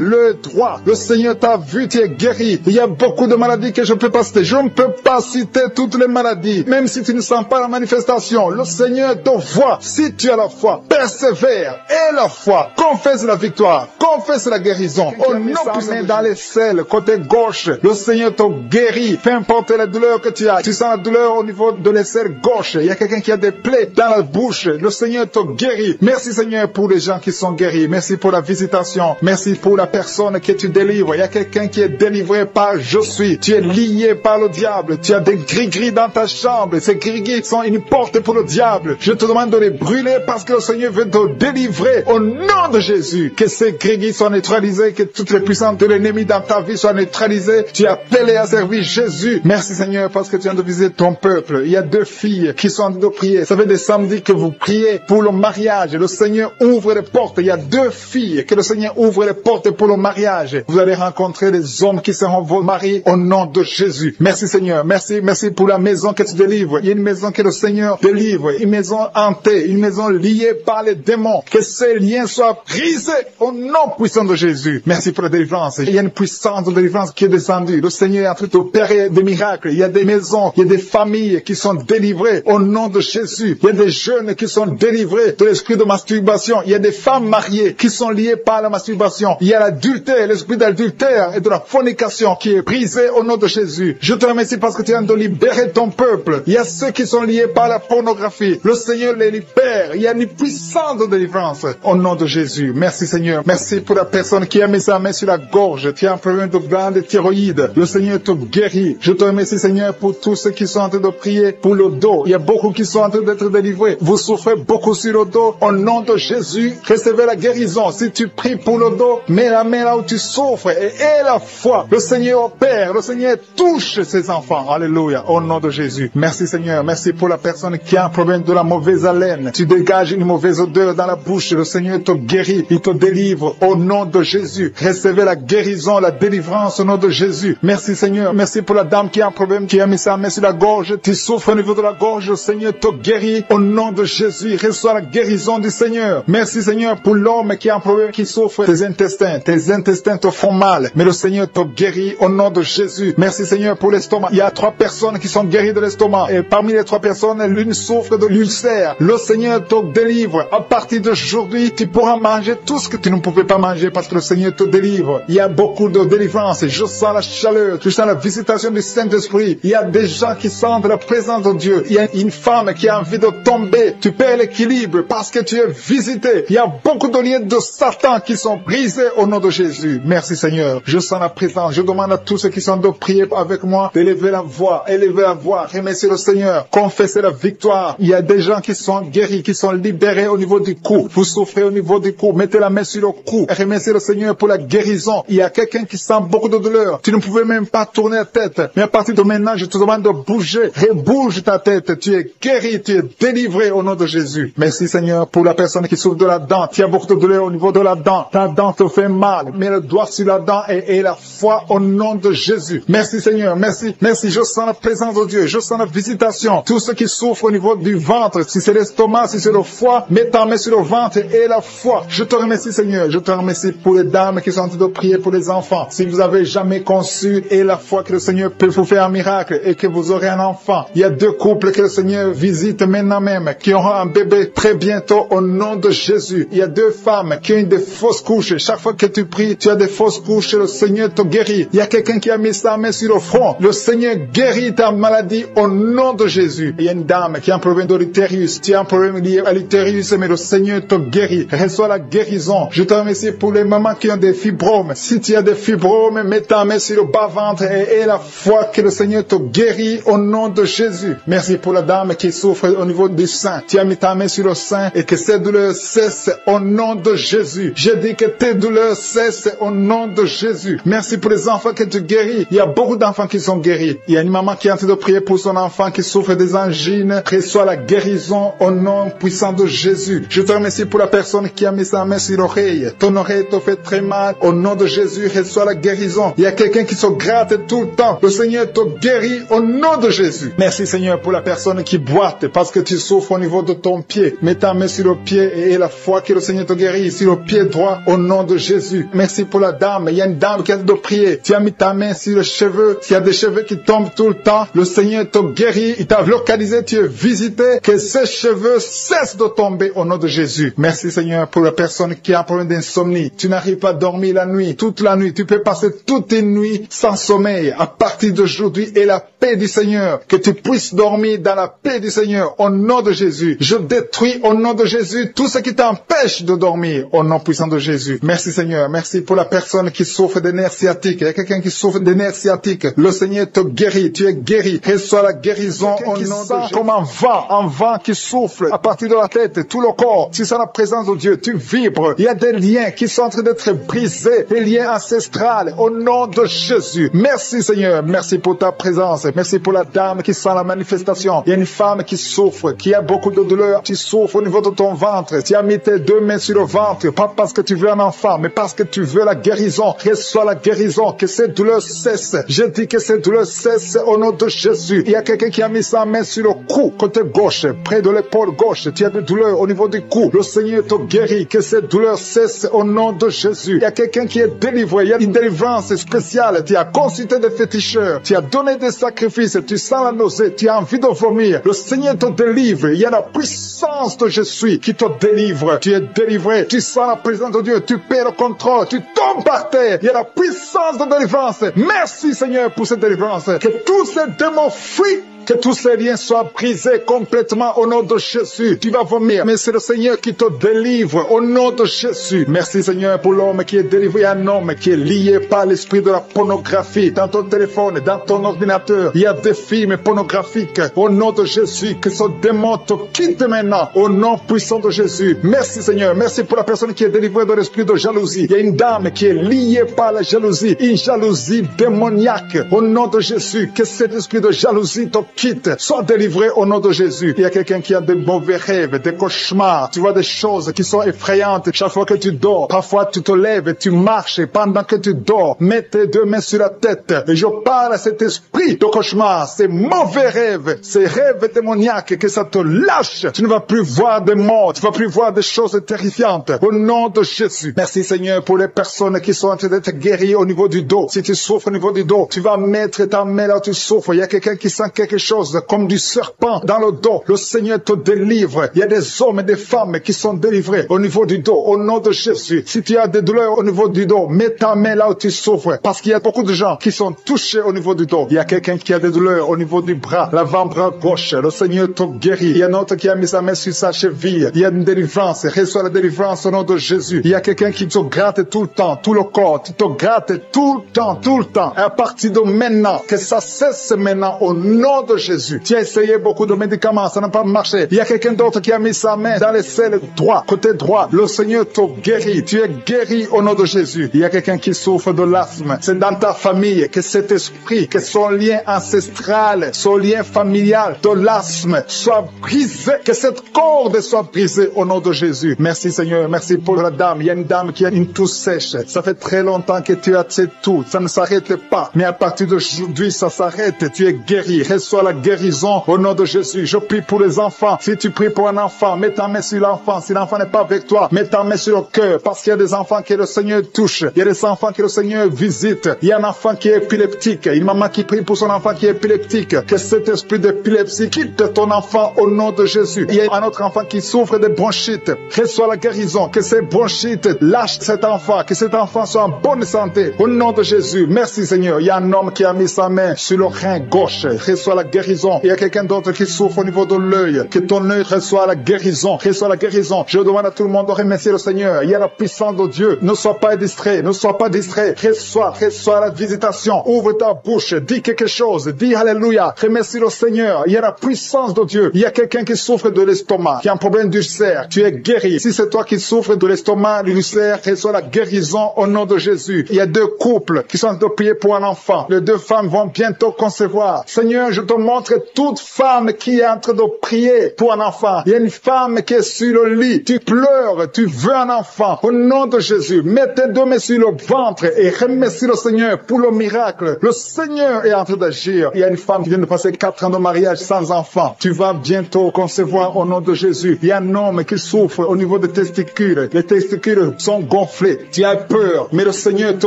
le droit, le Seigneur t'a vu, tu es guéri. Il y a beaucoup de maladies que je ne peux pas citer. Je ne peux pas citer toutes les maladies. Même si tu ne sens pas la manifestation, le Seigneur te voit. Si tu as la foi, persévère. Et la foi, confesse la victoire, confesse la guérison. Au nom puissant dans les selles, côté gauche, le Seigneur te guérit. Peu importe la douleur que tu as. Tu sens la douleur au niveau de l'aisselle gauche. Il y a quelqu'un qui a des plaies dans la bouche. Le Seigneur te guérit. Merci Seigneur pour les gens qui sont guéris. Merci pour la visitation. Merci pour la personne que tu délivres. Il y a quelqu'un qui est délivré par je suis. Tu es lié par le diable. Tu as des gris-gris dans ta chambre. Ces gris-gris sont une porte pour le diable. Je te demande de les brûler parce que le Seigneur veut te délivrer au nom de Jésus. Que ces gris-gris soient neutralisés. Que toutes les puissances de l'ennemi dans ta vie soient neutralisées. Tu es appelé à servir Jésus. Merci Seigneur parce que tu viens de viser ton peuple. Il y a deux filles filles qui sont en train de prier. Ça fait des samedis que vous priez pour le mariage. Le Seigneur ouvre les portes. Il y a 2 filles que le Seigneur ouvre les portes pour le mariage. Vous allez rencontrer des hommes qui seront vos maris au nom de Jésus. Merci Seigneur. Merci pour la maison que tu délivres. Il y a une maison que le Seigneur délivre. Une maison hantée. Une maison liée par les démons. Que ces liens soient brisés au nom puissant de Jésus. Merci pour la délivrance. Il y a une puissance de délivrance qui est descendue. Le Seigneur est en train d'opérer des miracles. Il y a des maisons, il y a des familles qui sont délivrées au nom de Jésus. Il y a des jeunes qui sont délivrés de l'esprit de masturbation. Il y a des femmes mariées qui sont liées par la masturbation. Il y a l'adultère, l'esprit d'adultère et de la fornication qui est brisé au nom de Jésus. Je te remercie parce que tu viens de libérer ton peuple. Il y a ceux qui sont liés par la pornographie. Le Seigneur les libère. Il y a une puissance de délivrance au nom de Jésus. Merci Seigneur. Merci pour la personne qui a mis sa main sur la gorge. Tu as un problème de glande thyroïde. Le Seigneur te guérit. Je te remercie Seigneur pour tous ceux qui sont en train de prier pour le dos. Il y a beaucoup qui sont en train d'être délivrés. Vous souffrez beaucoup sur le dos. Au nom de Jésus, recevez la guérison. Si tu pries pour le dos, mets la main là où tu souffres et aie la foi. Le Seigneur opère. Le Seigneur touche ses enfants. Alléluia. Au nom de Jésus. Merci Seigneur. Merci pour la personne qui a un problème de la mauvaise haleine. Tu dégages une mauvaise odeur dans la bouche. Le Seigneur te guérit. Il te délivre. Au nom de Jésus. Recevez la guérison, la délivrance au nom de Jésus. Merci Seigneur. Merci pour la dame qui a un problème, qui a mis sa main sur la gorge. Tu souffres au niveau de la gorge. Le Seigneur te guérit. Au nom de Jésus. Reçois la guérison du Seigneur. Merci Seigneur pour l'homme qui a un problème, qui souffre tes intestins. Tes intestins te font mal. Mais le Seigneur te guérit au nom de Jésus. Merci Seigneur pour l'estomac. Il y a 3 personnes qui sont guéries de l'estomac. Et parmi les 3 personnes, l'une souffre de l'ulcère. Le Seigneur te délivre. À partir d'aujourd'hui, tu pourras manger tout ce que tu ne pouvais pas manger parce que le Seigneur te délivre. Il y a beaucoup de délivrance. Je sens la chaleur. Je sens la visitation du Saint-Esprit. Il y a des gens qui sentent la présence de Dieu. Il y a une femme qui a envie de tomber. Tu perds l'équilibre parce que tu es visité. Il y a beaucoup de liens de Satan qui sont brisés au nom de Jésus. Merci Seigneur. Je sens la présence. Je demande à tous ceux qui sont de prier avec moi d'élever la voix. Élever la voix. Remercier le Seigneur. Confesser la victoire. Il y a des gens qui sont guéris, qui sont libérés au niveau du cou. Vous souffrez au niveau du cou. Mettez la main sur le cou. Et remerciez le Seigneur pour la guérison. Il y a quelqu'un qui sent beaucoup de douleur. Tu ne pouvais même pas tourner la tête. Mais à partir de maintenant, je te demande de bouger. Rebouge ta tête. Tu es guéri. Tu es délivré au nom de Jésus. Merci Seigneur pour la personne qui souffre de la dent. Tu as beaucoup de douleur au niveau de la dent. Ta dent te fait mal. Mets le doigt sur la dent et la foi au nom de Jésus. Merci Seigneur. Merci. Merci. Je sens la présence de Dieu. Je sens la visitation. Tous ceux qui souffrent au niveau du ventre, si c'est l'estomac, si c'est le foie, mets ta main sur le ventre et la foi. Je te remercie Seigneur. Je te remercie pour les dames qui sont en train de prier pour les enfants. Si vous avez jamais conçu et la foi que le Seigneur peut vous faire un miracle et que vous aurez un enfant. Il y a 2 couples que le Seigneur visite maintenant même qui auront un bébé très bientôt au nom de Jésus. Il y a 2 femmes qui ont des fausses couches. Chaque fois que tu pries, tu as des fausses couches. Le Seigneur te guérit. Il y a quelqu'un qui a mis sa main sur le front. Le Seigneur guérit ta maladie au nom de Jésus. Il y a une dame qui a un problème de l'utérus. Tu as un problème lié à l'utérus, mais le Seigneur te guérit. Reçois la guérison. Je te remercie pour les mamans qui ont des fibromes. Si tu as des fibromes, mets ta main sur le bas-ventre et la foi que le Seigneur te guérit au nom de Jésus. Merci pour la dame qui souffre au niveau du sein. Tu as mis ta main sur le sein et que ces douleurs cessent au nom de Jésus. Je dis que tes douleurs cessent au nom de Jésus. Merci pour les enfants que tu guéris. Il y a beaucoup d'enfants qui sont guéris. Il y a une maman qui est en train de prier pour son enfant qui souffre des angines. Reçois la guérison au nom puissant de Jésus. Je te remercie pour la personne qui a mis sa main sur l'oreille. Ton oreille te fait très mal. Au nom de Jésus, reçois la guérison. Il y a quelqu'un qui se gratte tout le temps. Le Seigneur te guérit au nom de Jésus. Merci Seigneur pour la personne qui boite parce que tu souffres au niveau de ton pied. Mets ta main sur le pied et la foi que le Seigneur te guérit sur le pied droit au nom de Jésus. Merci pour la dame. Il y a une dame qui a de prier. Tu as mis ta main sur le cheveu. S'il y a des cheveux qui tombent tout le temps, le Seigneur te guérit. Il t'a localisé, tu es visité. Que ces cheveux cessent de tomber au nom de Jésus. Merci Seigneur pour la personne qui a un problème d'insomnie. Tu n'arrives pas à dormir la nuit, toute la nuit. Tu peux passer toute une nuit sans sommeil. À partir d'aujourd'hui, et la paix du Seigneur. Que tu puisses dormir dans la paix du Seigneur au nom de Jésus. Je détruis au nom de Jésus tout ce qui t'empêche de dormir au nom puissant de Jésus. Merci Seigneur. Merci pour la personne qui souffre des nerfs sciatiques. Il y a quelqu'un qui souffre des nerfs sciatiques. Le Seigneur te guérit. Tu es guéri. Reçois la guérison au nom de Jésus. Comme un vent qui souffle à partir de la tête, tout le corps. Tu sens la présence de Dieu. Tu vibres. Il y a des liens qui sont en train d'être brisés. Des liens ancestrales au nom de Jésus. Merci Seigneur. Merci pour ta présence. Merci pour la dame qui sent la manifestation situation. Il y a une femme qui souffre, qui a beaucoup de douleur. Tu souffres au niveau de ton ventre. Tu as mis tes deux mains sur le ventre, pas parce que tu veux un enfant, mais parce que tu veux la guérison. Reçois la guérison, que cette douleur cesse. Je dis que cette douleur cesse au nom de Jésus. Il y a quelqu'un qui a mis sa main sur le cou, côté gauche, près de l'épaule gauche. Tu as des douleurs au niveau du cou. Le Seigneur te guérit, que cette douleur cesse au nom de Jésus. Il y a quelqu'un qui est délivré. Il y a une délivrance spéciale. Tu as consulté des féticheurs. Tu as donné des sacrifices. Tu sens la nausée. Tu as envie de vomir. Le Seigneur te délivre. Il y a la puissance de Jésus qui te délivre. Tu es délivré. Tu sens la présence de Dieu. Tu perds le contrôle. Tu tombes par terre. Il y a la puissance de délivrance. Merci Seigneur pour cette délivrance. Que tous ces démons fuient. Que tous ces liens soient brisés complètement au nom de Jésus. Tu vas vomir, mais c'est le Seigneur qui te délivre au nom de Jésus. Merci Seigneur pour l'homme qui est délivré, un homme qui est lié par l'esprit de la pornographie. Dans ton téléphone, dans ton ordinateur, il y a des films pornographiques. Au nom de Jésus, que ce démon te quitte maintenant au nom puissant de Jésus. Merci Seigneur, merci pour la personne qui est délivrée de l'esprit de jalousie. Il y a une dame qui est liée par la jalousie, une jalousie démoniaque. Au nom de Jésus, que cet esprit de jalousie te quitte, sois délivré au nom de Jésus. Il y a quelqu'un qui a de mauvais rêves, des cauchemars. Tu vois des choses qui sont effrayantes chaque fois que tu dors. Parfois tu te lèves et tu marches pendant que tu dors. Mets tes deux mains sur la tête et je parle à cet esprit de cauchemar, ces mauvais rêves, ces rêves démoniaques, que ça te lâche. Tu ne vas plus voir des morts, tu ne vas plus voir des choses terrifiantes. Au nom de Jésus. Merci Seigneur pour les personnes qui sont en train d'être guéries au niveau du dos. Si tu souffres au niveau du dos, tu vas mettre ta main là où tu souffres. Il y a quelqu'un qui sent quelque chose comme du serpent dans le dos. Le Seigneur te délivre. Il y a des hommes et des femmes qui sont délivrés au niveau du dos, au nom de Jésus. Si tu as des douleurs au niveau du dos, mets ta main là où tu souffres, parce qu'il y a beaucoup de gens qui sont touchés au niveau du dos. Il y a quelqu'un qui a des douleurs au niveau du bras, l'avant-bras gauche. Le Seigneur te guérit. Il y a un autre qui a mis sa main sur sa cheville. Il y a une délivrance. Reçois la délivrance au nom de Jésus. Il y a quelqu'un qui te gratte tout le temps, tout le corps. Tu te grattes tout le temps, tout le temps. Et à partir de maintenant, que ça cesse maintenant au nom de Jésus. Tu as essayé beaucoup de médicaments, ça n'a pas marché. Il y a quelqu'un d'autre qui a mis sa main dans les selles droit, côté droit. Le Seigneur te guérit. Tu es guéri au nom de Jésus. Il y a quelqu'un qui souffre de l'asthme. C'est dans ta famille que cet esprit, que son lien ancestral, son lien familial de l'asthme soit brisé. Que cette corde soit brisée au nom de Jésus. Merci Seigneur. Merci pour la dame. Il y a une dame qui a une toux sèche. Ça fait très longtemps que tu as cette toux. Ça ne s'arrête pas. Mais à partir d'aujourd'hui, ça s'arrête. Tu es guéri. Reçois la guérison au nom de Jésus. Je prie pour les enfants. Si tu pries pour un enfant, mets ta main sur l'enfant. Si l'enfant n'est pas avec toi, mets ta main sur le cœur, parce qu'il y a des enfants que le Seigneur touche. Il y a des enfants que le Seigneur visite. Il y a un enfant qui est épileptique. Une maman qui prie pour son enfant qui est épileptique. Que cet esprit d'épilepsie quitte ton enfant au nom de Jésus. Il y a un autre enfant qui souffre de bronchites. Reçois la guérison. Que ces bronchites lâchent cet enfant. Que cet enfant soit en bonne santé au nom de Jésus. Merci Seigneur. Il y a un homme qui a mis sa main sur le rein gauche. Reçois la guérison. Il y a quelqu'un d'autre qui souffre au niveau de l'œil. Que ton œil reçoit la guérison. Reçois la guérison. Je demande à tout le monde de remercier le Seigneur. Il y a la puissance de Dieu. Ne sois pas distrait. Ne sois pas distrait. Reçois la visitation. Ouvre ta bouche. Dis quelque chose. Dis Alléluia. Remercie le Seigneur. Il y a la puissance de Dieu. Il y a quelqu'un qui souffre de l'estomac, qui a un problème d'ulcère. Tu es guéri. Si c'est toi qui souffres de l'estomac, de l'ulcère, reçois la guérison au nom de Jésus. Il y a deux couples qui sont en train de prier pour un enfant. Les deux femmes vont bientôt concevoir. Seigneur, je te montre toute femme qui est en train de prier pour un enfant. Il y a une femme qui est sur le lit. Tu pleures, tu veux un enfant. Au nom de Jésus, mets tes deux mains sur le ventre et remercie le Seigneur pour le miracle. Le Seigneur est en train d'agir. Il y a une femme qui vient de passer 4 ans de mariage sans enfant. Tu vas bientôt concevoir au nom de Jésus. Il y a un homme qui souffre au niveau des testicules. Les testicules sont gonflés. Tu as peur, mais le Seigneur te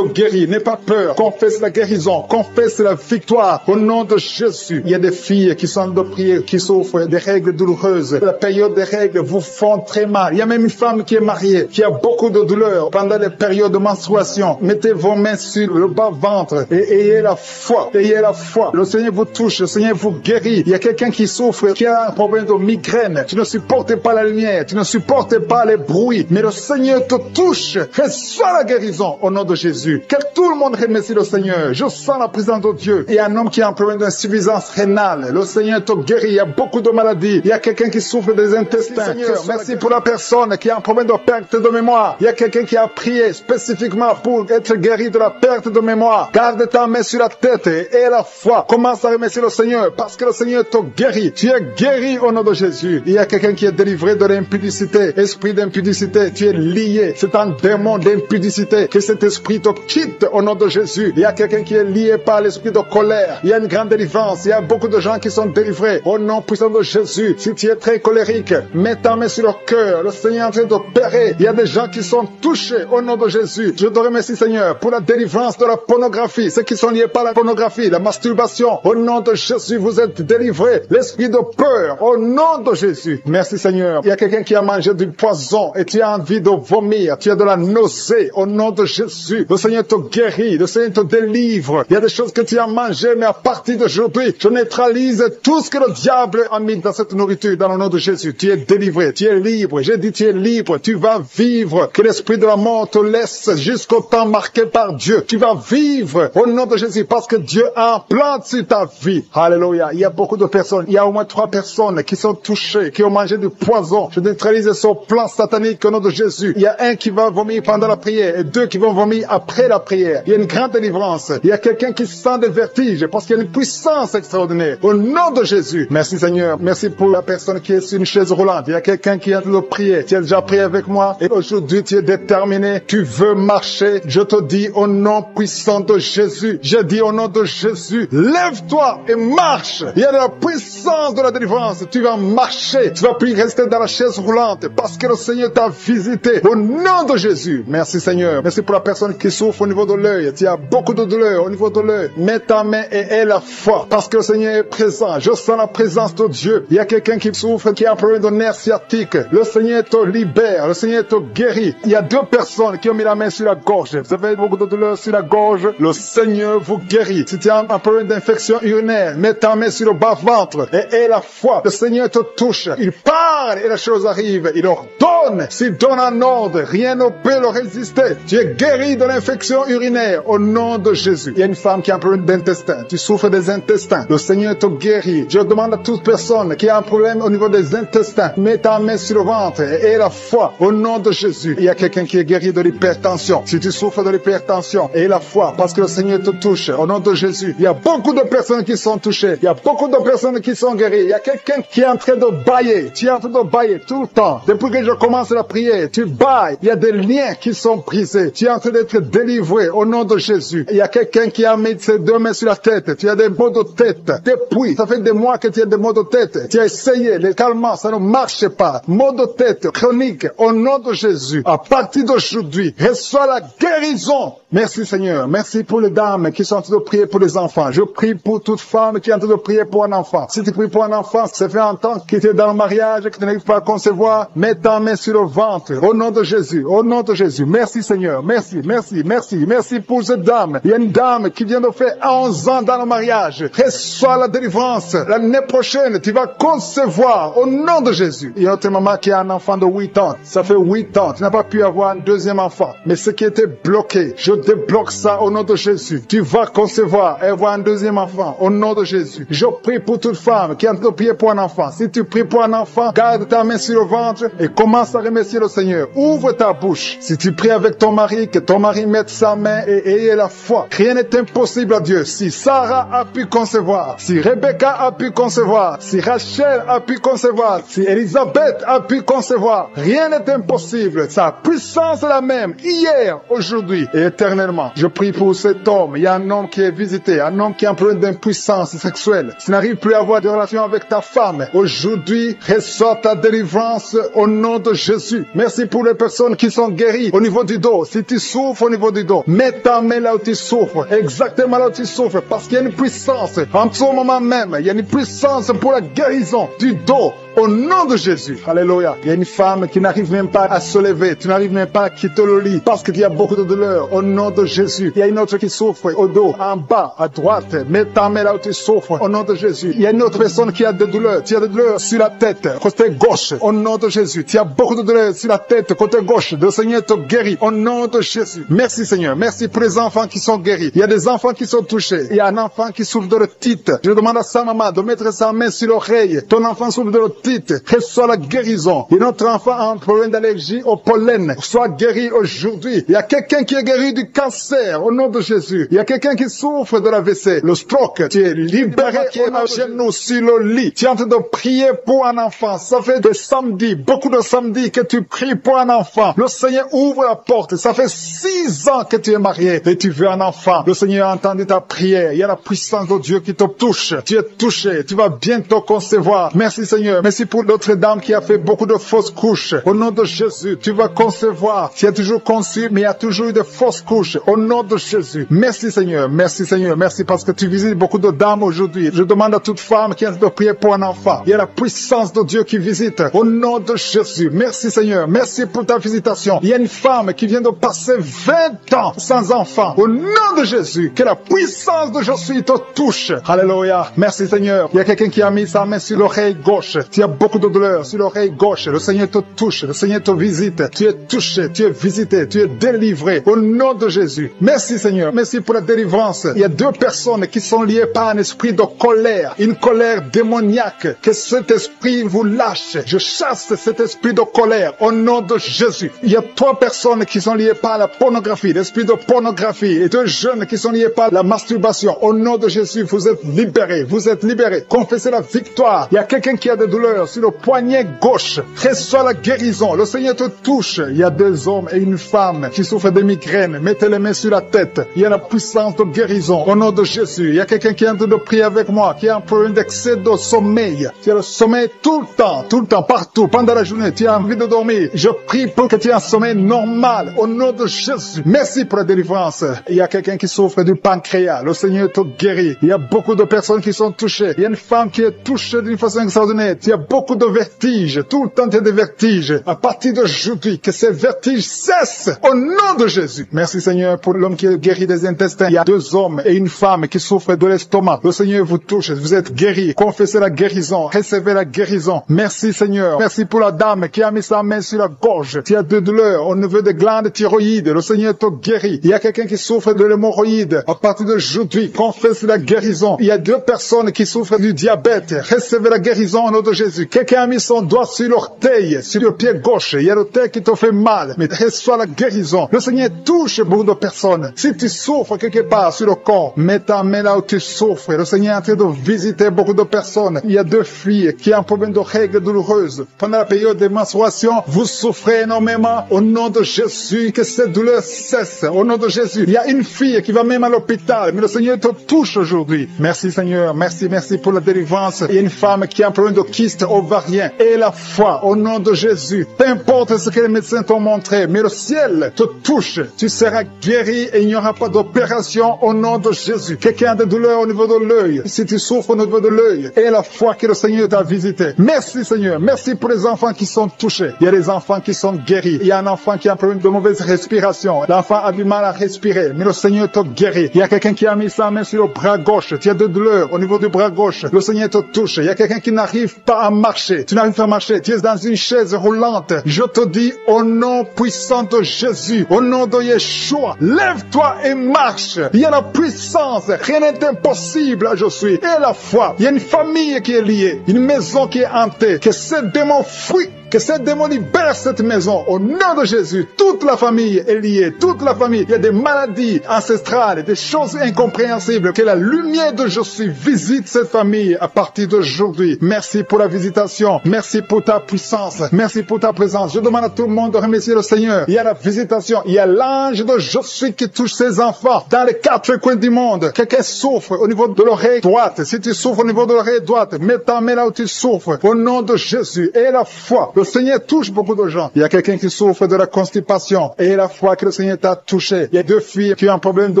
guérit. N'aie pas peur. Confesse la guérison. Confesse la victoire au nom de Jésus. Il y a des filles qui sont de prier, qui souffrent des règles douloureuses. La période des règles vous font très mal. Il y a même une femme qui est mariée, qui a beaucoup de douleurs pendant les périodes de menstruation. Mettez vos mains sur le bas-ventre et ayez la foi. Ayez la foi. Le Seigneur vous touche. Le Seigneur vous guérit. Il y a quelqu'un qui souffre, qui a un problème de migraine. Tu ne supportes pas la lumière. Tu ne supportes pas les bruits. Mais le Seigneur te touche. Reçois la guérison au nom de Jésus. Que tout le monde remercie le Seigneur. Je sens la présence de Dieu. Il y a un homme qui a un problème d'insuffisance rénale. rénale. Le Seigneur te guérit. Il y a beaucoup de maladies. Il y a quelqu'un qui souffre des intestins. Seigneur, merci pour la personne qui a un problème de perte de mémoire. Il y a quelqu'un qui a prié spécifiquement pour être guéri de la perte de mémoire. Garde ta main sur la tête et la foi. Commence à remercier le Seigneur parce que le Seigneur te guérit. Tu es guéri au nom de Jésus. Il y a quelqu'un qui est délivré de l'impudicité. Esprit d'impudicité, tu es lié. C'est un démon d'impudicité. Que cet esprit te quitte au nom de Jésus. Il y a quelqu'un qui est lié par l'esprit de colère. Il y a une grande délivrance. Il y a beaucoup de gens qui sont délivrés au nom puissant de Jésus. Si tu es très colérique, mets ta main sur le cœur. Le Seigneur est en train d'opérer. Il y a des gens qui sont touchés au nom de Jésus. Je te remercie, Seigneur, pour la délivrance de la pornographie. Ceux qui sont liés par la pornographie, la masturbation. Au nom de Jésus, vous êtes délivrés. L'esprit de peur, au nom de Jésus. Merci, Seigneur. Il y a quelqu'un qui a mangé du poison et tu as envie de vomir. Tu as de la nausée. Au nom de Jésus, le Seigneur te guérit. Le Seigneur te délivre. Il y a des choses que tu as mangées, mais à partir d'aujourd'hui, je neutralise tout ce que le diable a mis dans cette nourriture. Dans le nom de Jésus, tu es délivré. Tu es libre. J'ai dit tu es libre. Tu vas vivre. Que l'esprit de la mort te laisse jusqu'au temps marqué par Dieu. Tu vas vivre au nom de Jésus parce que Dieu a un plan sur ta vie. Alléluia. Il y a beaucoup de personnes. Il y a au moins 3 personnes qui sont touchées, qui ont mangé du poison. Je neutralise son plan satanique au nom de Jésus. Il y a un qui va vomir pendant la prière et 2 qui vont vomir après la prière. Il y a une grande délivrance. Il y a quelqu'un qui sent des vertiges parce qu'il y a une puissance extraordinaire. Au nom de Jésus. Merci Seigneur. Merci pour la personne qui est sur une chaise roulante. Il y a quelqu'un qui est en train de prier. Tu as déjà prié avec moi et aujourd'hui tu es déterminé. Tu veux marcher. Je te dis au nom puissant de Jésus. Je dis au nom de Jésus. Lève-toi et marche. Il y a de la puissance de la délivrance. Tu vas marcher. Tu vas plus rester dans la chaise roulante parce que le Seigneur t'a visité. Au nom de Jésus. Merci Seigneur. Merci pour la personne qui souffre au niveau de l'œil. Tu as beaucoup de douleur au niveau de l'œil. Mets ta main et aie la foi parce que le Seigneur est présent. Je sens la présence de Dieu. Il y a quelqu'un qui souffre, qui a un problème de nerf sciatique. Le Seigneur te libère. Le Seigneur te guérit. Il y a 2 personnes qui ont mis la main sur la gorge. Vous avez beaucoup de douleur sur la gorge. Le Seigneur vous guérit. Si tu as un problème d'infection urinaire, mets ta main sur le bas-ventre et aie la foi. Le Seigneur te touche. Il parle et la chose arrive. Il ordonne. S'il donne un ordre, rien ne peut le résister. Tu es guéri de l'infection urinaire au nom de Jésus. Il y a une femme qui a un problème d'intestin. Tu souffres des intestins. Le Seigneur te guérit. Je demande à toute personne qui a un problème au niveau des intestins, mets ta main sur le ventre et aie la foi au nom de Jésus. Il y a quelqu'un qui est guéri de l'hypertension. Si tu souffres de l'hypertension, aie la foi parce que le Seigneur te touche au nom de Jésus. Il y a beaucoup de personnes qui sont touchées. Il y a beaucoup de personnes qui sont guéries. Il y a quelqu'un qui est en train de bailler. Tu es en train de bailler tout le temps. Depuis que je commence la prière, tu bailles. Il y a des liens qui sont brisés. Tu es en train d'être délivré au nom de Jésus. Il y a quelqu'un qui a mis ses 2 mains sur la tête. Tu as des maux de tête. Depuis, ça fait des mois que tu as des maux de tête. Tu as essayé les calmants, ça ne marche pas. Maux de tête chronique au nom de Jésus. À partir d'aujourd'hui, reçois la guérison. Merci Seigneur. Merci pour les dames qui sont en train de prier pour les enfants. Je prie pour toute femme qui est en train de prier pour un enfant. Si tu pries pour un enfant, ça fait un temps que tu es dans le mariage et que tu n'arrives pas à concevoir, mets ta main sur le ventre. Au nom de Jésus. Au nom de Jésus. Merci Seigneur. Merci, merci, merci. Merci pour cette dame. Il y a une dame qui vient de faire 11 ans dans le mariage. Reçois la délivrance. L'année prochaine, tu vas concevoir au nom de Jésus. Il y a notre maman qui a un enfant de 8 ans. Ça fait 8 ans. Tu n'as pas pu avoir un 2e enfant. Mais ce qui était bloqué, je débloque ça au nom de Jésus. Tu vas concevoir et avoir un 2e enfant au nom de Jésus. Je prie pour toute femme qui est en train de prier pour un enfant. Si tu pries pour un enfant, garde ta main sur le ventre et commence à remercier le Seigneur. Ouvre ta bouche. Si tu pries avec ton mari, que ton mari mette sa main et ait la foi. Rien n'est impossible à Dieu. Si Sarah a pu concevoir, si Rebecca a pu concevoir, si Rachel a pu concevoir, si Elisabeth a pu concevoir, rien n'est impossible. Sa puissance est la même hier, aujourd'hui et éternellement. Je prie pour cet homme. Il y a un homme qui est visité, un homme qui a un problème d'impuissance sexuelle. Tu n'arrives plus à avoir de relation avec ta femme. Aujourd'hui, reçois ta délivrance au nom de Jésus. Merci pour les personnes qui sont guéries au niveau du dos. Si tu souffres au niveau du dos, mets ta main là où tu souffres, exactement là où tu souffres, parce qu'il y a une puissance. En ce moment même, il y a une puissance pour la guérison du dos. Au nom de Jésus. Alléluia. Il y a une femme qui n'arrive même pas à se lever. Tu n'arrives même pas à quitter le lit parce qu'il y a beaucoup de douleur. Au nom de Jésus. Il y a une autre qui souffre au dos, en bas, à droite. Mets ta main là où tu souffres. Au nom de Jésus. Il y a une autre personne qui a des douleurs. Tu as des douleurs sur la tête, côté gauche. Au nom de Jésus. Tu as beaucoup de douleurs sur la tête, côté gauche. Le Seigneur te guérit. Au nom de Jésus. Merci Seigneur. Merci pour les enfants qui sont guéris. Il y a des enfants qui sont touchés. Il y a un enfant qui souffre de l'otite. Je demande à sa maman de mettre sa main sur l'oreille. Ton enfant souffre de l'otite. Reçois la guérison. Et notre enfant a un problème d'allergie au pollen. Sois guéri aujourd'hui. Il y a quelqu'un qui est guéri du cancer. Au nom de Jésus. Il y a quelqu'un qui souffre de l'AVC. Le stroke. Tu es libéré. Tu es à genoux sur le lit. Tu es en train de prier pour un enfant. Ça fait des samedis, beaucoup de samedis que tu pries pour un enfant. Le Seigneur ouvre la porte. Ça fait 6 ans que tu es marié et tu veux un enfant. Le Seigneur a entendu ta prière. Il y a la puissance de Dieu qui te touche. Tu es touché. Tu vas bientôt concevoir. Merci Seigneur. Merci pour l'autre dame qui a fait beaucoup de fausses couches. Au nom de Jésus, tu vas concevoir. Tu as toujours conçu, mais il y a toujours eu de fausses couches. Au nom de Jésus. Merci Seigneur. Merci Seigneur. Merci parce que tu visites beaucoup de dames aujourd'hui. Je demande à toute femme qui a de prier pour un enfant. Il y a la puissance de Dieu qui visite. Au nom de Jésus. Merci Seigneur. Merci pour ta visitation. Il y a une femme qui vient de passer 20 ans sans enfant. Au nom de Jésus. Que la puissance de Jésus te touche. Alléluia. Merci Seigneur. Il y a quelqu'un qui a mis sa main sur l'oreille gauche. Tu as beaucoup de douleur sur l'oreille gauche. Le Seigneur te touche. Le Seigneur te visite. Tu es touché. Tu es visité. Tu es délivré. Au nom de Jésus. Merci Seigneur. Merci pour la délivrance. Il y a 2 personnes qui sont liées par un esprit de colère. Une colère démoniaque. Que cet esprit vous lâche. Je chasse cet esprit de colère. Au nom de Jésus. Il y a 3 personnes qui sont liées par la pornographie. L'esprit de pornographie. Et 2 jeunes qui sont liés par la masturbation. Au nom de Jésus, vous êtes libérés. Vous êtes libérés. Confessez la victoire. Il y a quelqu'un qui a des douleurs sur le poignet gauche. Reçois la guérison. Le Seigneur te touche. Il y a 2 hommes et une femme qui souffrent de migraines. Mettez les mains sur la tête. Il y a la puissance de guérison. Au nom de Jésus. Il y a quelqu'un qui est en train de prier avec moi, qui a un problème d'excès de sommeil. Tu as le sommeil tout le temps, partout, pendant la journée. Tu as envie de dormir. Je prie pour que tu aies un sommeil normal. Au nom de Jésus. Merci pour la délivrance. Il y a quelqu'un qui souffre du pancréas. Le Seigneur te guérit. Il y a beaucoup de personnes qui sont touchées. Il y a une femme qui est touchée d'une façon extraordinaire. Il y a beaucoup de vertiges. Tout le temps, tu as des vertiges. À partir d'aujourd'hui, que ces vertiges cessent. Au nom de Jésus. Merci Seigneur pour l'homme qui est guéri des intestins. Il y a 2 hommes et une femme qui souffrent de l'estomac. Le Seigneur vous touche. Vous êtes guéris. Confessez la guérison. Recevez la guérison. Merci Seigneur. Merci pour la dame qui a mis sa main sur la gorge. Tu as de douleurs au niveau des glandes thyroïdes. Le Seigneur te guérit. Il y a quelqu'un qui souffre de l'hémorroïde. À partir d'aujourd'hui, confesse la guérison. Il y a 2 personnes qui souffrent du diabète. Recevez la guérison au nom de Jésus. Quelqu'un a mis son doigt sur l'orteil, sur le pied gauche. Il y a l'orteil qui te fait mal. Mais reçois la guérison. Le Seigneur touche beaucoup de personnes. Si tu souffres quelque part sur le corps, mets ta main là où tu souffres. Le Seigneur est en train de visiter beaucoup de personnes. Il y a 2 filles qui ont un problème de règles douloureuses. Pendant la période de menstruation, vous souffrez énormément. Au nom de Jésus, que cette douleur cesse. Au nom de Jésus. Il y a une fille qui va même à l'hôpital, mais le Seigneur te touche aujourd'hui. Merci Seigneur. Merci pour la délivrance. Il y a une femme qui a un problème de kyste ovarien. Et la foi, au nom de Jésus. Peu importe ce que les médecins t'ont montré, mais le ciel te touche. Tu seras guéri et il n'y aura pas d'opération au nom de Jésus. Quelqu'un a des douleurs au niveau de l'œil. Si tu souffres au niveau de l'œil, et la foi que le Seigneur t'a visité. Merci Seigneur. Merci pour les enfants qui sont touchés. Il y a des enfants qui sont guéris. Il y a un enfant qui a un problème de mauvaise respiration. L'enfant a du mal à respirer, mais le Seigneur te guérit. Il y a quelqu'un qui a mis sa main sur le bras gauche. Tu as de douleurs au niveau du bras gauche. Le Seigneur te touche. Il y a quelqu'un qui n'arrive pas à marcher. Tu n'arrives pas à marcher. Tu es dans une chaise roulante. Je te dis au nom puissant de Jésus, au nom de Yeshua, lève-toi et marche. Il y a la puissance. Rien n'est impossible à Jésus. Et la foi. Il y a une famille qui est liée. Une maison qui est hantée. Que ces démons fuient. Que ces démons libèrent cette maison au nom de Jésus. Toute la famille est liée. Toute la famille. Il y a des maladies ancestrales, des choses incompréhensibles. Que la lumière de Jésus visite cette famille à partir d'aujourd'hui. Merci pour la visitation. Merci pour ta puissance. Merci pour ta présence. Je demande à tout le monde de remercier le Seigneur. Il y a la visitation. Il y a l'ange de Jésus qui touche ses enfants dans les 4 coins du monde. Quelqu'un souffre au niveau de l'oreille droite. Si tu souffres au niveau de l'oreille droite, mets ta main là où tu souffres. Au nom de Jésus. Et la foi. Le Seigneur touche beaucoup de gens. Il y a quelqu'un qui souffre de la constipation et la fois que le Seigneur t'a touché. Il y a 2 filles qui ont un problème de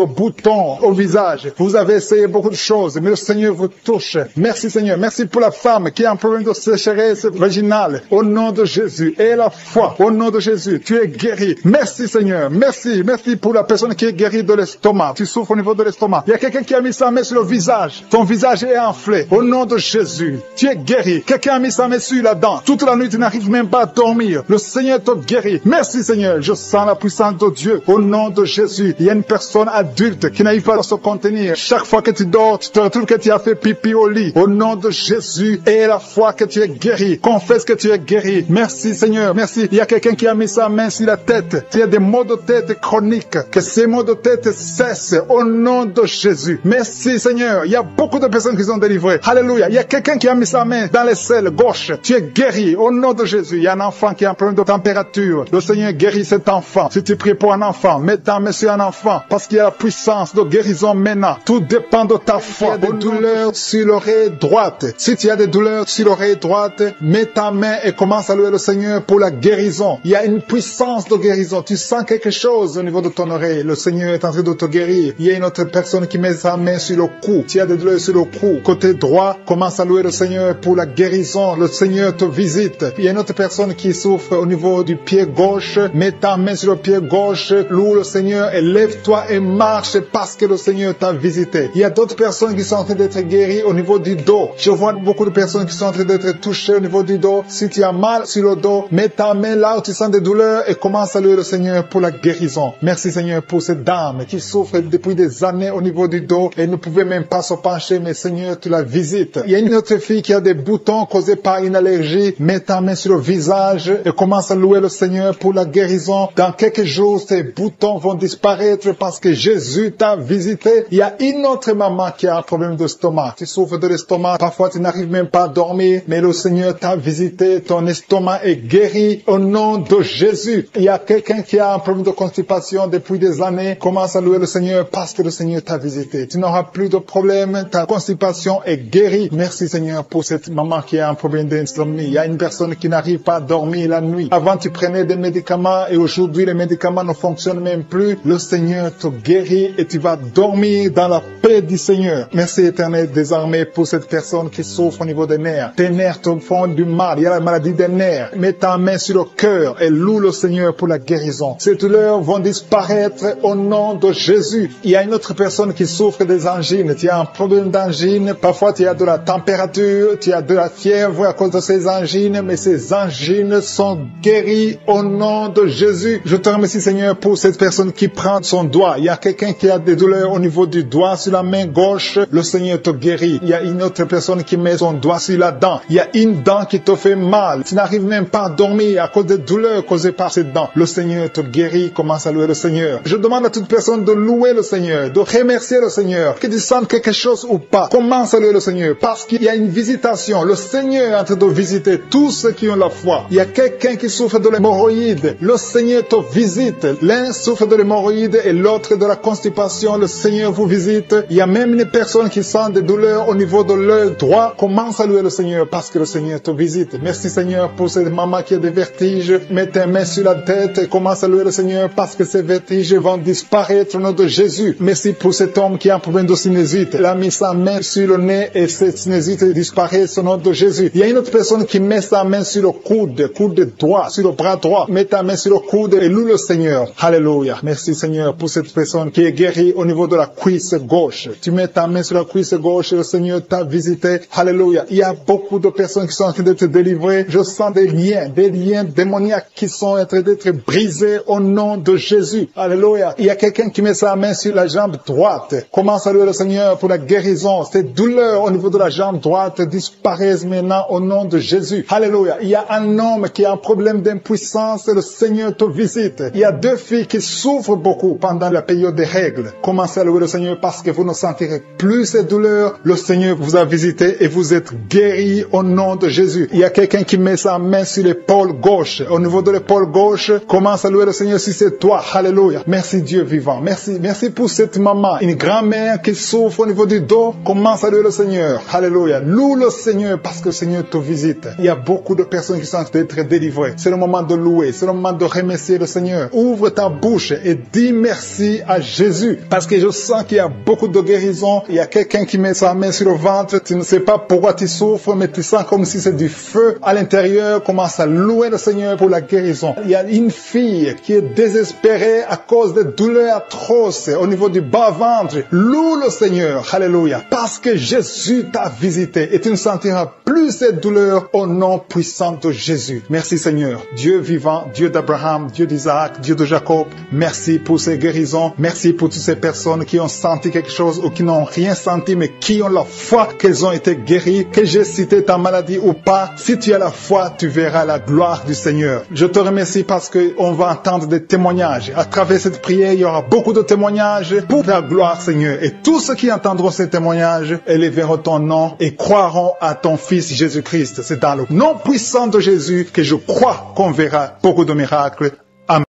boutons au visage. Vous avez essayé beaucoup de choses, mais le Seigneur vous touche. Merci Seigneur. Merci pour la femme qui a un problème de sécheresse vaginale. Au nom de Jésus. Et la foi. Au nom de Jésus. Tu es guéri. Merci Seigneur. Merci. Merci pour la personne qui est guérie de l'estomac. Tu souffres au niveau de l'estomac. Il y a quelqu'un qui a mis sa main sur le visage. Ton visage est enflé. Au nom de Jésus. Tu es guéri. Quelqu'un a mis sa main sur la dent. Toute la nuit, tu n'arrives même pas à dormir. Le Seigneur te guérit. Merci Seigneur. Je sens la puissance de Dieu. Au nom de Jésus. Il y a une personne adulte qui n'arrive pas à se contenir. Chaque fois que tu dors, tu te retrouves que tu as fait pipi au lit. Au nom de Jésus. Et la foi que tu es guéri. Confesse que tu es guéri. Merci Seigneur. Merci. Il y a quelqu'un qui a mis sa main sur la tête. Tu as des maux de tête chroniques. Que ces maux de tête cessent. Au nom de Jésus. Merci Seigneur. Il y a beaucoup de personnes qui sont délivrées. Alléluia. Il y a quelqu'un qui a mis sa main dans l'aisselle gauche. Tu es guéri. Au nom de Jésus. Il y a un enfant qui a un problème de température. Le Seigneur guérit cet enfant. Si tu pries pour un enfant, mets ta main sur un enfant. Parce qu'il y a la puissance de guérison maintenant. Tout dépend de ta foi. Il y a des douleurs sur l'oreille droite. Si tu as des douleurs sur l'oreille droite, mets ta main et commence à louer le Seigneur pour la guérison. Il y a une puissance de guérison. Tu sens quelque chose au niveau de ton oreille. Le Seigneur est en train de te guérir. Il y a une autre personne qui met sa main sur le cou. Tu as des douleurs sur le cou. Côté droit, commence à louer le Seigneur pour la guérison. Le Seigneur te visite. Il y a une autre personne qui souffre au niveau du pied gauche. Mets ta main sur le pied gauche. Loue le Seigneur et lève-toi et marche parce que le Seigneur t'a visité. Il y a d'autres personnes qui sont en train d'être guéries au niveau du dos. Je vois beaucoup de personnes qui sont en train d'être touchées au niveau du dos. Si tu as mal sur le dos, mets ta main là où tu sens des douleurs et commence à louer le Seigneur pour la guérison. Merci Seigneur pour cette dame qui souffre depuis des années au niveau du dos et ne pouvait même pas se pencher, mais Seigneur, tu la visites. Il y a une autre fille qui a des boutons causés par une allergie. Mets ta main sur le visage et commence à louer le Seigneur pour la guérison. Dans quelques jours, ces boutons vont disparaître parce que Jésus t'a visité. Il y a une autre maman qui a un problème d'estomac. Tu souffres de l'estomac. Parfois, tu n'arrives même pas à dormir, mais le Seigneur t'a visité. Ton estomac est guéri au nom de Jésus. Il y a quelqu'un qui a un problème de constipation depuis des années. Commence à louer le Seigneur parce que le Seigneur t'a visité. Tu n'auras plus de problème. Ta constipation est guérie. Merci Seigneur pour cette maman qui a un problème d'insomnie. Il y a une personne qui n'arrive pas à dormir la nuit. Avant, tu prenais des médicaments et aujourd'hui, les médicaments ne fonctionnent même plus. Le Seigneur te guérit et tu vas dormir dans la paix du Seigneur. Merci Éternel désormais pour cette personne qui souffre au niveau des nerfs. Tes nerfs te font du mal. Il y a la maladie des nerfs. Mets ta main sur le cœur et loue le Seigneur pour la guérison. Ces douleurs vont disparaître au nom de Jésus. Il y a une autre personne qui souffre des angines. Tu as un problème d'angine. Parfois, tu as de la température, tu as de la fièvre à cause de ces angines, mais ces angines sont guéries au nom de Jésus. Je te remercie Seigneur pour cette personne qui prend son doigt. Il y a quelqu'un qui a des douleurs au niveau du doigt sur la main gauche. Le Seigneur te guérit. Il y a une autre personne qui met son doigt sur la dent. Il y a une dent qui te fait mal. Tu n'arrives même pas à dormir à cause des douleurs causées par cette dent. Le Seigneur te guérit. Commence à louer le Seigneur. Je demande à toute personne de louer le Seigneur, de remercier le Seigneur. Que tu sentes quelque chose ou pas, commence à louer le Seigneur parce qu'il y a une visitation. Le Seigneur est en train de visiter tous ceux qui ont la foi. Il y a quelqu'un qui souffre de l'hémorroïde. Le Seigneur te visite. L'un souffre de l'hémorroïde et l'autre de la constipation. Le Seigneur vous visite. Il y a même une personne qui sent des douleurs au niveau de l'œil droit. Commence à louer le Seigneur parce que le Seigneur te visite. Merci Seigneur pour cette maman qui a des vertiges. Mets tes mains sur la tête et commence à louer le Seigneur parce que ces vertiges vont disparaître au nom de Jésus. Merci pour cet homme qui a un problème de sinusite. Il a mis sa main sur le nez et cette sinusite disparaît au nom de Jésus. Il y a une autre personne qui met sa main sur le coude droit, sur le bras droit. Mets ta main sur le coude et loue le Seigneur. Alléluia. Merci Seigneur pour cette personne qui est guérie au niveau de la cuisse gauche. Tu mets ta main sur la cuisse gauche et le Seigneur t'a visité. Alléluia. Il y a beaucoup de personnes qui sont en train d'être délivrées. Je sens des liens démoniaques qui sont en train d'être brisés au nom de Jésus. Alléluia. Il y a quelqu'un qui met sa main sur la jambe droite. Commence à louer le Seigneur pour la guérison. Ces douleurs au niveau de la jambe droite disparaissent maintenant au nom de Jésus. Alléluia. Il y a un homme qui a un problème d'impuissance et le Seigneur te visite. Il y a deux filles qui souffrent beaucoup pendant la période des règles. Commencez à louer le Seigneur parce que vous ne sentirez plus ces douleurs. Le Seigneur vous a visité et vous êtes guéris au nom de Jésus. Il y a quelqu'un qui met sa main sur l'épaule gauche. Au niveau de l'épaule gauche, commence à louer le Seigneur si c'est toi. Alléluia. Merci Dieu vivant. Merci pour cette maman. Une grand-mère qui souffre au niveau du dos. Commence à louer le Seigneur. Alléluia. Loue le Seigneur parce que le Seigneur te visite. Il y a beaucoup de personnes personnes qui sont en train d'être délivrées. C'est le moment de louer, c'est le moment de remercier le Seigneur. Ouvre ta bouche et dis merci à Jésus, parce que je sens qu'il y a beaucoup de guérison. Il y a quelqu'un qui met sa main sur le ventre, tu ne sais pas pourquoi tu souffres, mais tu sens comme si c'est du feu à l'intérieur. Commence à louer le Seigneur pour la guérison. Il y a une fille qui est désespérée à cause de douleurs atroces au niveau du bas-ventre. Loue le Seigneur, alléluia, parce que Jésus t'a visité et tu ne sentiras plus cette douleur au nom puissant de Jésus. Merci Seigneur, Dieu vivant, Dieu d'Abraham, Dieu d'Isaac, Dieu de Jacob. Merci pour ces guérisons. Merci pour toutes ces personnes qui ont senti quelque chose ou qui n'ont rien senti, mais qui ont la foi qu'elles ont été guéries, que j'ai cité ta maladie ou pas. Si tu as la foi, tu verras la gloire du Seigneur. Je te remercie parce qu'on va entendre des témoignages. À travers cette prière, il y aura beaucoup de témoignages pour ta gloire, Seigneur. Et tous ceux qui entendront ces témoignages élèveront ton nom et croiront à ton Fils Jésus-Christ. C'est dans le nom puissant de Jésus que je crois qu'on verra beaucoup de miracles.